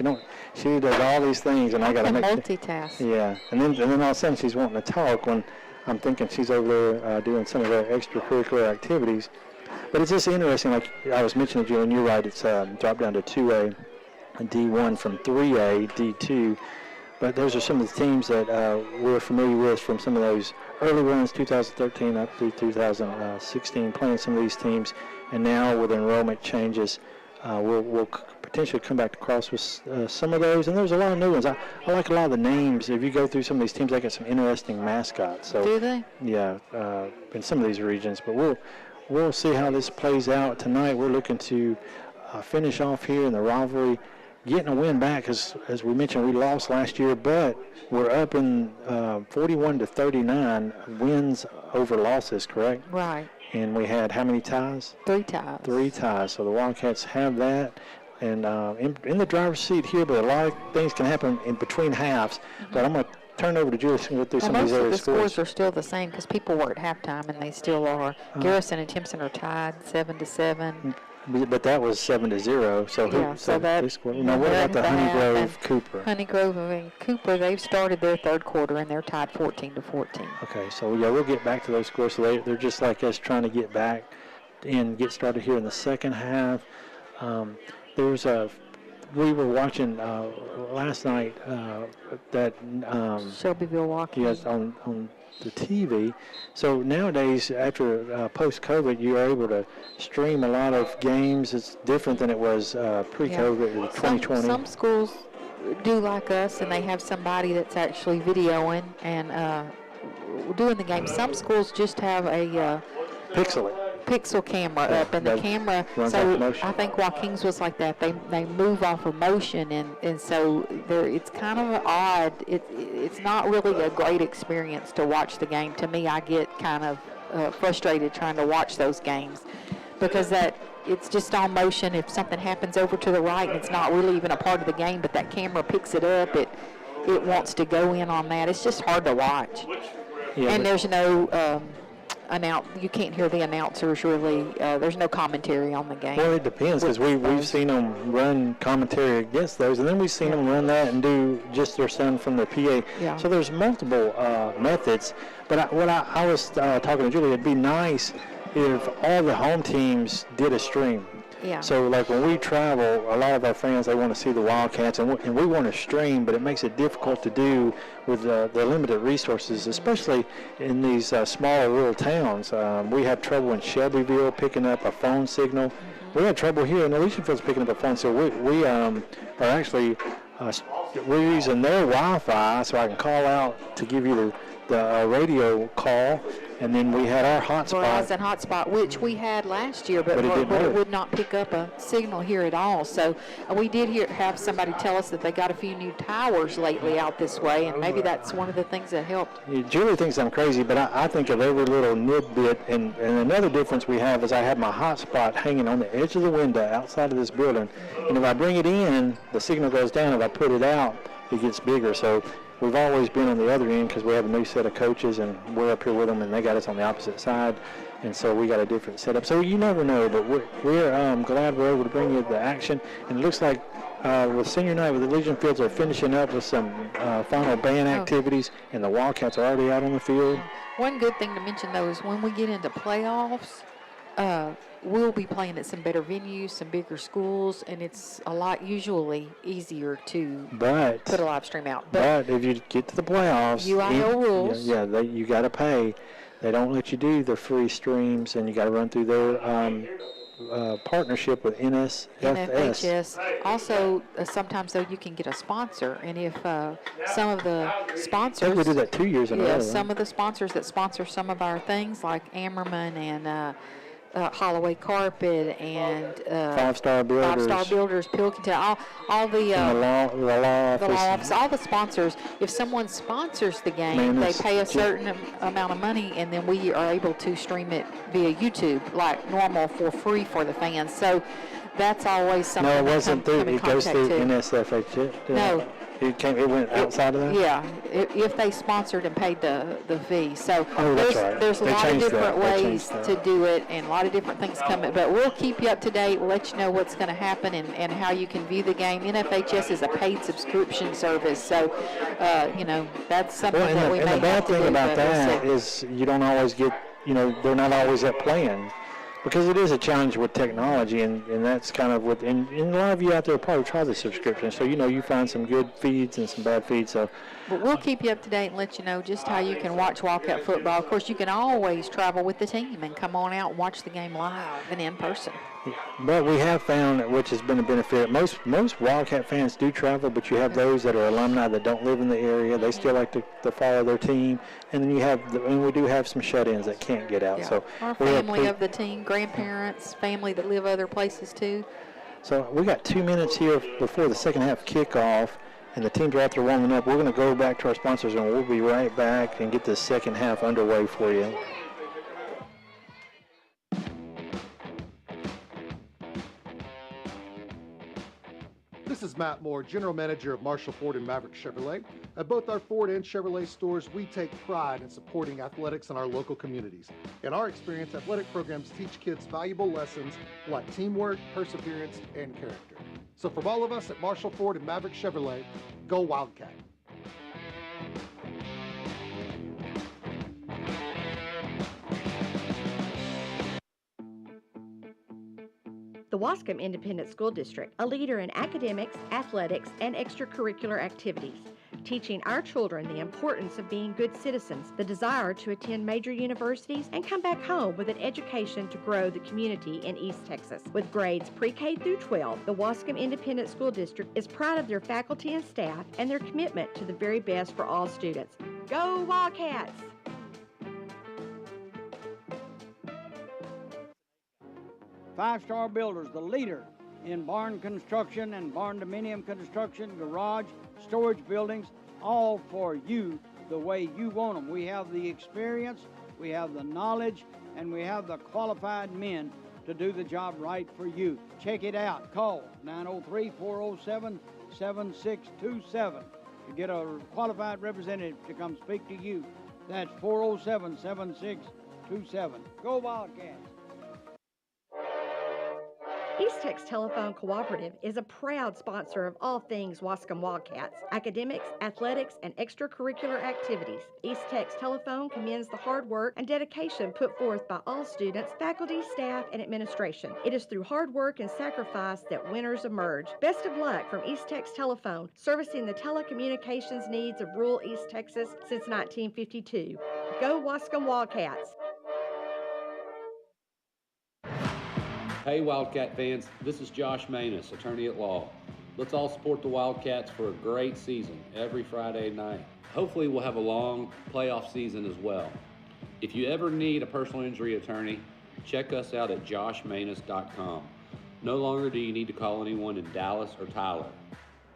She does all these things, and I got to make multitask. Yeah, and then all of a sudden she's wanting to talk when I'm thinking she's over there doing some of her extracurricular activities. But it's just interesting, like I was mentioning to you, and you're right, it's dropped down to 2A D1 from 3A D2. But those are some of the teams that we're familiar with from some of those early runs, 2013 up through 2016, playing some of these teams. And now with enrollment changes, we'll potentially come back across with some of those. And there's a lot of new ones. I like a lot of the names. If you go through some of these teams, they got some interesting mascots. So, do they? Yeah, in some of these regions. But we'll see how this plays out tonight. We're looking to finish off here in the rivalry, getting a win back, as we mentioned, we lost last year, but we're up in 41 to 39 wins over losses, correct? Right. And we had how many ties? 3 ties. 3 ties. So the Wildcats have that, and in the driver's seat here, but a lot of things can happen in between halves. Mm-hmm. But I'm going to turn over to Julie and go through some of these other scores. Most of the scores are still the same because people were at halftime, and they still are. Garrison and Timpson are tied 7-7. But that was 7-0. So that. They scored. What about the Honeygrove Cooper? Honeygrove and Cooper, they've started their third quarter and they're tied 14-14. Okay, so yeah, we'll get back to those scores. So they're just like us, trying to get back and get started here in the second half. We were watching last night that Shelbyville Walking. Yes, on the TV. So nowadays, after post-COVID, you are able to stream a lot of games. It's different than it was pre-COVID, 2020. Some schools do like us, and they have somebody that's actually videoing and doing the game. Some schools just have a pixel camera up, and the camera, so I think Joaquin's was like that. They move off of motion, and so it's kind of odd. It's not really a great experience to watch the game. To me, I get kind of frustrated trying to watch those games because it's just on motion. If something happens over to the right and it's not really even a part of the game, but that camera picks it up, it wants to go in on that. It's just hard to watch. Yeah, and there's no you can't hear the announcers really. There's no commentary on the game. Well, it depends because we've seen them run commentary against those, and then we've seen them run that and do just their sound from the PA. Yeah. So there's multiple methods. But I was talking to Julie, it'd be nice if all the home teams did a stream. Yeah. So, like, when we travel, a lot of our fans, they want to see the Wildcats, and we want to stream, but it makes it difficult to do with the limited resources, especially in these smaller rural towns. We have trouble in Shelbyville picking up a phone signal. Mm-hmm. We had trouble here in Aliciafield's picking up a phone signal. We are actually we're using their Wi-Fi, so I can call out to give you the radio call. And then we had our hotspot. Verizon hotspot, which we had last year, but it would not pick up a signal here at all. So we did have somebody tell us that they got a few new towers lately out this way, and maybe that's one of the things that helped. Yeah, Julie thinks I'm crazy, but I think of every little nidbit. And another difference we have is I have my hotspot hanging on the edge of the window outside of this building. And if I bring it in, the signal goes down. If I put it out, it gets bigger. So we've always been on the other end because we have a new set of coaches, and we're up here with them, and they got us on the opposite side, and so we got a different setup. So you never know, but we're glad we're able to bring you the action. And it looks like with senior night, with the Legion Fields are finishing up with some final band activities, and the Wildcats are already out on the field. One good thing to mention, though, is when we get into playoffs, we'll be playing at some better venues, some bigger schools, and it's a lot usually easier to put a live stream out. But if you get to the playoffs, UIL rules. You got to pay. They don't let you do the free streams, and you got to run through their partnership with NFHS. Also, sometimes though you can get a sponsor, and if some of the sponsors, I think we did that 2 years in a row. Some of the sponsors that sponsor some of our things, like Ammerman and Holloway Carpet and Five-Star Builders. Five-Star Builders, Pilkington, all the And the law the law office. office, all the sponsors. If someone sponsors the game, Man, they it's pay a certain amount of money, and then we are able to stream it via YouTube like normal for free for the fans. So that's always something. No, it that wasn't come through. in It goes contact through to. NSFH. No. It went outside of that? Yeah, if they sponsored and paid the fee. So Oh, that's right. there's a They lot of changed different that. They ways changed to that. do it and a lot of different things coming. But we'll keep you up to date. We'll let you know what's going to happen and how you can view the game. NFHS is a paid subscription service. So, that's something Well, that we and may the bad have to thing do. about but we'll that see. is you don't always get, they're not always at playing. Because it is a challenge with technology, and that's kind of what, and a lot of you out there probably try the subscription, so you find some good feeds and some bad feeds. So, But we'll keep you up to date and let you know just how you can watch Wildcat football. Of course, you can always travel with the team and come on out and watch the game live and in person. but we have found, which has been a benefit, most Wildcat fans do travel, but you have those that are alumni that don't live in the area. They still like to follow their team, and then and we do have some shut-ins that can't get out. Yeah. So Our we have family of the team, grandparents, family that live other places too. So we got 2 minutes here before the second half kickoff, and the teams are out there warming up. We're going to go back to our sponsors, and we'll be right back and get the second half underway for you. This is Matt Moore, General Manager of Marshall Ford and Maverick Chevrolet. At both our Ford and Chevrolet stores, we take pride in supporting athletics in our local communities. In our experience, athletic programs teach kids valuable lessons like teamwork, perseverance, and character. So from all of us at Marshall Ford and Maverick Chevrolet, go Wildcat. The Waskom Independent School District, a leader in academics, athletics, and extracurricular activities, teaching our children the importance of being good citizens, the desire to attend major universities, and come back home with an education to grow the community in East Texas. With grades pre-K through 12, the Waskom Independent School District is proud of their faculty and staff and their commitment to the very best for all students. Go Wildcats! Five-Star Builders, the leader in barn construction and barn dominium construction, garage, storage buildings, all for you the way you want them. We have the experience, we have the knowledge, and we have the qualified men to do the job right for you. Check it out. Call 903-407-7627 to get a qualified representative to come speak to you. That's 407-7627. Go Wildcats! East Tex Telephone Cooperative is a proud sponsor of all things Waskom Wildcats, academics, athletics, and extracurricular activities. East Tex Telephone commends the hard work and dedication put forth by all students, faculty, staff, and administration. It is through hard work and sacrifice that winners emerge. Best of luck from East Tex Telephone, servicing the telecommunications needs of rural East Texas since 1952. Go Waskom Wildcats! Hey Wildcat fans, this is Josh Manus, attorney at law. Let's all support the Wildcats for a great season every Friday night. Hopefully we'll have a long playoff season as well. If you ever need a personal injury attorney, check us out at joshmanus.com. No longer do you need to call anyone in Dallas or Tyler.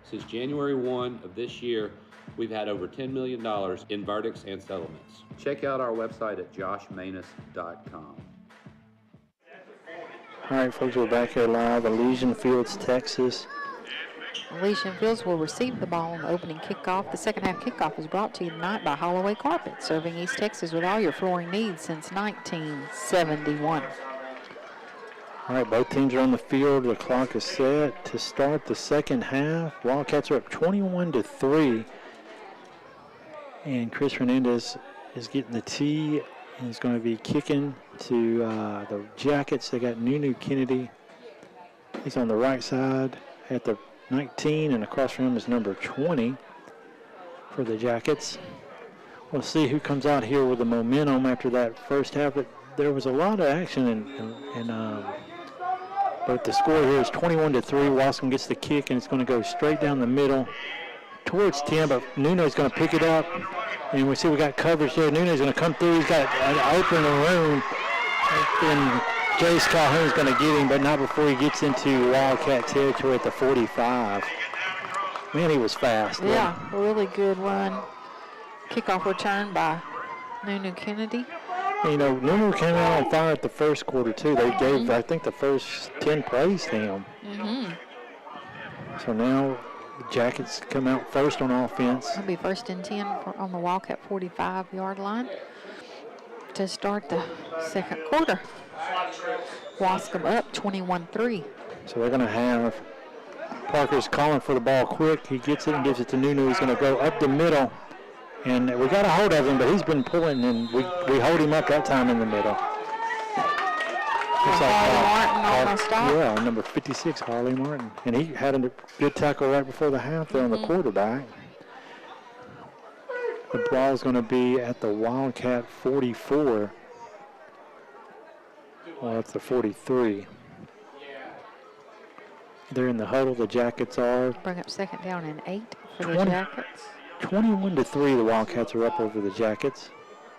Since January 1 of this year, we've had over $10 million in verdicts and settlements. Check out our website at joshmanus.com. All right, folks, we're back here live, Elysian Fields, Texas. Elysian Fields will receive the ball on the opening kickoff. The second half kickoff is brought to you tonight by Holloway Carpet, serving East Texas with all your flooring needs since 1971. All right, both teams are on the field. The clock is set to start the second half. Wildcats are up 21-3. And Chris Hernandez is getting the tee. He's going to be kicking to the Jackets. They got Nunu Kennedy. He's on the right side at the 19, and across from him is number 20 for the Jackets. We'll see who comes out here with the momentum after that first half. But there was a lot of action, but the score here is 21-3. Waskom gets the kick, and it's going to go straight down the middle towards Tim, but Nuno's going to pick it up. And we see we got coverage there. Nuno's going to come through. He's got an open room. And Jace Calhoun's going to get him, but not before he gets into Wildcat territory at the 45. Man, he was fast. Yeah, really good run. Kickoff return by Nunu Kennedy. You know, Nunu came out on fire at the first quarter, too. They gave, I think, the first 10 plays to him. So now the Jackets come out first on offense. It'll be first and 10 on the Wildcat 45-yard line to start the second quarter. Waskom up 21-3. So they're going to have Parker's calling for the ball quick. He gets it and gives it to Nunu. He's going to go up the middle. And we got a hold of him, but he's been pulling, and we hold him up that time in the middle. Harley Martin on the stop. Yeah, number 56, Harley Martin. And he had a good tackle right before the half there on the quarterback. The ball's going to be at the Wildcat 44. Well, it's the 43. They're in the huddle, the Jackets are. Bring up second down and 8 for the Jackets. 21-3, the Wildcats are up over the Jackets.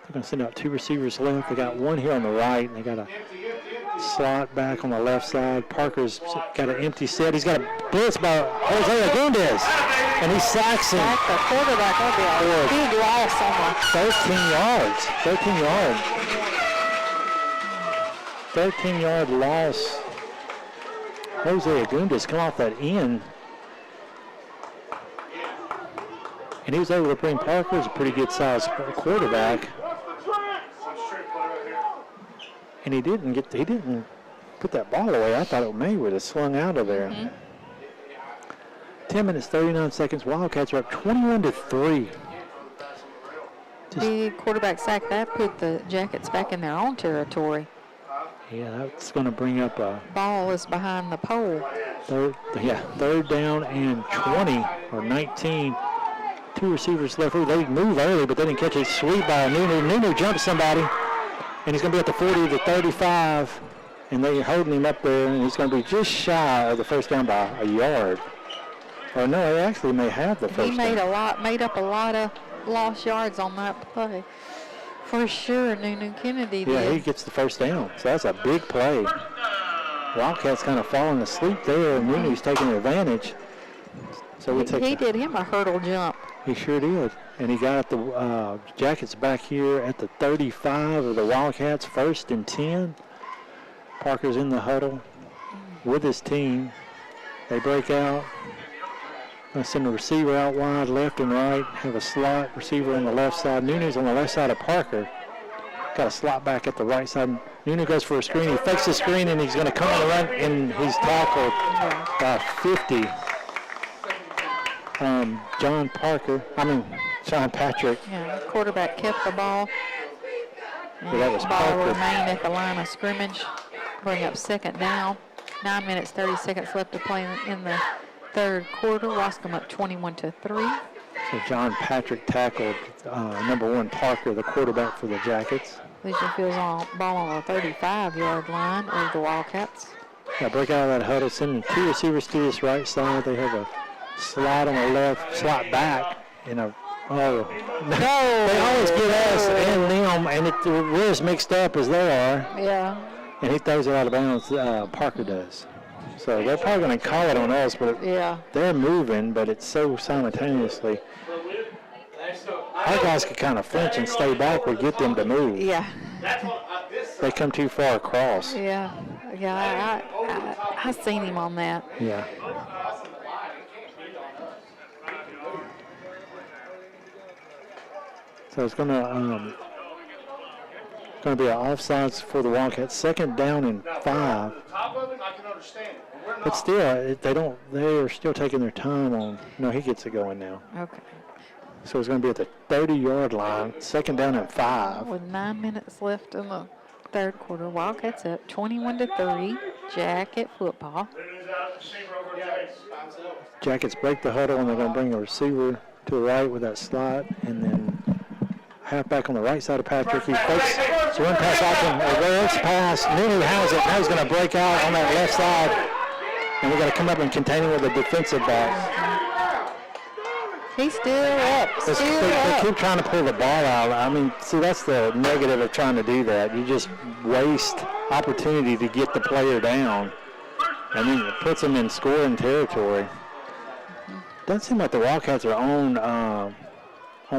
They're going to send out 2 receivers left. They got one here on the right, and they got a slot back on the left side. Parker's got an empty set. He's got a blitz by Jose Agundes, and he sacks him. Sack the quarterback. That'll be a big loss on the 13 yards. 13-yard loss. Jose Agundes come off that end. And he was able to bring Parker as a pretty good sized quarterback. And he didn't put that ball away. I thought it may would have slung out of there. 10 minutes, 39 seconds. Wildcats are up 21-3. big quarterback sack. That put the Jackets back in their own territory. Yeah, that's going to bring up a Ball is behind the pole. third down and 20 or 19. 2 receivers left. They move early, but they didn't catch a sweep by Nunu. Nunu jumps somebody, and he's going to be at the 40 to 35, and they're holding him up there, and he's going to be just shy of the first down by a yard. Or no, he actually may have the first He down. made up a lot of lost yards on that play. For sure, Nunu Kennedy did. Yeah, he gets the first down, so that's a big play. Wildcats kind of falling asleep there, and Nunu's taking advantage. So we take he did him a hurdle jump. He sure did. And he got the Jackets back here at the 35 of the Wildcats, 1st and 10. Parker's in the huddle with his team. They break out. Going to send a receiver out wide, left and right. Have a slot receiver on the left side. Nunu's on the left side of Parker. Got a slot back at the right side. Nunu goes for a screen. He fakes the screen, and he's going to come on the right, and he's tackled by 50. John Patrick. Yeah, the quarterback kept the ball. Yeah, that was the ball Parker. remained at the line of scrimmage. Bring up second down. 9 minutes, 30 seconds left to play in the third quarter. Waskom up 21-3. So John Patrick tackled number 1 Parker, the quarterback for the Jackets. Legion Field's ball on the 35-yard line of the Wildcats. Yeah, break out of that huddle, sending 2 receivers to this right side. They have a slot on the left, slot back, and they always get us and them, and we're as mixed up as they are. Yeah. And he throws it out of bounds. Parker does. So they're probably going to call it on us, but they're moving, but it's so simultaneously. Our guys could kind of flinch and stay back. We get them to move. Yeah. They come too far across. Yeah. Yeah, I seen him on that. Yeah. So it's going to be an offsides for the Wildcats. 2nd down and 5. But still, they're still taking their time on. No, he gets it going now. Okay. So it's going to be at the 30-yard line. 2nd down and 5. With 9 minutes left in the third quarter, Wildcats up 21-3. Jacket football. Jackets break the huddle, and they're going to bring a receiver to the right with that slot, and then halfback on the right side of Patrick. He fakes the run pass off him. A reverse pass. Nunu has it. Now he's going to break out on that left side. And we're going to come up and contain him with a defensive back. He's still up. They keep trying to pull the ball out. I mean, see, that's the negative of trying to do that. You just waste opportunity to get the player down, and then it puts them in scoring territory. Doesn't seem like the Wildcats are on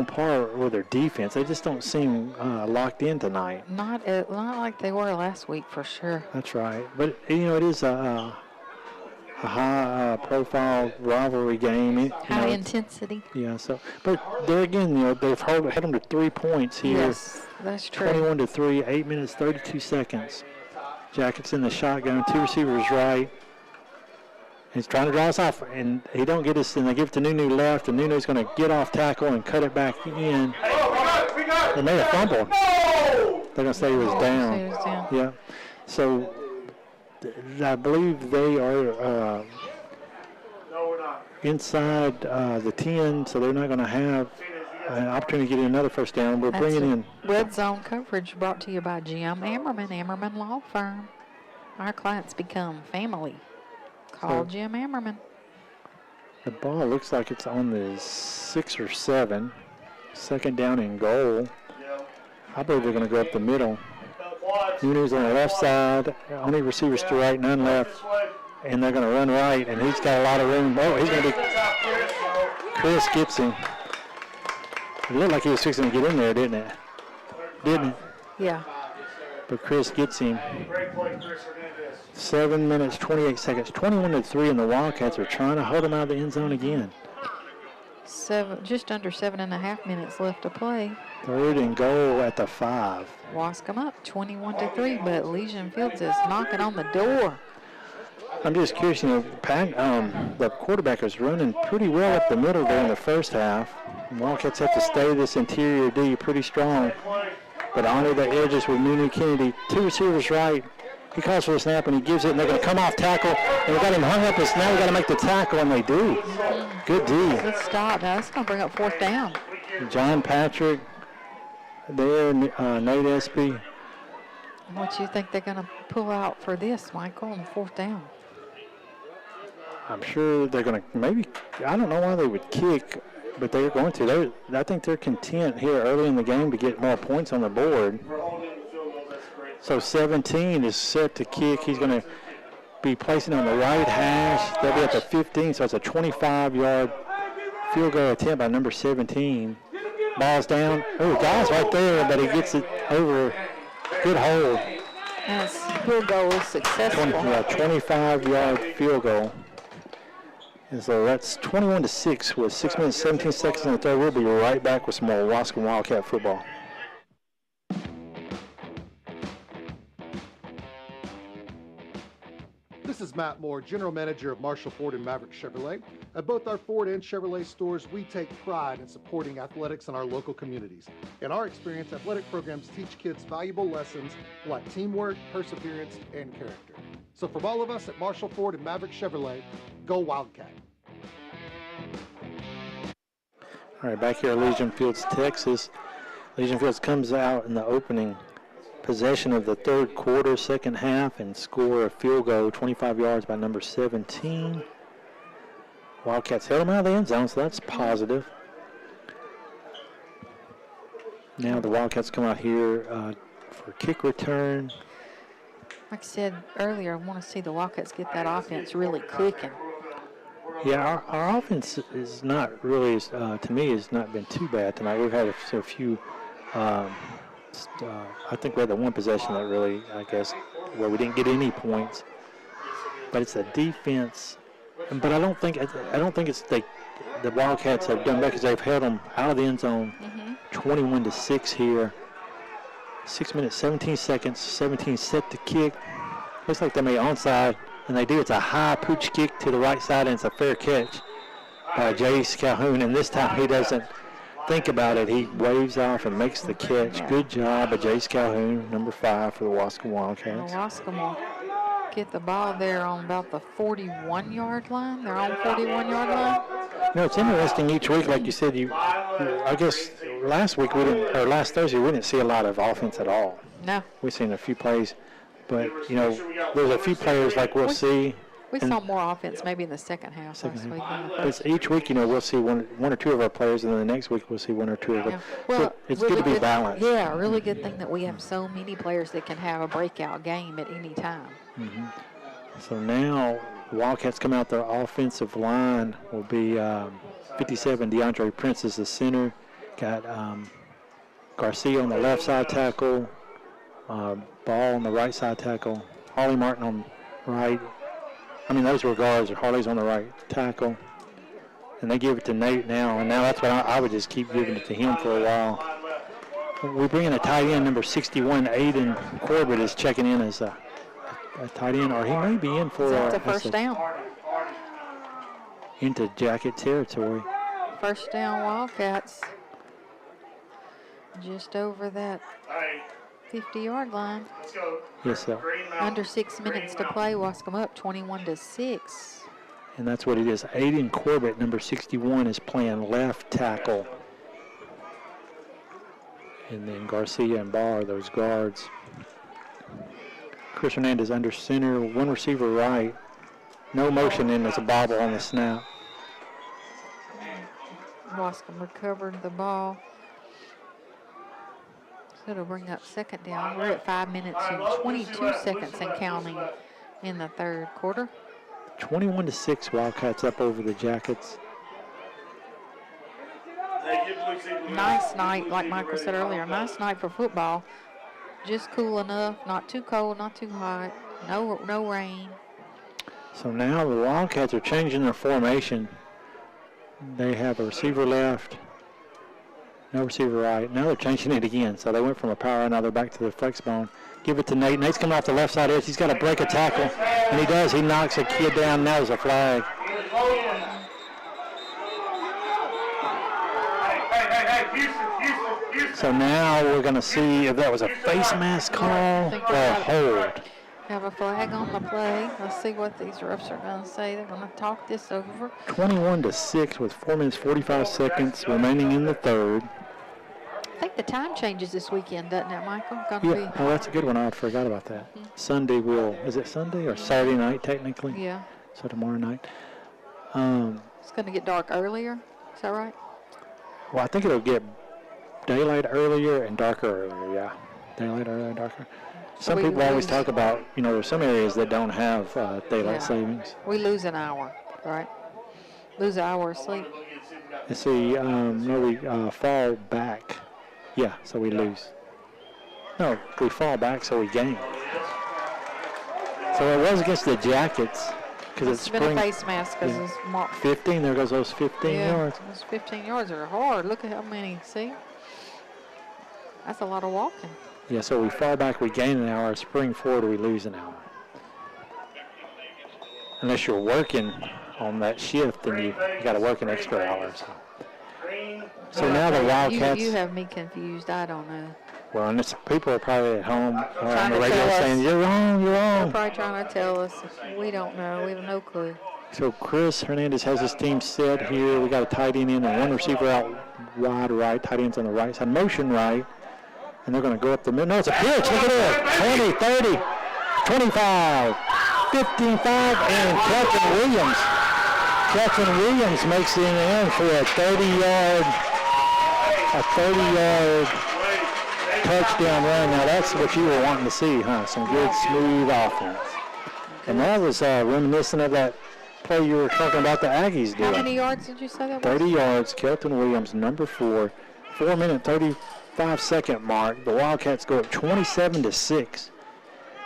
par with their defense. They just don't seem locked in tonight. Not like they were last week for sure. That's right. But, it is a high-profile rivalry game. High intensity. Yeah, but there again, they've held them to 3 points here. Yes, that's true. 21-3, 8 minutes, 32 seconds. Jackets in the shotgun, 2 receivers right. He's trying to draw us off, and he don't get us, and they give it to Nunu left, and Nunu's going to get off tackle and cut it back in. They made a fumble. They're going to say he was down. Yeah. So I believe they are inside the 10, so they're not going to have an opportunity to get another first down. We're bringing in Red Zone coverage brought to you by Jim Ammerman Law Firm. Our clients become family. Call Jim Ammerman. The ball looks like it's on the 6 or 7. Second down and goal. I believe they're going to go up the middle. Nunu's on the left side. Only receivers to right, none left. And they're going to run right, and he's got a lot of room. Oh, he's going to be... Chris gets him. It looked like he was fixing to get in there, didn't it? Didn't it? Yeah. But Chris gets him. 7 minutes, 28 seconds, 21-3, and the Wildcats are trying to hold them out of the end zone again. Just under 7.5 minutes left to play. Third and goal at the 5. Waskom up 21-3, but Elysian Fields is knocking on the door. I'm just curious, the quarterback is running pretty well up the middle there in the first half. The Wildcats have to stay this interior D pretty strong, but honor the edges with Nunu Kennedy. 2 receivers right. He calls for the snap, and he gives it, and they're going to come off tackle. And we got him hung up, and now we got to make the tackle, and they do. Good D. Good stop. Now that's going to bring up 4th down. John Patrick there, Nate Espy. What do you think they're going to pull out for this, Michael, on 4th down? I'm sure they're going to maybe, I don't know why they would kick, but they're going to. I think they're content here early in the game to get more points on the board. So 17 is set to kick. He's going to be placing on the right hash. They'll be at the 15, so it's a 25-yard field goal attempt by number 17. Ball's down. Oh, guy's right there, but he gets it over. Good hold. Yes, field goal is successful. 25-yard field goal. And so that's 21-6 with 6 minutes, 17 seconds in the third. We'll be right back with some more Waskom Wildcat football. This is Matt Moore, General Manager of Marshall Ford and Maverick Chevrolet. At both our Ford and Chevrolet stores, we take pride in supporting athletics in our local communities. In our experience, athletic programs teach kids valuable lessons like teamwork, perseverance, and character. So from all of us at Marshall Ford and Maverick Chevrolet, go Wildcat. All right, back here at Legion Fields, Texas. Legion Fields comes out in the opening possession of the third quarter, second half, and score a field goal, 25 yards by number 17. Wildcats held them out of the end zone, so that's positive. Now the Wildcats come out here for kick return. Like I said earlier, I want to see the Wildcats get that offense really clicking. Yeah, our offense is not really, to me, has not been too bad tonight. We've had a few, I think we had the one possession that really, I guess, where we didn't get any points. But it's the defense. But I don't think it's the Wildcats have done better because they've held them out of the end zone. 21-6 here. 6 minutes, 17 seconds. 17 set to kick. Looks like they made onside, and they do. It's a high pooch kick to the right side, and it's a fair catch by Jace Calhoun. And this time he doesn't think about it. He waves off and makes the catch. Good job by Jace Calhoun, number 5 for the Waskom Wildcats. Waskom will get the ball there on about the 41-yard line. They're on 41-yard line. It's interesting each week, like you said. I guess last Thursday we didn't see a lot of offense at all. No. We've seen a few plays, but there's a few players like we'll see. We saw more offense maybe in the second half last week than the first. It's each week, we'll see one or two of our players, and then the next week we'll see one or two of them. Well, So it's good to be balanced. Yeah, a really good thing that we have so many players that can have a breakout game at any time. So now the Wildcats come out, their offensive line will be 57, DeAndre Prince is the center. Got Garcia on the left side tackle, Ball on the right side tackle, Harley Martin on right. Those were guards. Harley's on the right tackle. And they give it to Nate now, and now that's what I would just keep giving it to him for a while. We bring in a tight end, number 61, Aiden Corbett is checking in as a tight end, or he may be in for a first down. Into Jacket territory. First down, Wildcats. Just over that 50-yard line. Let's go. Yes, sir. Under 6 minutes to play. Waskom up 21-6. And that's what it is. Aiden Corbett, number 61, is playing left tackle. And then Garcia and Barr, those guards. Chris Hernandez under center, one receiver right. No motion in, there's a bobble on the snap. Waskom recovered the ball. So it'll bring up second down. We're at 5 minutes and 22 seconds and counting in the third quarter. 21-6, Wildcats up over the Jackets. Nice night, like Michael said earlier, nice night for football. Just cool enough, not too cold, not too hot, no rain. So now the Wildcats are changing their formation. They have a receiver left, no receiver right. Now they're changing it again. So they went from a power, now they're back to the flex bone. Give it to Nate. Nate's coming off the left side edge. He's got to break a tackle, and he does. He knocks a kid down. Now there's a flag. So now we're going to see if that was a face mask call or a hold. Have a flag on the play. Let's see what these refs are going to say. They're going to talk this over. 21-6 with 4 minutes 45 seconds remaining in the third. I think the time changes this weekend, doesn't it, Michael? Yeah, oh, that's a good one. I forgot about that. Sunday is it Sunday or Saturday night technically? Yeah. So tomorrow night. It's going to get dark earlier. Is that right? Well, I think it'll get daylight earlier and darker earlier, yeah. Daylight earlier and darker. Some people always talk about, there's some areas that don't have daylight savings. We lose an hour, right? Lose an hour of sleep. Let's see, no, we fall back. Yeah, so we lose. No, we fall back, so we gain. So it was against the Jackets. It's been a face mask because it's marked 15. There goes those 15 yards. Those 15 yards are hard. Look at how many. See? That's a lot of walking. Yeah, so we fall back, we gain an hour. Spring forward, we lose an hour. Unless you're working on that shift, then you got to work an extra hour. So now the Wildcats. You have me confused. I don't know. Well, and people are probably at home on the radio saying, you're wrong, you're wrong. They're probably trying to tell us. We don't know. We have no clue. So Chris Hernandez has his team set here. We got a tight end in and one receiver out wide right. Tight end's on the right side. Motion right. And they're going to go up the middle. No, it's a pitch. Look at that. 20, 30, 25, 55, and Captain Williams makes it in for a 30-yard touchdown run. Now that's what you were wanting to see, huh? Some good, smooth offense. And that was reminiscent of that play you were talking about the Aggies doing. How many yards did you say that was? 30 yards. Kelton Williams, number 4. 4-minute, 35-second mark. The Wildcats go up 27-6.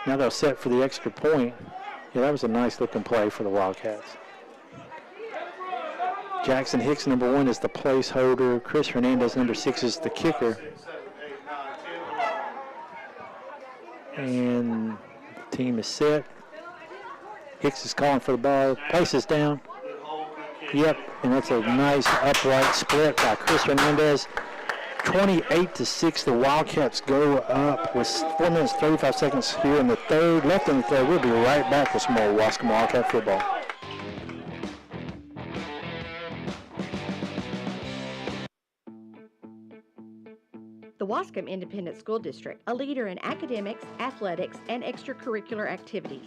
Now they'll set for the extra point. Yeah, that was a nice-looking play for the Wildcats. Jackson Hicks, number 1, is the placeholder. Chris Hernandez, number 6, is the kicker. And the team is set. Hicks is calling for the ball. Places down. Yep, and that's a nice upright split by Chris Hernandez. 28-6, the Wildcats go up with 4 minutes, 35 seconds here in the third. Left in the third. We'll be right back with some more Waskom Wildcat football. The Waskom Independent School District, a leader in academics, athletics, and extracurricular activities.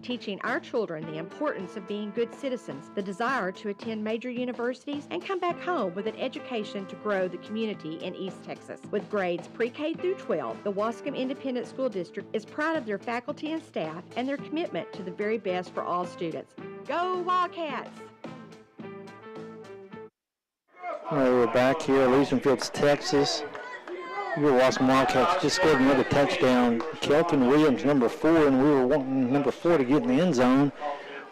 teaching our children the importance of being good citizens, the desire to attend major universities, and come back home with an education to grow the community in East Texas. With grades pre-K through 12, the Waskom Independent School District is proud of their faculty and staff and their commitment to the very best for all students. Go Wildcats! All right, we're back here, Elysian Fields, Texas. Your Waskom Wildcats just scored another touchdown. Kelton Williams, number 4, and we were wanting number 4 to get in the end zone.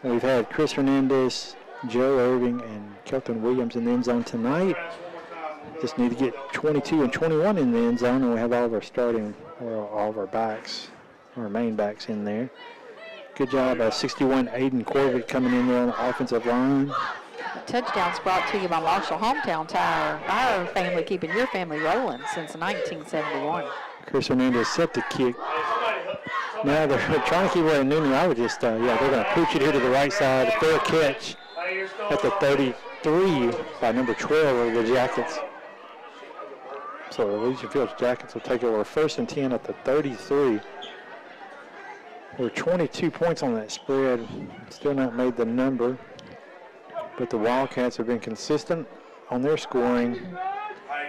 We've had Chris Hernandez, Joe Irving, and Kelton Williams in the end zone tonight. Just need to get 22 and 21 in the end zone, and we have all of our all of our backs, our main backs in there. Good job, 61 Aiden Corbett coming in there on the offensive line. Touchdowns brought to you by Marshall Hometown Tire. Our family keeping your family rolling since 1971. Chris Hernandez set the kick. Now they're trying to keep away Noonan. I would just, they're going to pooch it here to the right side. Fair catch at the 33 by number 12 of the Jackets. So the Elysian Fields Jackets will take over 1st and 10 at the 33. We're 22 points on that spread. Still not made the number. But the Wildcats have been consistent on their scoring.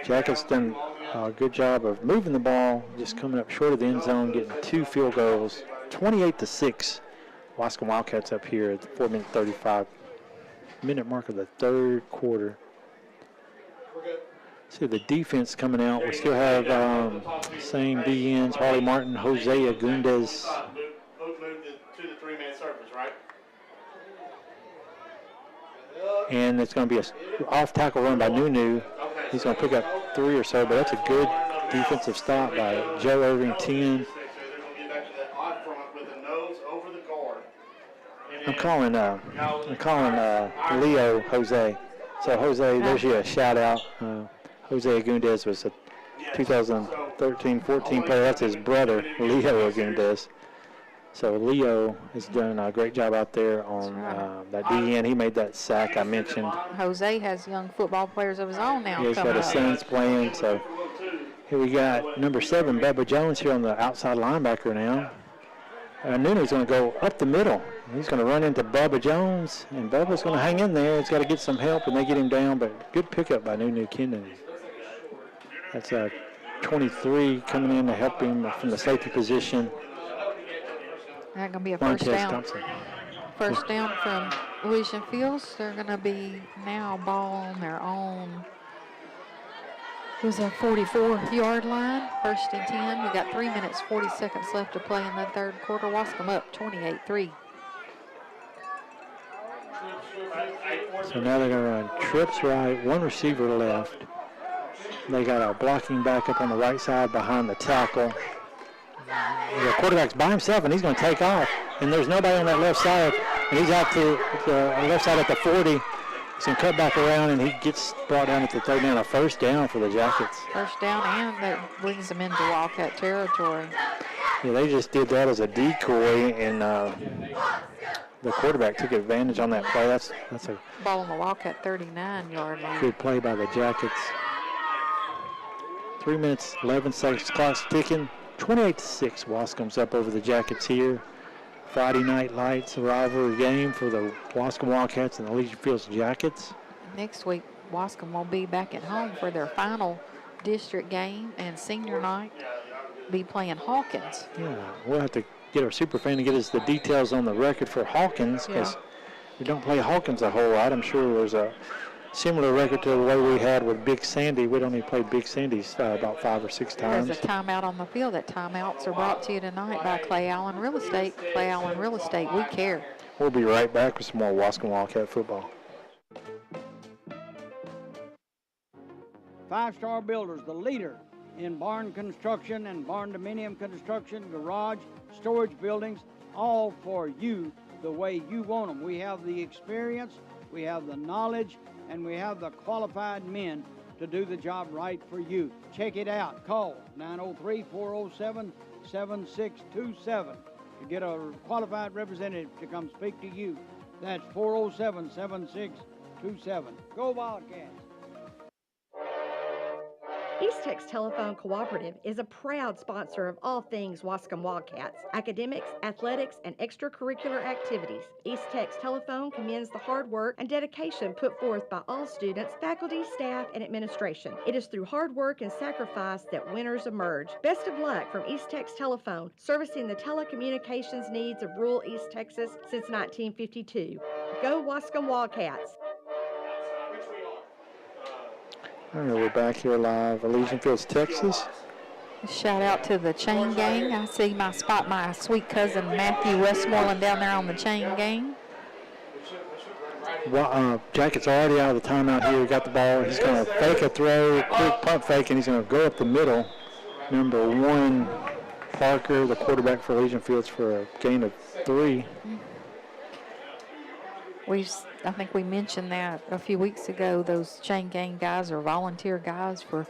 Jackets done a good job of moving the ball, just coming up short of the end zone, getting 2 field goals. 28-6. Waskom Wildcats up here at the 4-minute 35-minute mark of the 3rd quarter. See the defense coming out. We still have same DNs, Harley Martin, Jose Agundes. Moved to the 3-man surface, right? And it's going to be an off-tackle run by Nunu. He's going to pick up 3 or so, but that's a good defensive stop by Joe Irving, 10. I'm calling Leo Jose. So Jose, there's you a shout out. Jose Agundes was a 2013-14 player. That's his brother, Leo Agundes. So Leo has done a great job out there on that DN. He made that sack I mentioned. Jose has young football players of his own now. Yeah, he's got his sons playing. So here we got number 7, Bubba Jones, here on the outside linebacker now. Nunu's going to go up the middle. He's going to run into Bubba Jones, and Bubba's going to hang in there. He's got to get some help, and they get him down, but good pickup by Nunu Kennedy. That's 23 coming in to help him from the safety position. That's going to be a first down. Thompson. First down from Elysian Fields. They're going to be now ball on their own. It was a 44-yard line, 1st and 10. We got 3 minutes, 40 seconds left to play in the 3rd quarter. Waskom up 28-3. So now they're going to run trips right, 1 receiver left. They got a blocking back up on the right side behind the tackle. The quarterback's by himself, and he's going to take off. And there's nobody on that left side, and he's out to the left side at the 40. He's going to cut back around, and he gets brought down at the 3rd down. A first down for the Jackets. First down, and that brings them into Wildcat territory. Yeah, they just did that as a decoy, and the quarterback took advantage on that play. That's a ball on the Wildcat 39-yard line. Good play by the Jackets. 3 minutes, 11 seconds, clock's ticking. 28-6, Waskom's up over the Jackets here. Friday Night Lights rivalry game for the Waskom Wildcats and the Elysian Fields Jackets. Next week, Waskom will be back at home for their final district game, and senior night be playing Hawkins. Yeah, we'll have to get our super fan to get us the details on the record for Hawkins, because we don't play Hawkins a whole lot. I'm sure there's a similar record to the way we had with Big Sandy. We'd only played Big Sandy's about 5 or 6 times. There's a timeout on the field. That timeouts are brought to you tonight by Clay Allen Real Estate. Clay Allen Real Estate, we care. We'll be right back with some more Waskom Wildcat football. 5-Star Builders, the leader in barn construction and barn dominium construction, garage, storage buildings, all for you the way you want them. We have the experience, we have the knowledge, and we have the qualified men to do the job right for you. Check it out. Call 903-407-7627 to get a qualified representative to come speak to you. That's 407-7627. Go Wildcats! East Tex Telephone Cooperative is a proud sponsor of all things Waskom Wildcats, academics, athletics, and extracurricular activities. East Tex Telephone commends the hard work and dedication put forth by all students, faculty, staff, and administration. It is through hard work and sacrifice that winners emerge. Best of luck from East Tex Telephone, servicing the telecommunications needs of rural East Texas since 1952. Go Waskom Wildcats! All right, we're back here live, Elysian Fields, Texas. Shout out to the chain gang. I see my sweet cousin Matthew Westmoreland down there on the chain gang. Well, Jacket's already out of the timeout here. He got the ball. He's going to fake a throw, quick pump fake, and he's going to go up the middle. Number 1, Parker, the quarterback for Elysian Fields, for a gain of 3. I think we mentioned that a few weeks ago. Those chain gang guys are volunteer guys for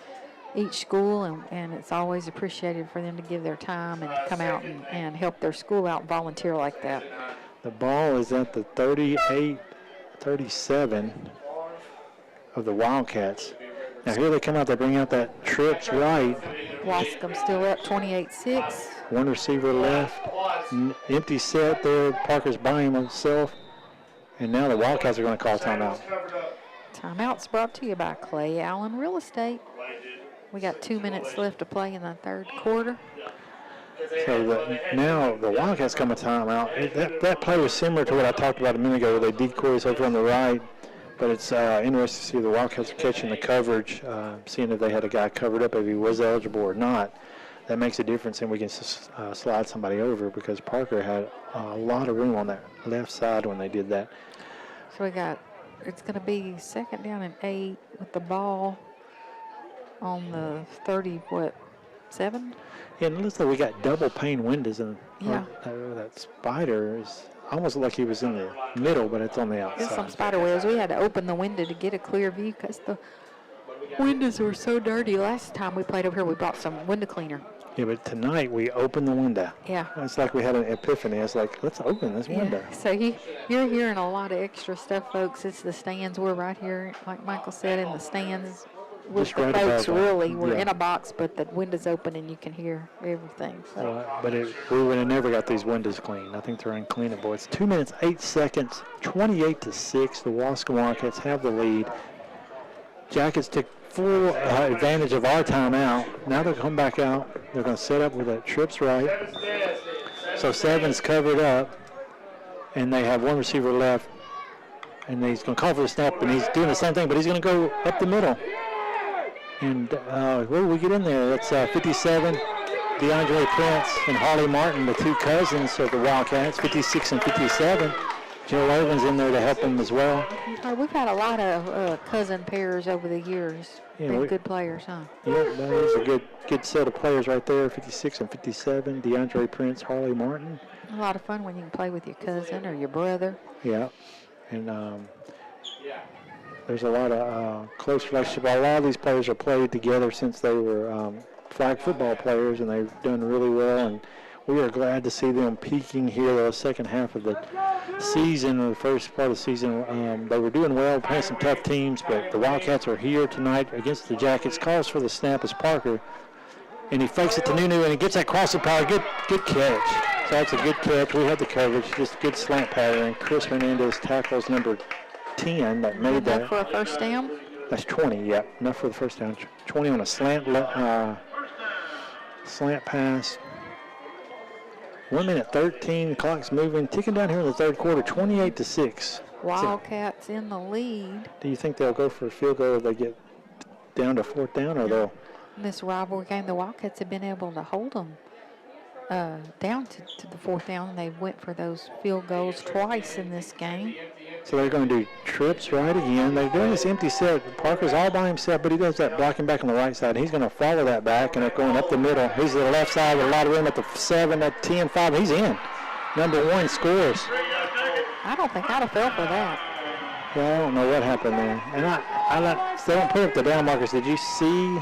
each school, and it's always appreciated for them to give their time and come out and help their school out and volunteer like that. The ball is at the 38-37 of the Wildcats. Now here they come out, they bring out that trips right. Wascom still up 28-6. One receiver left, empty set there. Parker's by himself. And now the Wildcats are going to call timeout. Timeout's brought to you by Clay Allen Real Estate. We got 2 minutes left to play in the third quarter. So now the Wildcats come a timeout. That play was similar to what I talked about a minute ago, where they decoys over on the right. But it's interesting to see the Wildcats are catching the coverage, seeing if they had a guy covered up, if he was eligible or not. That makes a difference, and we can slide somebody over, because Parker had a lot of room on that left side when they did that. So it's going to be 2nd down and 8 with the ball on the 7? Yeah, and it looks like we got double pane windows, and yeah. That spider is almost like he was in the middle, but it's on the outside. There's some spider webs. We had to open the window to get a clear view because the windows were so dirty. Last time we played over here, we bought some window cleaner. Yeah, but tonight we opened the window. Yeah. It's like we had an epiphany. It's like, let's open this window. So you're hearing a lot of extra stuff, folks. It's the stands. We're right here, like Michael said, in the stands with Just the right folks, above really. We're yeah. in a box, but the window's open and you can hear everything. So. But we would have never got these windows clean. I think they're uncleanable. It's 2 minutes, 8 seconds, 28-6. The Waskom Wildcats have the lead. Jackets took full advantage of our timeout. Now they'll come back out. They're going to set up with a trips right. So 7's covered up, and they have one receiver left. And he's going to call for the snap, and he's doing the same thing, but he's going to go up the middle. And where do we get in there? That's 57, DeAndre Prince and Harley Martin, the 2 cousins of the Wildcats, 56 and 57. Joe Irvin's in there to help him as well. We've had a lot of cousin pairs over the years. Yeah, Been good players, huh? Yeah, there's a good set of players right there, 56 and 57, DeAndre Prince, Harley Martin. A lot of fun when you can play with your cousin or your brother. Yeah, and there's a lot of close relationship. A lot of these players are played together since they were flag football players, and they've done really well. And we are glad to see them peaking here the second half of the season, or the first part of the season. They were doing well, playing some tough teams, but the Wildcats are here tonight against the Jackets. Calls for the snap as Parker, and he fakes it to Nunu, and he gets that crossing power. Good catch. So that's a good catch. We had the coverage, just good slant pattern. Chris Hernandez tackles number 10 that made that. Enough for a first down? That's 20, yeah. Enough for the first down. 20 on a slant pass. 1 minute 13, the clock's moving, ticking down here in the third quarter, 28-6. Wildcats in the lead. Do you think they'll go for a field goal if they get down to 4th down, or they'll? In this rivalry game, the Wildcats have been able to hold them down to the 4th down. They went for those field goals twice in this game. So they're going to do trips right again. They're doing this empty set. Parker's all by himself, but he does that blocking back on the right side. He's going to follow that back, and they're going up the middle. He's to the left side with a lot of room at the 7, at 10, 5. He's in. Number 1 scores. I don't think I'd have fell for that. Well, I don't know what happened there. And they don't put up the down markers. Did you see?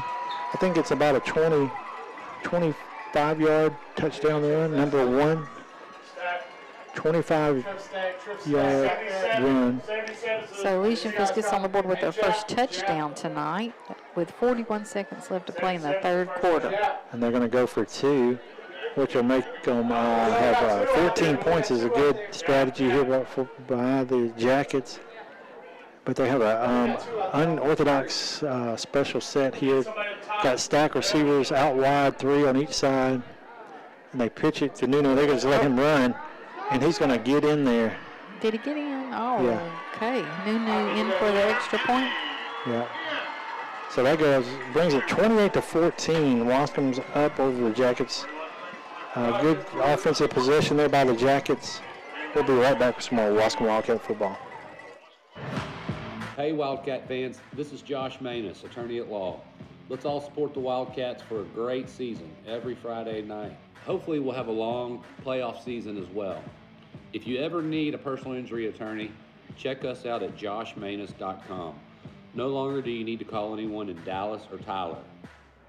I think it's about a 25-yard touchdown run, number 1. 25-yard run. So Elysian Fields gets on the board with their first touchdown tonight with 41 seconds left to play in the third quarter. And they're going to go for 2, which will make them have 14 points is a good strategy here by the Jackets. But they have a unorthodox special set here. Got stack receivers out wide, 3 on each side. And they pitch it to Nuno. They're going to let him run, and he's going to get in there. Did he get in? Oh, yeah. Okay. Nuno in for the extra point. Yeah. So that brings it 28-14. Wascom's up over the Jackets. Good offensive possession there by the Jackets. We'll be right back with some more Waskom Wildcat football. Hey Wildcat fans, this is Josh Manus, attorney at law. Let's all support the Wildcats for a great season every Friday night. Hopefully we'll have a long playoff season as well. If you ever need a personal injury attorney, check us out at joshmanus.com. No longer do you need to call anyone in Dallas or Tyler.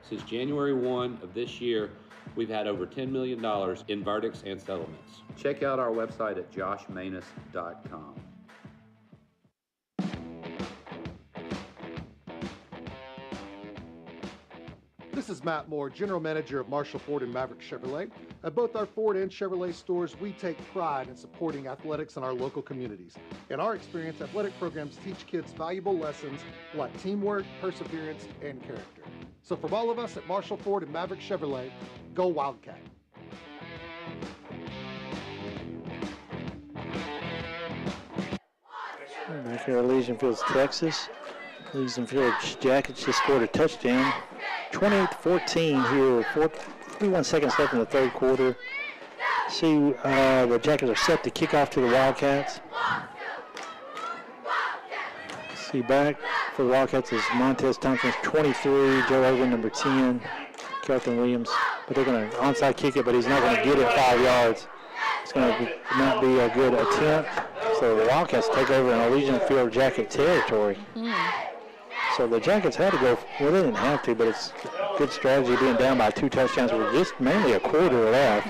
Since January 1 of this year, we've had over $10 million in verdicts and settlements. Check out our website at joshmanus.com. This is Matt Moore, General Manager of Marshall Ford and Maverick Chevrolet. At both our Ford and Chevrolet stores, we take pride in supporting athletics in our local communities. In our experience, athletic programs teach kids valuable lessons like teamwork, perseverance, and character. So from all of us at Marshall Ford and Maverick Chevrolet, go Wildcat. Back here at Elysian Fields, Texas. Elysian Fields Jackets just scored a touchdown. 28-14 here, 41 seconds left in the third quarter. See, the Jackets are set to kick off to the Wildcats. See, back for the Wildcats is Montez Thompson, 23, Joe Irvin, number 10, Kelton Williams. But they're going to onside kick it, but he's not going to get it 5 yards. It's going to not be a good attempt. So the Wildcats take over in Elysian Field Jacket territory. So the Jackets had to go, well, they didn't have to, but it's good strategy being down by 2 touchdowns with just mainly a quarter left.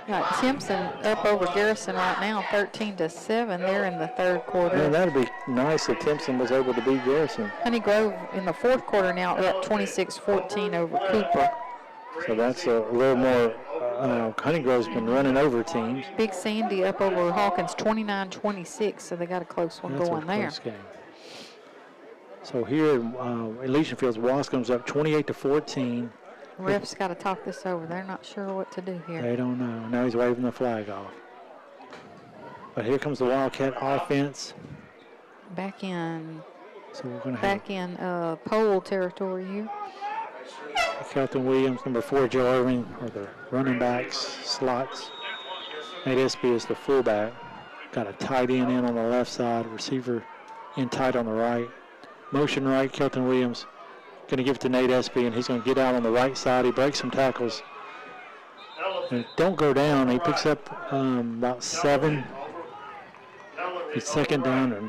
Got Timpson up over Garrison right now, 13-7. They're in the third quarter. Man, that would be nice if Timpson was able to beat Garrison. Honey Grove in the fourth quarter now up 26-14 over Cooper. So that's a little more, Honey Grove's been running over teams. Big Sandy up over Hawkins 29-26, so they got a close one That's going a there. close game. So here, Elysian Fields, Wascom's up 28-14. Ref's got to talk this over. They're not sure what to do here. They don't know. Now he's waving the flag off. But here comes the Wildcat offense. Back in So we're going to have pole territory here. Kelton Williams, number 4, Joe Irving, are the running backs, slots. Nate Espy is the fullback. Got a tight end in on the left side, receiver in tight on the right. Motion right, Kelton Williams. Going to give it to Nate Espy, and he's going to get out on the right side. He breaks some tackles. And don't go down. He picks up about 7. It's second down, and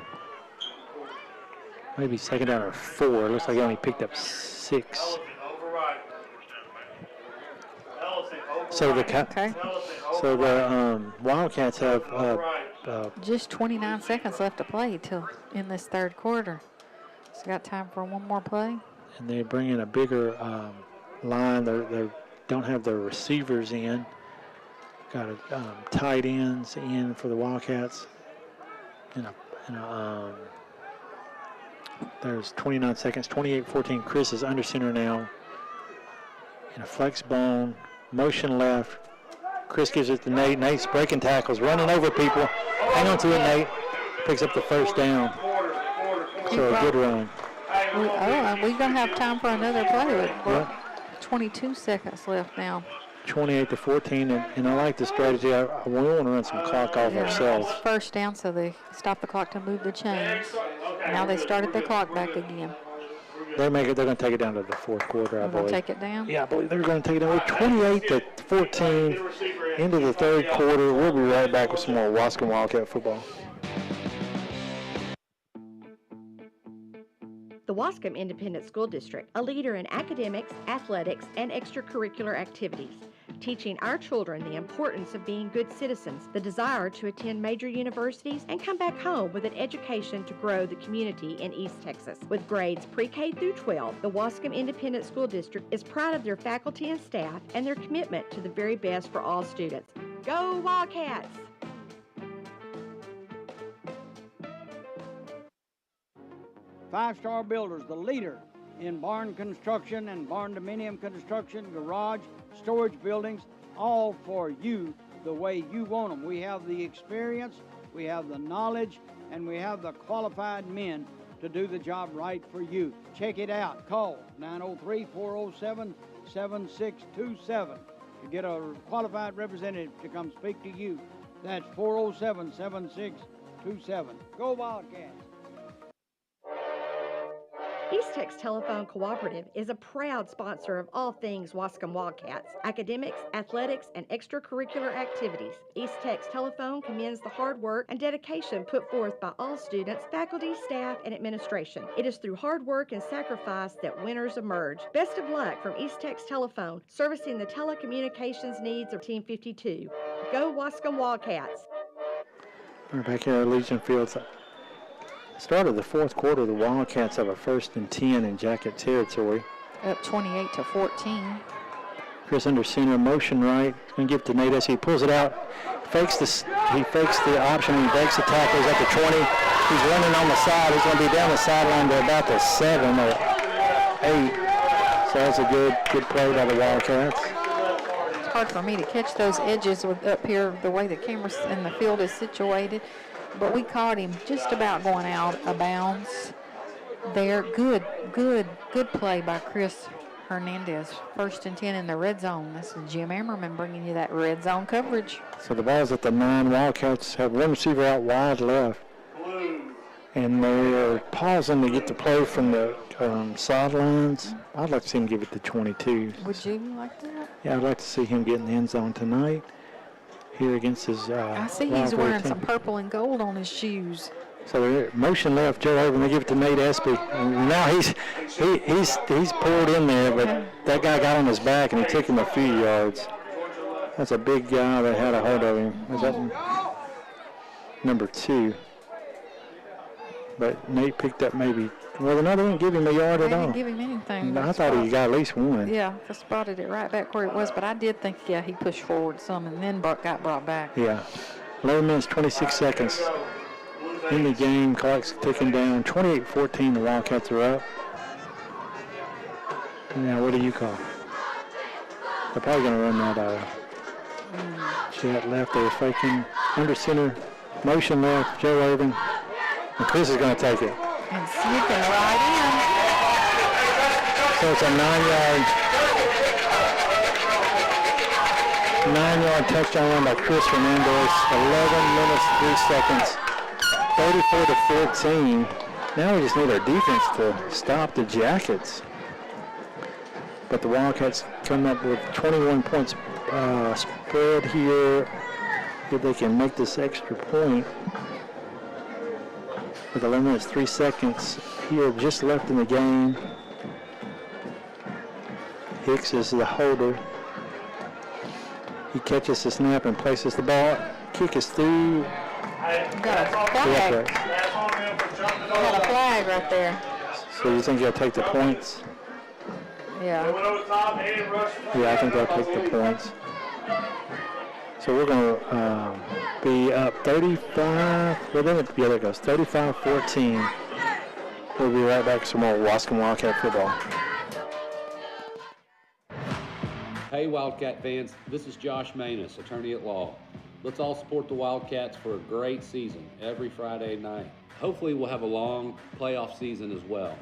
maybe second down or 4. Looks like he only picked up 6. So the Wildcats have just 29 seconds left to play till in this third quarter. So got time for one more play. And they bring in a bigger line. They don't have their receivers in. Got a tight ends in for the Wildcats. There's 29 seconds, 28-14. Chris is under center now. In a flex bone, motion left. Chris gives it to Nate. Nate's breaking tackles, running over people. Hang on to it, Nate. Picks up the first down. So a good run. And we're going to have time for another play. With 22 seconds left now. 28-14, and I like the strategy. We want to run some clock off ourselves. First down, so they stopped the clock to move the chains. Now they started the clock back again. They're going to take it down to the fourth quarter, I believe. Take it down? Yeah, I believe they're going to take it down. 28-14 into the third quarter. We'll be right back with some more Waskom Wildcat football. The Waskom Independent School District, a leader in academics, athletics, and extracurricular activities, teaching our children the importance of being good citizens, the desire to attend major universities, and come back home with an education to grow the community in East Texas. With grades pre-K through 12, the Waskom Independent School District is proud of their faculty and staff and their commitment to the very best for all students. Go Wildcats! Five Star Builders, the leader in barn construction and barn dominium construction, garage, storage buildings, all for you the way you want them. We have the experience, we have the knowledge, and we have the qualified men to do the job right for you. Check it out. Call 903-407-7627 to get a qualified representative to come speak to you. That's 407-7627. Go Wildcats! East Tex Telephone Cooperative is a proud sponsor of all things Waskom Wildcats, academics, athletics, and extracurricular activities. East Tex Telephone commends the hard work and dedication put forth by all students, faculty, staff, and administration. It is through hard work and sacrifice that winners emerge. Best of luck from East Tex Telephone, servicing the telecommunications needs of Team 52. Go Waskom Wildcats! We're back here at Legion Field. Start of the fourth quarter, the Wildcats have a 1st and 10 in Jacket territory. Up 28-14. Chris under center, motion right. He's going to give it to Nate as he pulls it out. He fakes the option. He breaks the tackle. He's at the 20. He's running on the side. He's going to be down the sideline to about the 7 or 8. So that's a good play by the Wildcats. It's hard for me to catch those edges up here, the way the camera in the field is situated. But we caught him just about going out of bounds there. Good play by Chris Hernandez. 1st and 10 in the red zone. This is Jim Ammerman bringing you that red zone coverage. So the ball's at the 9. Wildcats have one receiver out wide left. And they're pausing to get the play from the sidelines. I'd like to see him give it to 22. Would you like that? Yeah, I'd like to see him get in the end zone tonight. Here against his I see he's wearing some purple and gold on his shoes. So they're motion left, Joe Irvin. They give it to Nate Espy. And now he's pulled in there, but that guy got on his back and he took him a few yards. That's a big guy that had a hold of him. Was that number 2? But Nate picked up maybe. Well, another one give him a yard at all. They didn't give him anything. No, I thought he got at least one. Yeah, I spotted it right back where it was, but I did think, he pushed forward some and then got brought back. Yeah. 11 minutes, 26 seconds in the game. Clock's ticking down. 28-14, the Wildcats are up. Now, what do you call? They're probably going to run that jet left. They were faking under center. Motion left, Joe Irvin. And Chris is going to take it. And sneaking right in. So it's a 9-yard touchdown run by Chris Hernandez. 11 minutes, 3 seconds. 34-14. Now we just need our defense to stop the Jackets. But the Wildcats come up with 21 points spread here. If they can make this extra point. With 11 minutes, 3 seconds here just left in the game. Hicks is the holder. He catches the snap and places the ball. Kick is through. Got a flag. Got a flag right there. So you think he'll take the points? Yeah. Yeah, I think they'll take the points. So we're going to be up 35. Well, then there it goes. 35-14. We'll be right back with some more Waskom Wildcat football. Hey Wildcat fans, this is Josh Manus, attorney at law. Let's all support the Wildcats for a great season every Friday night. Hopefully we'll have a long playoff season as well.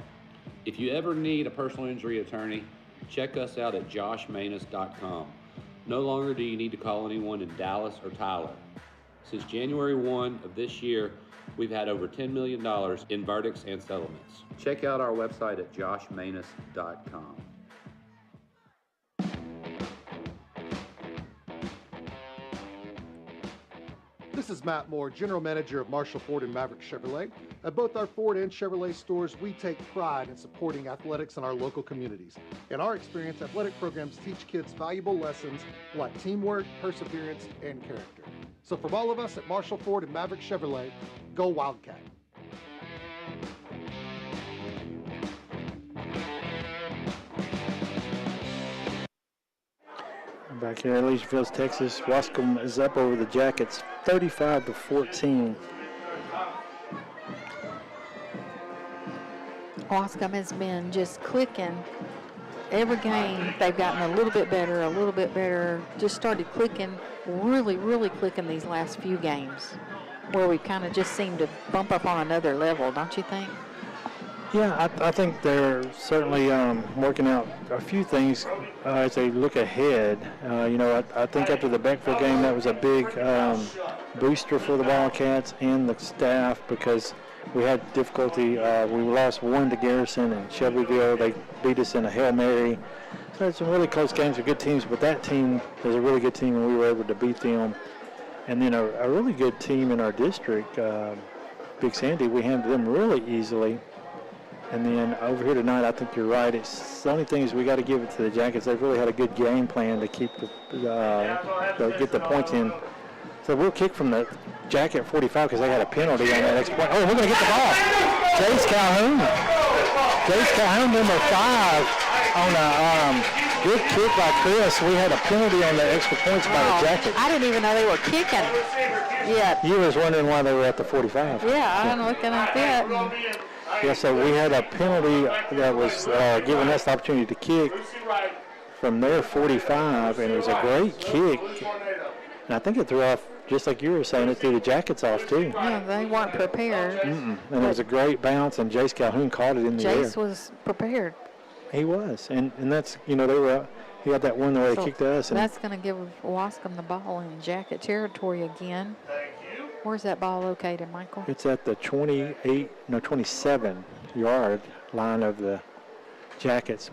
If you ever need a personal injury attorney, check us out at joshmanus.com. No longer do you need to call anyone in Dallas or Tyler. Since January 1 of this year, we've had over $10 million in verdicts and settlements. Check out our website at joshmanus.com. The This is Matt Moore, General Manager of Marshall Ford and Maverick Chevrolet. At both our Ford and Chevrolet stores, we take pride in supporting athletics in our local communities. In our experience, athletic programs teach kids valuable lessons like teamwork, perseverance, and character. So from all of us at Marshall Ford and Maverick Chevrolet, go Wildcat! Back here in Legion Fields, Texas, Waskom is up over the Jackets 35-14. Waskom has been just clicking. Every game, they've gotten a little bit better, just started clicking, really clicking these last few games, where we kind of just seemed to bump up on another level, don't you think? Yeah, I think they're certainly working out a few things as they look ahead. I think after the Beckville game, that was a big booster for the Wildcats and the staff because we had difficulty. We lost one to Garrison and Shelbyville. They beat us in a Hail Mary. So it's some really close games with good teams, but that team is a really good team, and we were able to beat them. And then a really good team in our district, Big Sandy, we handled them really easily. And then over here tonight, I think you're right. It's the only thing is we got to give it to the Jackets. They've really had a good game plan to keep get the points in. So we'll kick from the Jacket 45 because they had a penalty on that extra point. Oh, we're going to get the ball. Jace Calhoun, number 5, on a good kick by Chris. We had a penalty on the extra points by the Jackets. I didn't even know they were kicking. Yeah. You was wondering why they were at the 45. Yeah, I'm looking at that. Yeah, so we had a penalty that was giving us the opportunity to kick from their 45, and it was a great kick. And I think it threw off, just like you were saying, it threw the Jackets off too. Yeah, they weren't prepared. And it was a great bounce, and Jace Calhoun caught it in the air. Jace was prepared. He was, and that's, he had that one where they kicked to us. And that's going to give Waskom the ball in Jacket territory again. Where's that ball located, Michael? It's at the 27-yard line of the Jackets.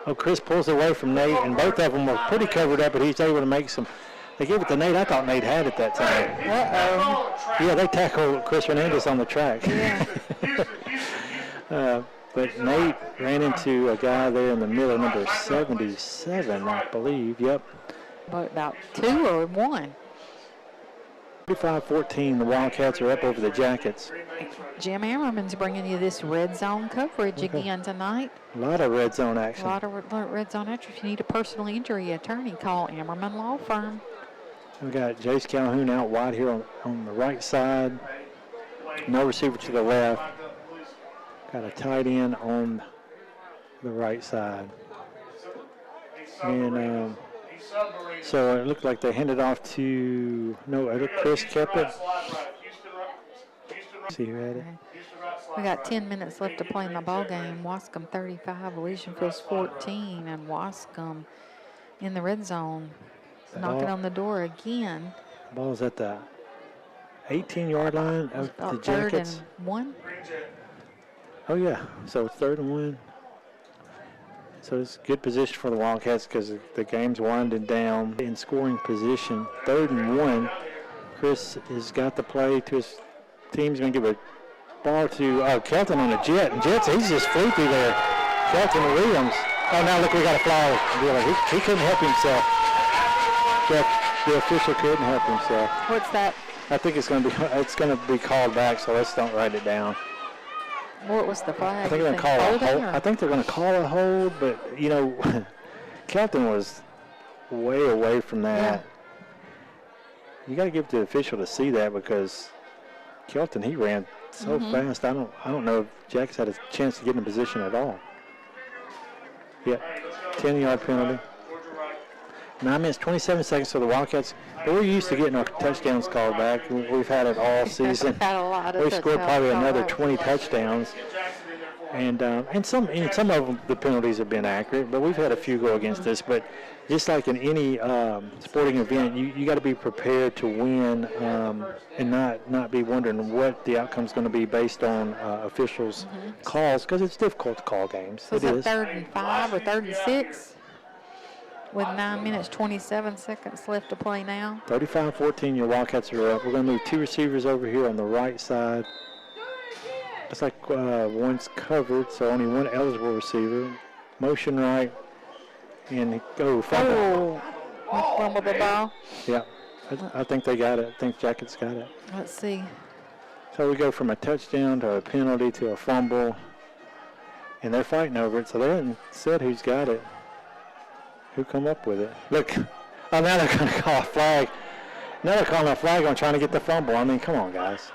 Oh, Chris pulls away from Nate, and both of them were pretty covered up, but he's able to make some. They gave it to Nate. I thought Nate had it that time. Uh-oh. Yeah, they tackled Chris Hernandez on the track. Yeah. But Nate ran into a guy there in the middle, number 77, I believe. Yep. About 2 or 1. 35-14, the Wildcats are up over the Jackets. Jim Ammerman's bringing you this red zone coverage again tonight. A lot of red zone action. A lot of red zone action. If you need a personal injury attorney, call Ammerman Law Firm. We got Jace Calhoun out wide here on the right side. No receiver to the left. Got a tight end on the right side. And so it looked like they handed off to, Chris kept it. See who had it. We got 10 minutes left to play in the ball game. Waskom 35, Elysian Fields 14, and Waskom in the red zone, knocking on the door again. Ball's at the 18-yard line of the Jackets. 3rd and 1. Oh yeah, so 3rd and 1. So it's good position for the Wildcats because the game's winding down in scoring position. 3rd and 1. Chris has got the play to his team's going to give a ball to Kelton on the jet. And Jets, he's just fluky there. Kelton Williams. Oh, now look, we got a flag. He couldn't help himself. The official couldn't help himself. What's that? I think it's going to be called back, so let's don't write it down. What was the flag? I think they're going to call a hold. I think they're going to call a hold, but Kelton was way away from that. Yeah. You got to give it to the official to see that because Kelton, he ran so fast. I don't know if Jack's had a chance to get in position at all. Yeah, 10-yard penalty. 9 minutes, 27 seconds for the Wildcats. We're used to getting our touchdowns called back. We've had it all season. We've had a lot of We've scored probably another 20 touchdowns. And some of them, the penalties have been accurate, but we've had a few go against us. But just like in any sporting event, you got to be prepared to win and not be wondering what the outcome's going to be based on officials' calls, because it's difficult to call games. So is it 3rd and 5 or 3rd and 6? with 9 minutes, 27 seconds left to play now. 35-14, your Wildcats are up. We're going to move 2 receivers over here on the right side. Looks like one's covered, so only one eligible receiver. Motion right, and go. Oh, fumbled the ball. Yeah, I think they got it. I think Jackets got it. Let's see. So we go from a touchdown to a penalty to a fumble, and they're fighting over it. So they haven't said who's got it, who come up with it. Look, oh, now they're going to call a flag. Now they're calling a flag on trying to get the fumble. I mean, come on, guys.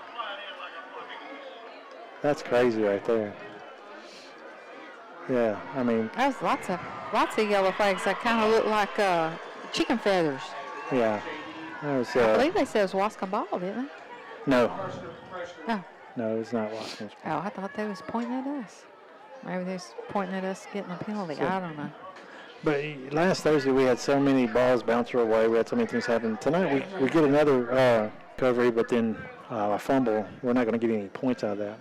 That's crazy right there. Yeah, I mean. There's lots of yellow flags that kind of look like chicken feathers. Yeah. That was, I believe they said it was Waskom ball, didn't they? No. No. No, it's not Waskom's. Oh, I thought they was pointing at us. Maybe they was pointing at us getting a penalty. I don't know. But last Thursday we had so many balls bounce our way. We had so many things happen. Tonight we get another recovery, but then a fumble. We're not going to get any points out of that.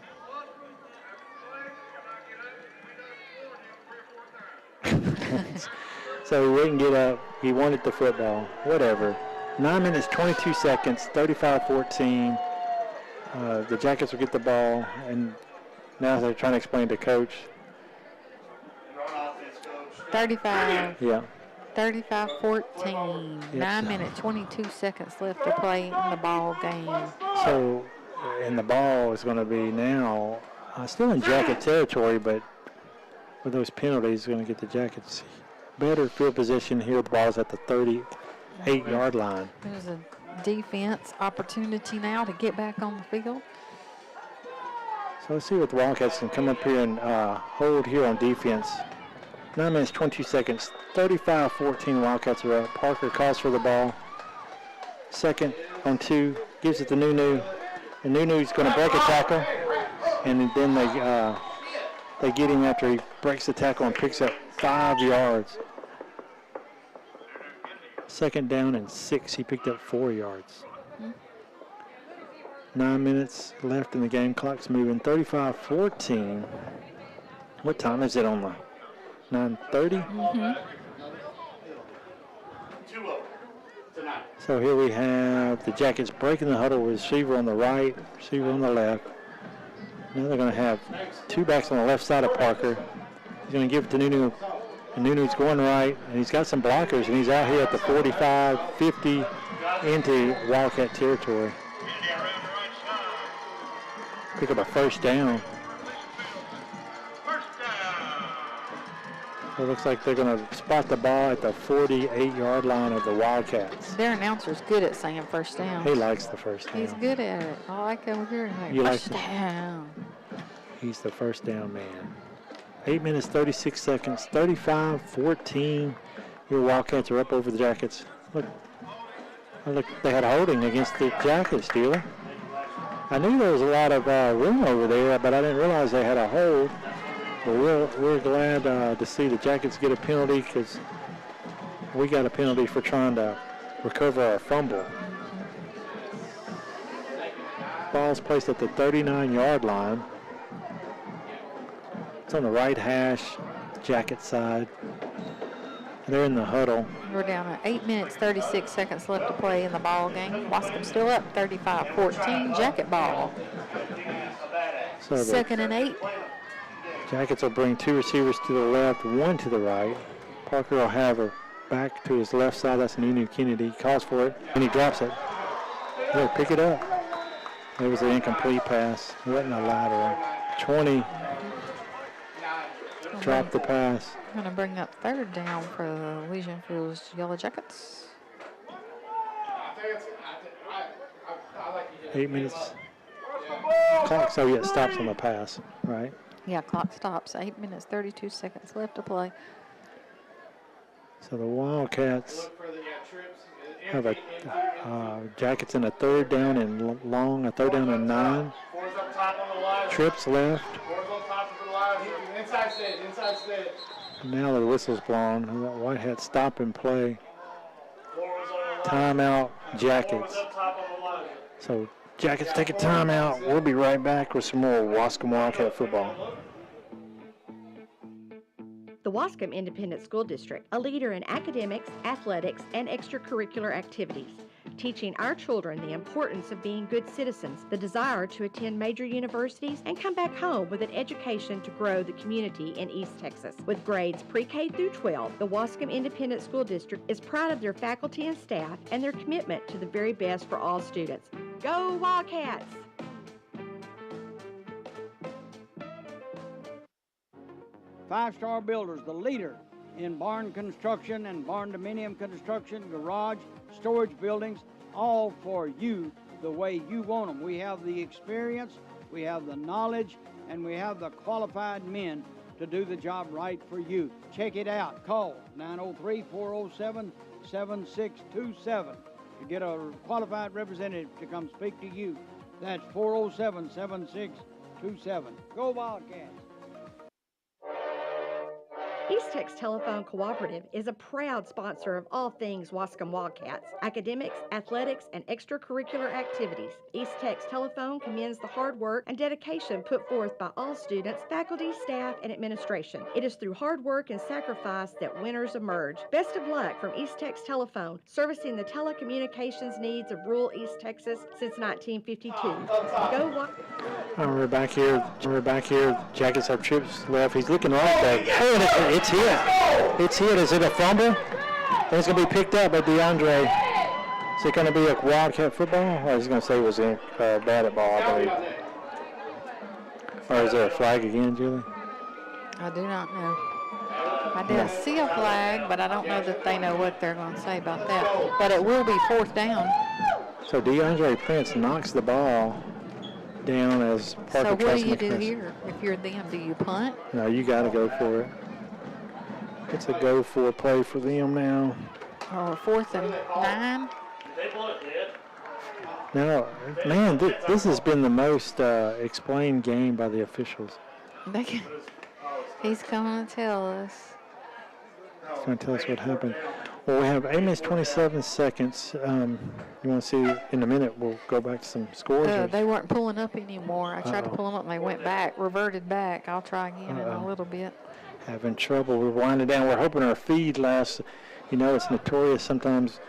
So he wouldn't get up. He wanted the football. Whatever. 9 minutes, 22 seconds, 35-14. The Jackets will get the ball, and now they're trying to explain to Coach. 35. Yeah. 35-14. Yep. 9 minutes, 22 seconds left to play in the ball game. So, and the ball is going to be now still in Jacket territory, but with those penalties, going to get the Jackets better field position here. The ball's at the 38-yard line. There's a defense opportunity now to get back on the field. So let's see what the Wildcats can come up here and hold here on defense. 9 minutes, 22 seconds, 35-14, Wildcats are up. Parker calls for the ball. 2nd on 2, gives it to Nunu. And Nunu's going to break a tackle. And then they get him after he breaks the tackle and picks up 5 yards. 2nd down and 6, he picked up 4 yards. 9 minutes left in the game. Clock's moving. 35-14. What time is it on the 9:30? So here we have the Jackets breaking the huddle with receiver on the right, receiver on the left. Now they're going to have 2 backs on the left side of Parker. He's going to give it to Nunu. And Nunu's going right, and he's got some blockers, and he's out here at the 45, 50 into Wildcat territory. Pick up a 1st down. So it looks like they're going to spot the ball at the 48-yard line of the Wildcats. Their announcer's good at saying 1st down. He likes the 1st down. He's good at it. I like over here. You like 1st down. He's the 1st down man. 8 minutes, 36 seconds, 35-14. Your Wildcats are up over the Jackets. Look, they had a holding against the Jackets, Steeler. I knew there was a lot of room over there, but I didn't realize they had a hold. But we're glad to see the Jackets get a penalty because we got a penalty for trying to recover our fumble. Ball's placed at the 39-yard line. It's on the right hash, Jacket side. They're in the huddle. We're down at 8 minutes, 36 seconds left to play in the ball game. Waskom still up 35-14, Jacket ball. So 2nd and 8. Jackets will bring 2 receivers to the left, 1 to the right. Parker will have her back to his left side. That's Nunu Kennedy. He calls for it, and he drops it. He'll pick it up. It was an incomplete pass. It wasn't a lateral. 20. Dropped the pass. I'm going to bring up 3rd down for the Legion Fields Yellow Jackets. 8 minutes. Clock, so it stops on the pass, right? Yeah, clock stops. 8 minutes, 32 seconds left to play. So the Wildcats have a Jackets in a 3rd down and long, a 3rd down and 9. Trips left. Now the whistle's blown. Whitehead stop and play. Timeout, Jackets. So Jackets take a timeout. We'll be right back with some more Waskom Wildcat football. The Waskom Independent School District, a leader in academics, athletics, and extracurricular activities. Teaching our children the importance of being good citizens, the desire to attend major universities, and come back home with an education to grow the community in East Texas. With grades pre-K through 12, the Waskom Independent School District is proud of their faculty and staff and their commitment to the very best for all students. Go Wildcats! Five-Star Builders, the leader in barn construction and barn dominium construction, garage, storage buildings, all for you the way you want them. We have the experience, we have the knowledge, and we have the qualified men to do the job right for you. Check it out. Call 903-407-7627 to get a qualified representative to come speak to you. That's 407-7627. Go Wildcats! East Tex Telephone Cooperative is a proud sponsor of all things Waskom Wildcats, academics, athletics, and extracurricular activities. East Tex Telephone commends the hard work and dedication put forth by all students, faculty, staff, and administration. It is through hard work and sacrifice that winners emerge. Best of luck from East Tex Telephone, servicing the telecommunications needs of rural East Texas since 1952. Go Wildcats! We're back here. Jackets have trips left. He's looking right back. Oh, it's hit. It's hit. Is it a fumble? It's going to be picked up by DeAndre. Is it going to be a Wildcat football? Or is he going to say it was a batted ball, I believe? Or is there a flag again, Julie? I do not know. I did see a flag, but I don't know that they know what they're going to say about that. But it will be 4th down. So DeAndre Prince knocks the ball down as Parker So what do you Trustman do here? If you're them, do you punt? No, you got to go for it. It's a go for a play for them now. Or 4th and 9? No, man, this has been the most explained game by the officials. He's coming to tell us. He's going to tell us what happened. Well, we have 8 minutes, 27 seconds. You want to see in a minute, we'll go back to some scores. They weren't pulling up anymore. I tried to pull them up, and they went back, reverted back. I'll try again in a little bit. Having trouble. We're winding down. We're hoping our feed lasts. You know, it's notorious sometimes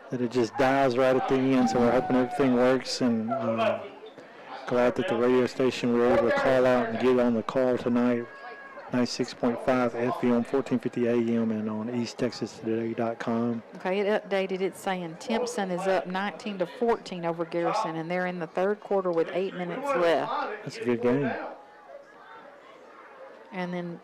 that it just dies right at the end, so we're hoping everything works, and glad that the radio station we were able to call out and get on the call tonight. 96.5 FM, 1450 AM, and on easttexastoday.com. Okay, it updated. It's saying Timpson is up 19-14 over Garrison, and they're in the 3rd quarter with 8 minutes left. That's a good game. And then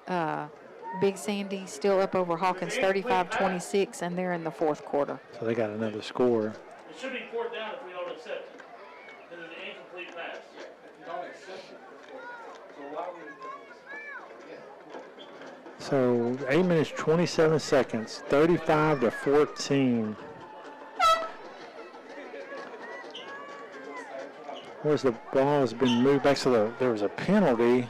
Big Sandy still up over Hawkins, 35-26, and they're in the 4th quarter. So they got another score. It should be 4th down if we don't accept it. This is an incomplete pass. If you don't accept it, so why would we? So 8 minutes, 27 seconds, 35-14. Where's the ball has been moved back, so there was a penalty.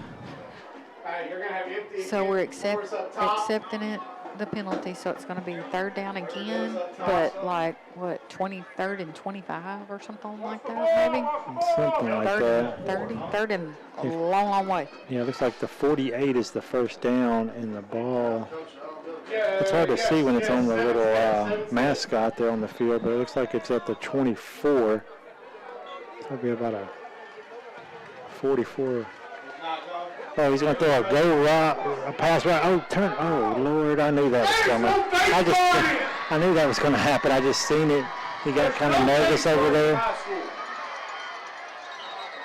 So we're accepting it, the penalty, so it's going to be 3rd down again, but like, what, 23rd and 25 or something like that, maybe? Something like that. 3rd and a long, long way. Yeah, it looks like the 48 is the 1st down, and the ball, it's hard to see when it's on the little mascot there on the field, but it looks like it's at the 24. That'll be about a 44. Oh, he's going to throw a go right, a pass right. Oh, turn. Oh, Lord, I knew that was coming. I knew that was going to happen. I just seen it. He got kind of nervous over there.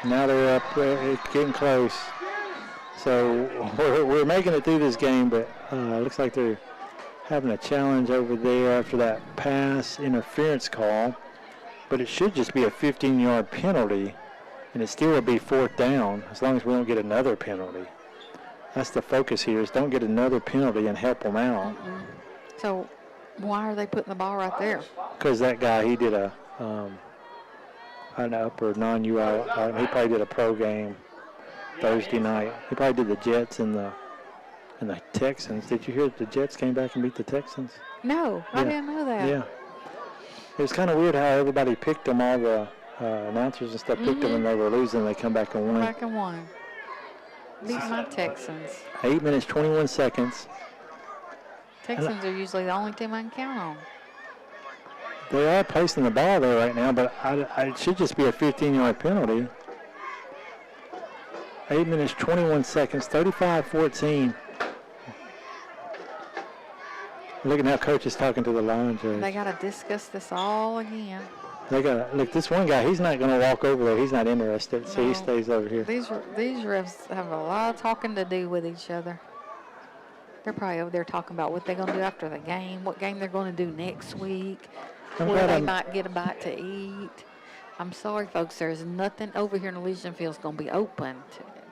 Now they're up. It's getting close. So we're making it through this game, but it looks like they're having a challenge over there after that pass interference call. But it should just be a 15-yard penalty. And it still would be 4th down as long as we don't get another penalty. That's the focus here, is don't get another penalty and help them out. So why are they putting the ball right there? Because that guy, he did an upper non-UI. He probably did a pro game Thursday night. He probably did the Jets and the Texans. Did you hear that the Jets came back and beat the Texans? No, I didn't know that. Yeah. It was kind of weird how everybody picked them, all the announcers and stuff picked them when they were losing. They come back and won. Beat my Texans. 8 minutes, 21 seconds. Texans are usually the only team I can count on. They are placing the ball there right now, but it should just be a 15-yard penalty. 8 minutes, 21 seconds, 35-14. Look at how coach is talking to the line judge. They got to discuss this all again. They got look. This one guy, he's not going to walk over there. He's not interested, so he stays over here. These refs have a lot of talking to do with each other. They're probably over there talking about what they're going to do after the game, what game they're going to do next week, where they might get a bite to eat. I'm sorry, folks. There's nothing over here in the Legion Field's going to be open.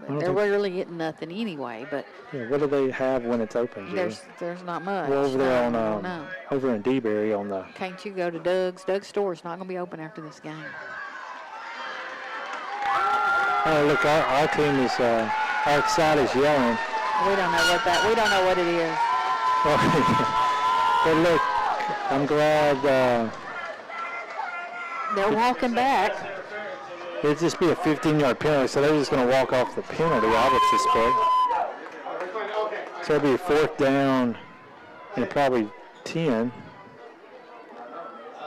They're rarely getting nothing anyway. But yeah, what do they have when it's open? Julie? There's not much. Well, over there on over in DeBerry on the. Can't you go to Doug's? Doug's store is not going to be open after this game. Oh, look, our team is our side is yelling. We don't know what it is. But look, I'm glad. They're walking back. It'd just be a 15-yard penalty, so they're just going to walk off the penalty, I would suspect. So it'll be a 4th down and probably 10.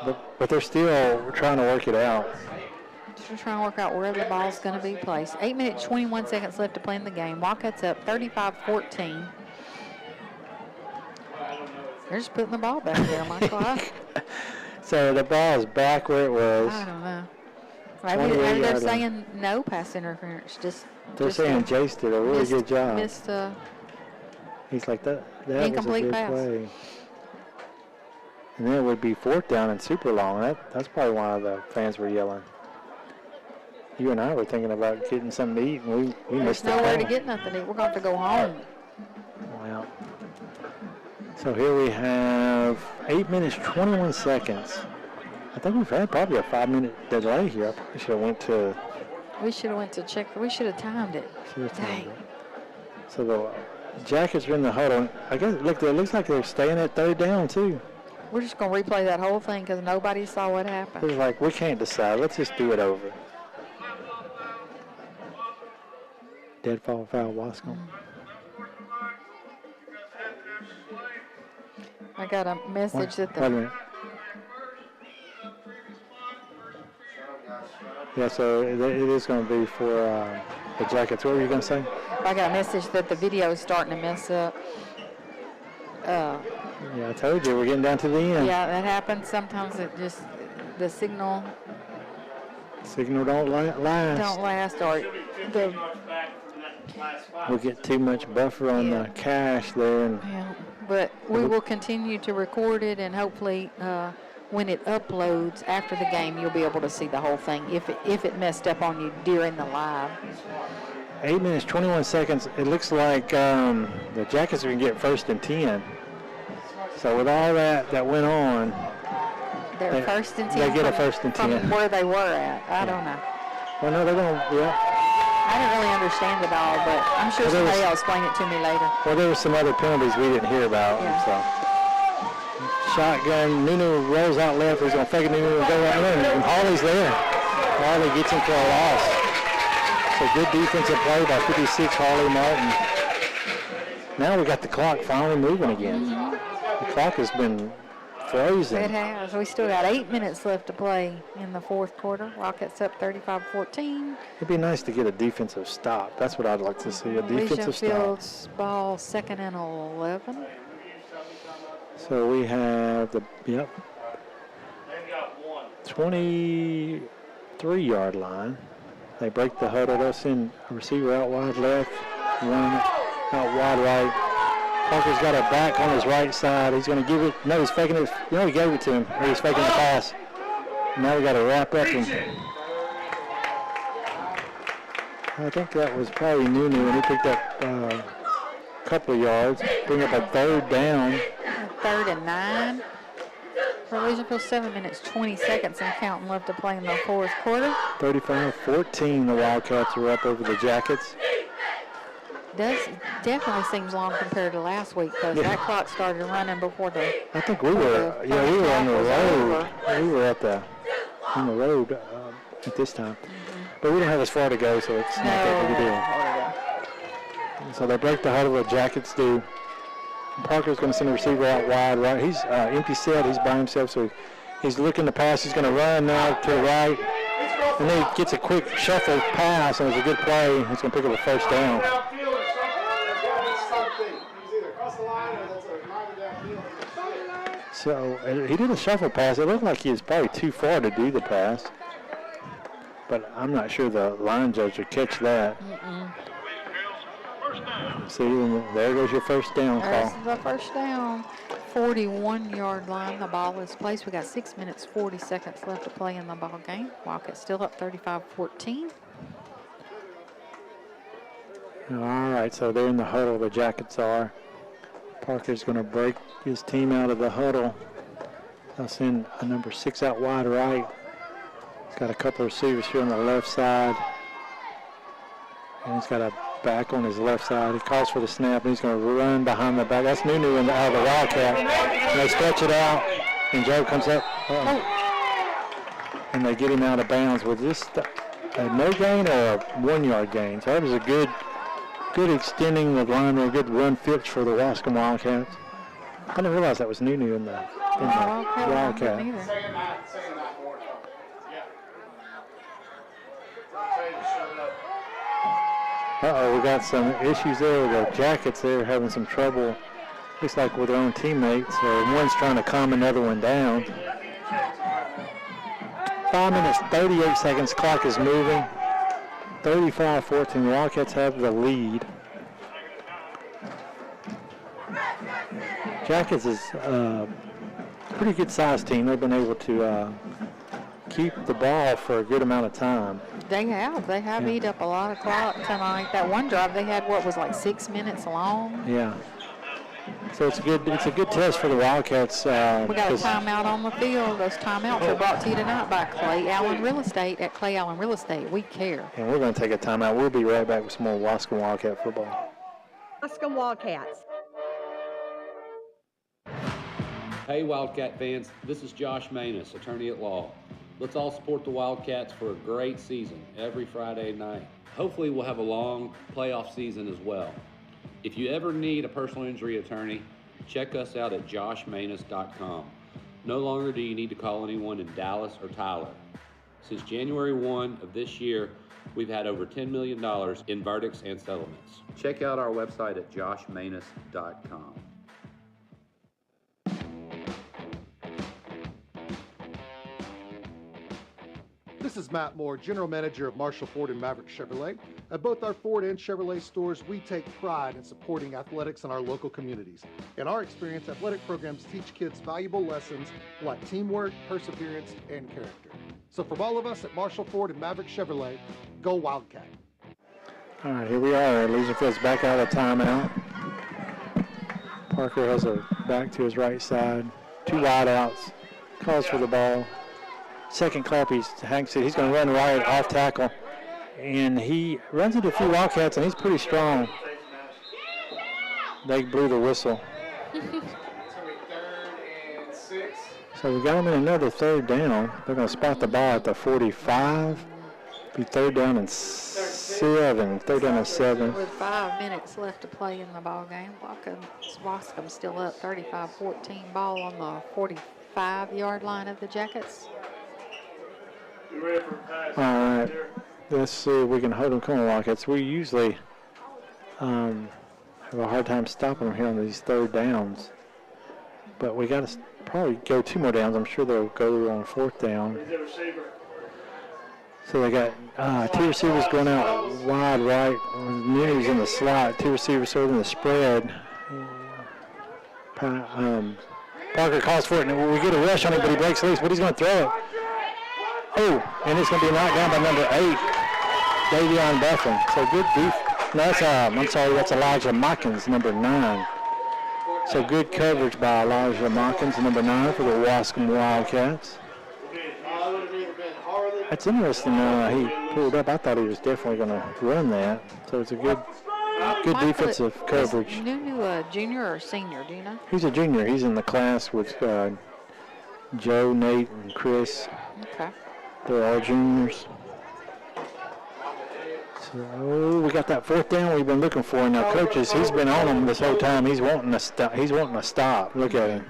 But they're still trying to work it out. Just trying to work out where the ball's going to be placed. 8 minutes, 21 seconds left to play in the game. Wildcats up 35-14. They're just putting the ball back there, Michael. So the ball is back where it was. I don't know. Maybe they're saying no pass interference. They're saying Jace did a really good job. Missed He's like, that incomplete was a good pass. play. And then it would be 4th down and super long. That's probably why the fans were yelling. You and I were thinking about getting something to eat, and we missed it. There's nowhere to get nothing to eat. We're going to have to go home. Well, so here we have 8 minutes, 21 seconds. I think we've had probably a 5-minute delay here. I probably should have went to. We should have went to check. We should have timed it. Dang. So the Jackets are in the huddle. I guess look, it looks like they're staying at 3rd down too. We're just going to replay that whole thing because nobody saw what happened. It's like we can't decide. Let's just do it over. Deadfall foul, Waskom. I got a message that Wait a minute. Yeah, so it is going to be for the Jackets. What were you going to say? I got a message that the video is starting to mess up. Yeah, I told you we're getting down to the end. Yeah, that happens. Sometimes it just the signal don't last. or the We'll get too much buffer on the cache there, and but we will continue to record it, and hopefully when it uploads after the game, you'll be able to see the whole thing if it messed up on you during the live. 8 minutes, 21 seconds. It looks like the Jackets are going to get 1st and 10. So with all that went on, they're 1st and 10. They get a 1st and 10. From where they were at. I don't know. Well, no, they're going to, I didn't really understand it all, but I'm sure somebody else explain it to me later. Well, there were some other penalties we didn't hear about. Yeah. So. Shotgun, Nunu rolls out left. He's going to fake it, Nunu will go right in, and Hawley's there. Hawley gets him for a loss. So good defensive play by 56, Hawley Martin. Now we got the clock finally moving again. The clock has been frozen. It has. We still got 8 minutes left to play in the 4th quarter. Rockets up 35-14. It'd be nice to get a defensive stop. That's what I'd like to see, a defensive stop. Field's ball 2nd and 11. So we have the 23-yard line. They break the huddle. They'll send a receiver out wide left, one out wide right. Parker's got a back on his right side. He's going to give it. No, he's faking it. No, he gave it to him. Or he's faking the pass. Now we got to wrap up. And I think that was probably Nunu, and he picked up a couple of yards. Bring up a 3rd down. 3rd and 9. For Legion Field, 7 minutes, 20 seconds and counting left to play in the 4th quarter. 35-14, the Wildcats are up over the Jackets. Definitely seems long compared to last week because that clock started running before the. I think we were on the road. We were on the road at this time, but we didn't have as far to go, so it's not that big a deal. So they break the huddle. The Jackets do. Parker's going to send the receiver out wide. Right, he's empty set. He's by himself, so he's looking to pass. He's going to run now to the right, and then he gets a quick shuffle pass, and it's a good play. He's going to pick up a first down. So he did a shuffle pass. It looked like he was probably too far to do the pass, but I'm not sure the line judge would catch that. See, there goes your first down call. There's the first down. 41-yard line. The ball is placed. We got 6 minutes, 40 seconds left to play in the ball game. Wildcats still up 35-14. All right, so they're in the huddle. The Jackets are. Parker's going to break his team out of the huddle. They'll send a number 6 out wide right. He's got a couple of receivers here on the left side. And he's got a back on his left side. He calls for the snap, and he's going to run behind the back. That's Nunu out of the Wildcat. And they stretch it out, and Joe comes up. And they get him out of bounds with just a no gain or a 1 yard gain. So that was a good extending of line, a good run fix for the Waskom Wildcats. I didn't realize that was Nunu in the Wildcat. Uh-oh, we got some issues there with the Jackets there, having some trouble, looks like with their own teammates. One's trying to calm another one down. 5 minutes, 38 seconds, clock is moving. 35-14, the Wildcats have the lead. Jackets is a pretty good sized team. They've been able to keep the ball for a good amount of time. They have eat up a lot of clock tonight. That one drive they had, what was like 6 minutes long? Yeah. So it's a good test for the Wildcats. We got a timeout on the field. Those timeouts are brought to you tonight by Clay Allen Real Estate. At Clay Allen Real Estate, we care. And we're going to take a timeout. We'll be right back with some more Waskom Wildcat football. Waskom Wildcats. Hey Wildcat fans, this is Josh Manus, attorney at law. Let's all support the Wildcats for a great season every Friday night. Hopefully we'll have a long playoff season as well. If you ever need a personal injury attorney, check us out at joshmanus.com. No longer do you need to call anyone in Dallas or Tyler. Since January 1 of this year, we've had over $10 million in verdicts and settlements. Check out our website at joshmanus.com. This is Matt Moore, General Manager of Marshall Ford and Maverick Chevrolet. At both our Ford and Chevrolet stores, we take pride in supporting athletics in our local communities. In our experience, athletic programs teach kids valuable lessons like teamwork, perseverance, and character. So from all of us at Marshall Ford and Maverick Chevrolet, go Wildcat. All right, here we are. Legion Field's back out of timeout. Parker has a back to his right side. 2 wideouts. Calls for the ball. Second clap, he's going to run right off tackle. And he runs into a few Wildcats, and he's pretty strong. They blew the whistle. So we got him in another third down. They're going to spot the ball at the 45. Be third down and 7. Third down and 7. With 5 minutes left to play in the ball game, Waskom still up 35-14. Ball on the 45-yard line of the Jackets. All right, let's see if we can hold them. Come on, Wildcats. We usually have a hard time stopping them here on these third downs, but we got to probably go 2 more downs. I'm sure they'll go on 4th down. So they got 2 receivers going out wide right. Nunu's in the slot. 2 receivers sort of in the spread. Parker calls for it, and we get a rush on it, but he breaks loose. But he's going to throw it. Oh, and it's going to be knocked down by number 8, Davion Buffin. So good defense. No, that's Elijah Mockins, number 9. So good coverage by Elijah Mockins, number 9 for the Waskom Wildcats. That's interesting. He pulled up. I thought he was definitely going to run that. So it's a good defensive coverage. Is Nunu a junior or senior? Do you know? He's a junior. He's in the class with Joe, Nate, and Chris. Okay. They're all juniors. So we got that fourth down we've been looking for. Now, coaches, he's been on them this whole time. He's wanting to stop. He's wanting to stop. Look at him.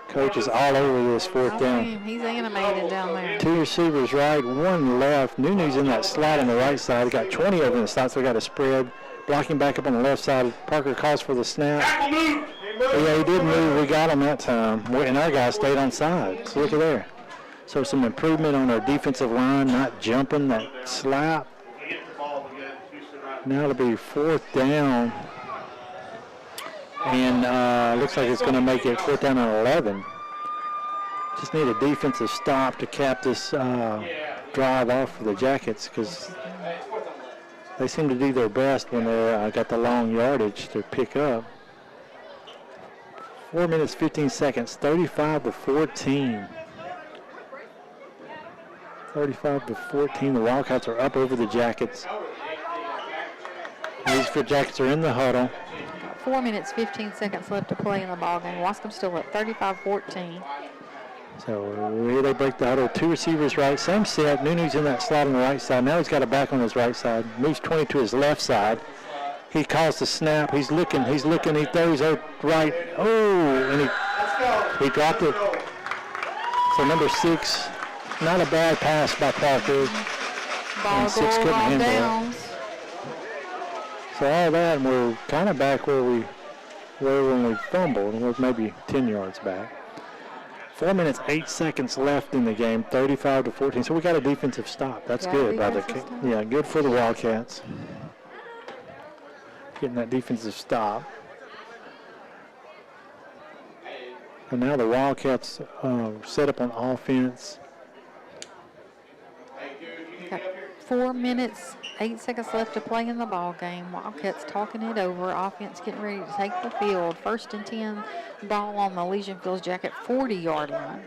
Coach is all over this fourth down. He's animated down there. 2 receivers right, 1 left. Nunu's in that slot on the right side. He got 20 over in the slot, so we got a spread. Blocking back up on the left side. Parker calls for the snap. Yeah, he did move. We got him that time. And our guy stayed on side. So look at there. So some improvement on our defensive line, not jumping that slap. Now it'll be fourth down. And looks like it's going to make it fourth down and 11. Just need a defensive stop to cap this drive off for the Jackets because they seem to do their best when they got the long yardage to pick up. 4 minutes, 15 seconds, 35-14. 35-14. The Wildcats are up over the Jackets. These Jackets are in the huddle. 4 minutes, 15 seconds left to play in the ball game. Wascom still at 35-14. So here they break the huddle. 2 receivers right. Same set. Nunu's in that slot on the right side. Now he's got it back on his right side. Moves 20 to his left side. He calls the snap. He's looking. He throws out right. Oh, and he dropped it. So number 6, not a bad pass by Parker. Ball And 6 goal couldn't on handle it. downs. So all that, and we're kind of back where we were when we fumbled. We're maybe 10 yards back. 4 minutes, 8 seconds left in the game, 35-14. So we got a defensive stop. That's good by the good for the Wildcats. Getting that defensive stop. And now the Wildcats set up on offense. Got 4 minutes, 8 seconds left to play in the ball game. Wildcats talking it over. Offense getting ready to take the field. 1st and 10, ball on the Legion Fields Jacket 40-yard line.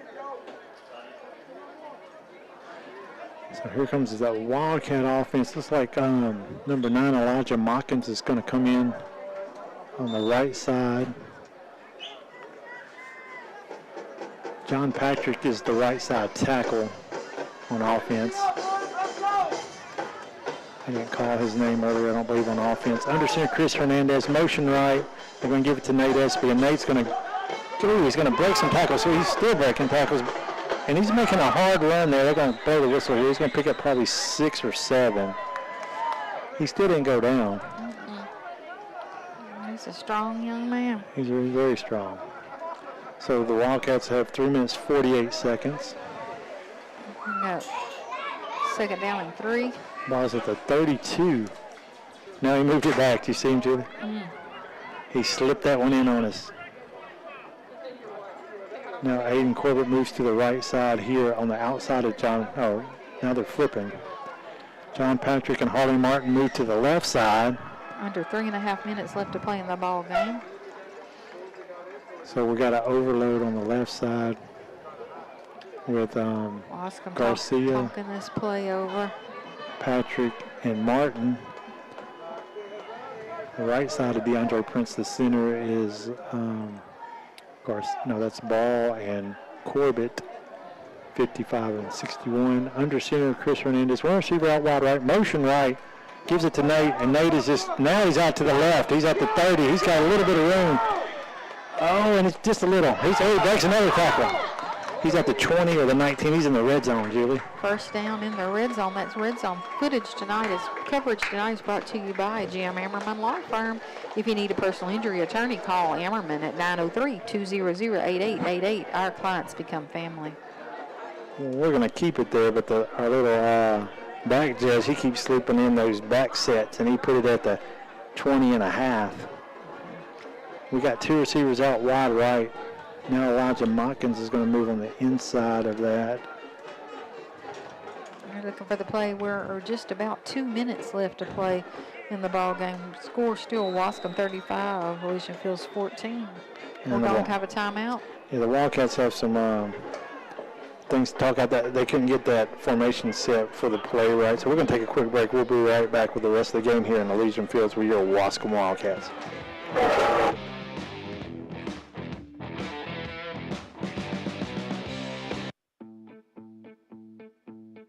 So here comes that Wildcat offense. Looks like number 9, Elijah Mockins, is going to come in on the right side. John Patrick is the right side tackle on offense. I didn't call his name earlier, I don't believe, on offense. Under center, Chris Hernandez, motion right. They're going to give it to Nate Espy, and Nate's going to, he's going to break some tackles. So he's still breaking tackles, and he's making a hard run there. They're going to blow the whistle here. He's going to pick up probably 6 or 7. He still didn't go down. He's a strong young man. He's very, very strong. So the Wildcats have 3 minutes, 48 seconds. We got 2nd down and 3. Ball's at the 32. Now he moved it back. Do you see him, Julie? He slipped that one in on us. Now Aiden Corbett moves to the right side here on the outside of John. Oh, now they're flipping. John Patrick and Harley Martin move to the left side. Under 3.5 minutes left to play in the ball game. So we got an overload on the left side with Wascom Garcia, talking this play over. Patrick, and Martin. The right side of DeAndre Prince, the center, is that's Ball and Corbett, 55 and 61. Under center, Chris Hernandez. One receiver out wide right, motion right, gives it to Nate, and Nate is just, now he's out to the left. He's at the 30. He's got a little bit of room. Oh, and it's just a little. He breaks another tackle. He's at the 20 or the 19. He's in the red zone, Julie. 1st down in the red zone. That's red zone coverage tonight is brought to you by Jim Ammerman Law Firm. If you need a personal injury attorney, call Ammerman at 903-200-8888. Our clients become family. Well, we're going to keep it there, but our little back judge, he keeps slipping in those back sets, and he put it at the 20 and a half. We got 2 receivers out wide right. Now Elijah Mockins is going to move on the inside of that. We're looking for the play. We're just about 2 minutes left to play in the ball game. Score still Wascom 35, Legion Fields 14. We're going to have a timeout. Yeah, the Wildcats have some things to talk about. That they couldn't get that formation set for the play right. So we're going to take a quick break. We'll be right back with the rest of the game here in the Legion Fields with your Wascom Wildcats.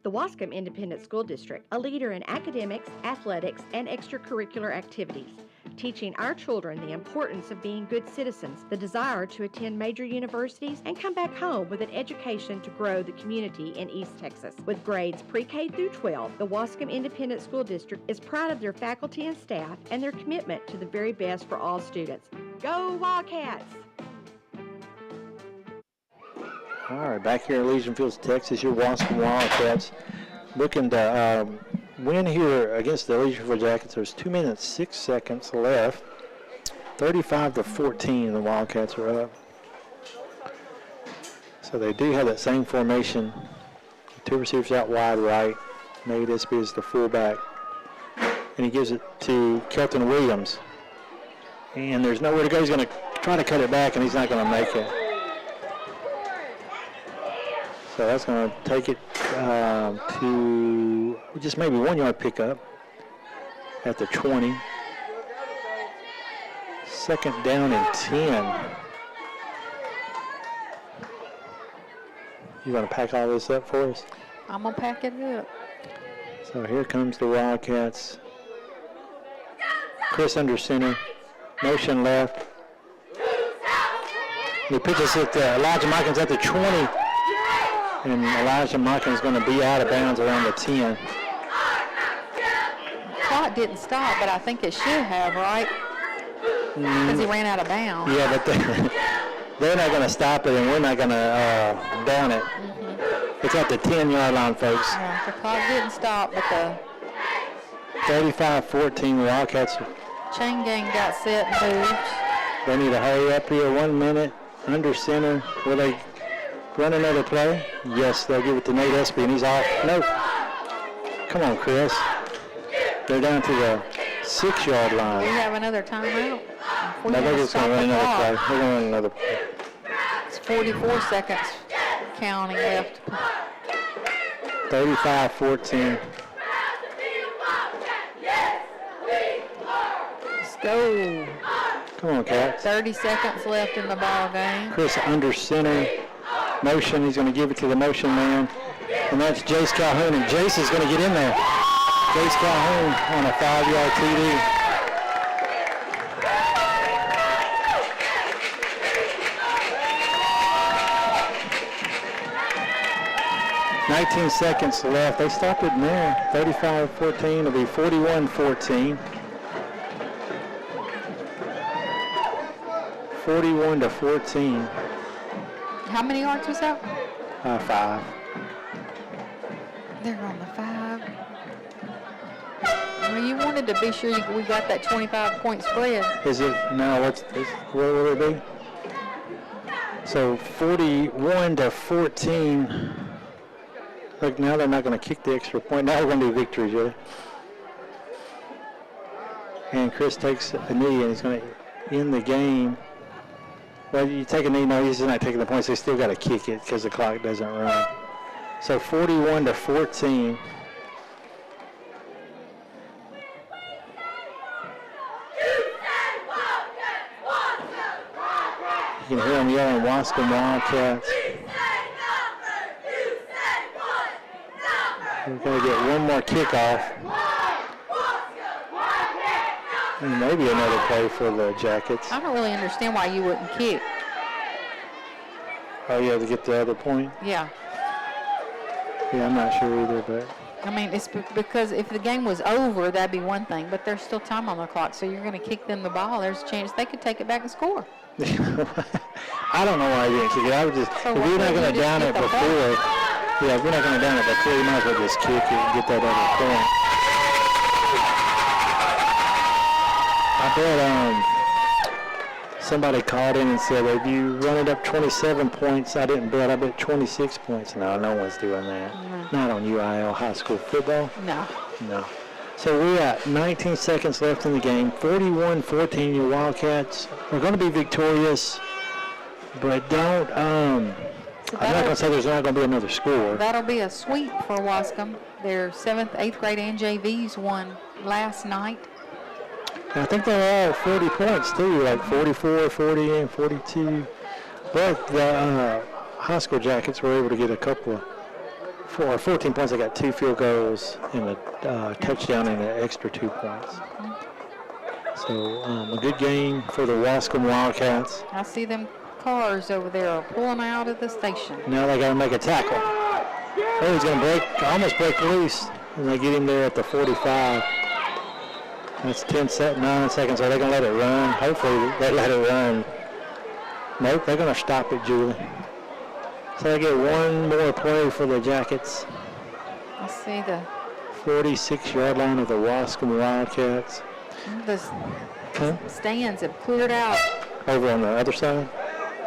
The Waskom Independent School District, a leader in academics, athletics, and extracurricular activities, teaching our children the importance of being good citizens, the desire to attend major universities, and come back home with an education to grow the community in East Texas. With grades pre-K through 12, the Waskom Independent School District is proud of their faculty and staff and their commitment to the very best for all students. Go Wildcats! All right, back here in Elysian Fields, Texas, your Waskom Wildcats looking to win here against the Elysian Field Jackets. There's 2 minutes, 6 seconds left. 35-14, the Wildcats are up. So they do have that same formation. 2 receivers out wide right. Nate Espy is the fullback. And he gives it to Kelton Williams. And there's nowhere to go. He's going to try to cut it back, and he's not going to make it. So that's going to take it to just maybe 1 yard pickup at the 20. Second down and 10. You want to pack all this up for us? I'm going to pack it up. So here comes the Wildcats. Chris under center. Motion left. He pitches it to Elijah Mickens at the 20. And Elijah Mickens is going to be out of bounds around the 10. Clock didn't stop, but I think it should have, right? Because he ran out of bounds. Yeah, but they're not going to stop it, and we're not going to down it. It's at the 10-yard line, folks. Yeah, the clock didn't stop, but the 35-14, Wildcats. chain gang got set and moved. They need to hurry up here. 1 minute under center. Will they run another play? Yes, they'll give it to Nate Espy, and he's off. Nope. Come on, Chris. They're down to the 6-yard line. We have another timeout. No, they're just going to run another play. They're going to run another play. It's 44 seconds counting left. 35-14. Let's go. Come on, Cats. 30 seconds left in the ball game. Chris under center. Motion. He's going to give it to the motion man. And that's Jace Calhoun. And Jace is going to get in there. Jace Calhoun on a 5-yard TD. $19 seconds left. They stopped it in there. 35-14. It'll be 41-14. 41-14. How many yards was that? 5. They're on the 5. Well, you wanted to be sure we got that 25-point spread. Is it? No, what will it be? So 41-14. Look, now they're not going to kick the extra point. Now we're going to do victories, yeah. And Chris takes a knee, and he's going to end the game. Well, you take a knee, no, he's not taking the points. They still got to kick it because the clock doesn't run. So 41-14. You can hear them yelling, Waskom Wildcats. We're going to get one more kickoff. And maybe another play for the Jackets. I don't really understand why you wouldn't kick. Oh, yeah, to get the other point? Yeah. Yeah, I'm not sure either, but... I mean, it's because if the game was over, that'd be one thing, but there's still time on the clock, so you're going to kick them the ball. There's a chance they could take it back and score. I don't know why I didn't kick it. I would just, So if we're not going to down it before, yeah, if we're not going to down it before, you might as well just kick it and get that other point. I bet somebody called in and said, if you run it up 27 points, I didn't bet, I bet 26 points. No, no one's doing that. No. Not on UIL high school football. No. No. So we got 19 seconds left in the game. 41-14, your Wildcats are going to be victorious, but don't, I'm not going to say there's not going to be another score. That'll be a sweep for Waskom. Their 7th, 8th grade and JVs won last night. And I think they're all 40 points too, like 44, 40, and 42. But the high school Jackets were able to get a couple of For 14 points, they got 2 field goals and a touchdown and an extra 2 points. So a good game for the Waskom Wildcats. I see them cars over there are pulling out of the station. Now they got to make a tackle. Oh, he's going to almost break loose. And they get him there at the 45. That's 9 seconds. Are they going to let it run? Hopefully they let it run. Nope, they're going to stop it, Julie. So they get one more play for the Jackets. I see the 46-yard line of the Waskom Wildcats. The stands have cleared out. Over on the other side?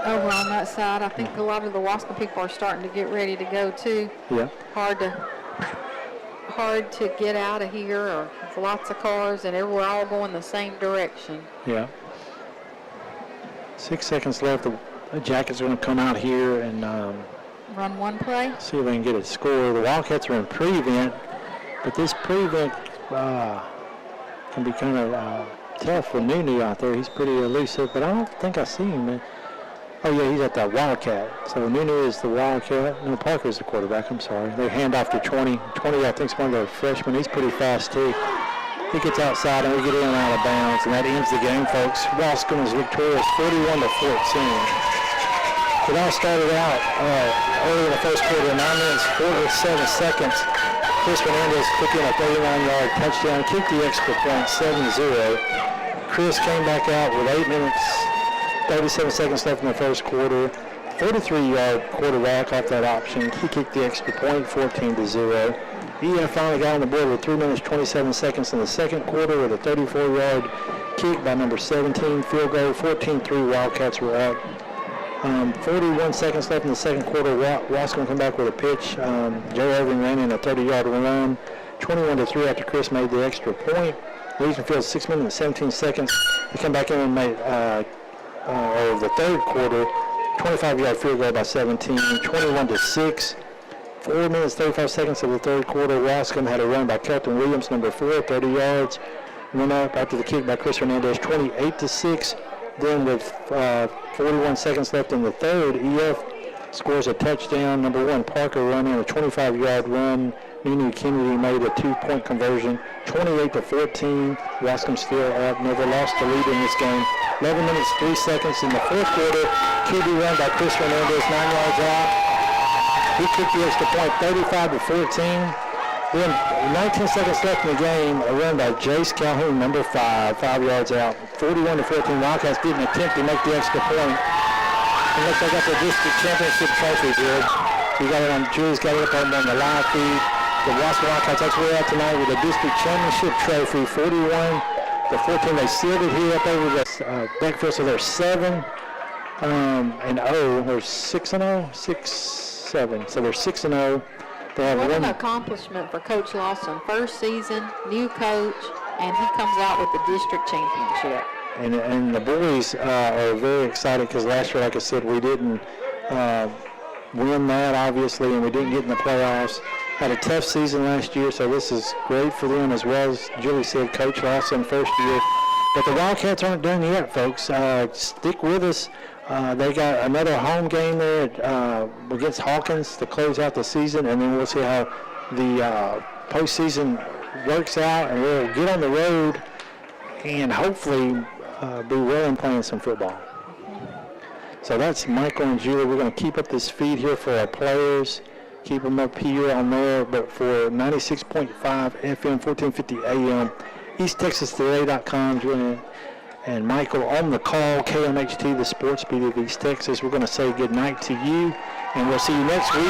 Over on that side. I think a lot of the Waskom people are starting to get ready to go too. Yeah. Hard to get out of here, or lots of cars, and we're all going the same direction. Yeah. 6 seconds left. The Jackets are going to come out here and run one play. see if they can get a score. The Wildcats are in prevent, but this prevent can be kind of tough for Nunu out there. He's pretty elusive, but I don't think I see him. Oh, yeah, he's at the Wildcat. So Nunu is the Wildcat. No, Parker's the quarterback. I'm sorry. They hand off to 20. 20, I think, is one of the freshmen. He's pretty fast, too. He gets outside, and we get in and out of bounds, and that ends the game, folks. Waskom is victorious 41-14. It all started out early in the first quarter, 9 minutes, 47 seconds. Chris Fernandez took in a 39-yard touchdown, kicked the extra point, 7-0. Chris came back out with 8 minutes, 37 seconds left in the first quarter. 33-yard quarterback off that option. He kicked the extra point, 14-0. EF finally got on the board with 3 minutes, 27 seconds in the second quarter with a 34-yard kick by number 17, field goal, 14-3. Wildcats were up. 41 seconds left in the second quarter. Waskom come back with a pitch. Joe Irving ran in a 30-yard run. 21-3 after Chris made the extra point. Legion Field 6 minutes and 17 seconds. They come back in and made the third quarter. 25-yard field goal by 17. 21-6. 4 minutes, 35 seconds of the third quarter. Waskom had a run by Kelton Williams, number 4, 30 yards. Went up after the kick by Chris Hernandez, 28-6. Then with 41 seconds left in the third, EF scores a touchdown. Number 1, Parker run in a 25-yard run. Nunu Kennedy made a 2-point conversion. 28-14. Waskom still up. Never lost the lead in this game. 11 minutes, 3 seconds in the fourth quarter. QB run by Chris Hernandez, 9 yards out. He kicked the extra point, 35-14. Then 19 seconds left in the game, a run by Jace Calhoun, number 5 yards out. 41-14. Wildcats didn't attempt to make the extra point. And look, they got the district championship trophy, Jared. You got it on, Julie's got it up on the live feed. The Waskom Wildcats, that's where we're at tonight with the district championship trophy, 41-14. They sealed it here up over the backfield, so they're 7-0. They're 6-0, 6-7. So they're 6-0. What an accomplishment for Coach Lawson. First season, new coach, and he comes out with the district championship. And the boys are very excited because last year, like I said, we didn't win that, obviously, and we didn't get in the playoffs. Had a tough season last year, so this is great for them as well. As Julie said, Coach Lawson first year. But the Wildcats aren't done yet, folks. Stick with us. They got another home game there against Hawkins to close out the season, and then we'll see how the postseason works out, and we'll get on the road and hopefully be well and playing some football. So that's Michael and Julie. We're going to keep up this feed here for our players, keep them up here on there, but for 96.5 FM, 1450 AM, EastTexasToday.com, Julie and Michael on the call, KMHT, the sports beat of East Texas. We're going to say good night to you, and we'll see you next week.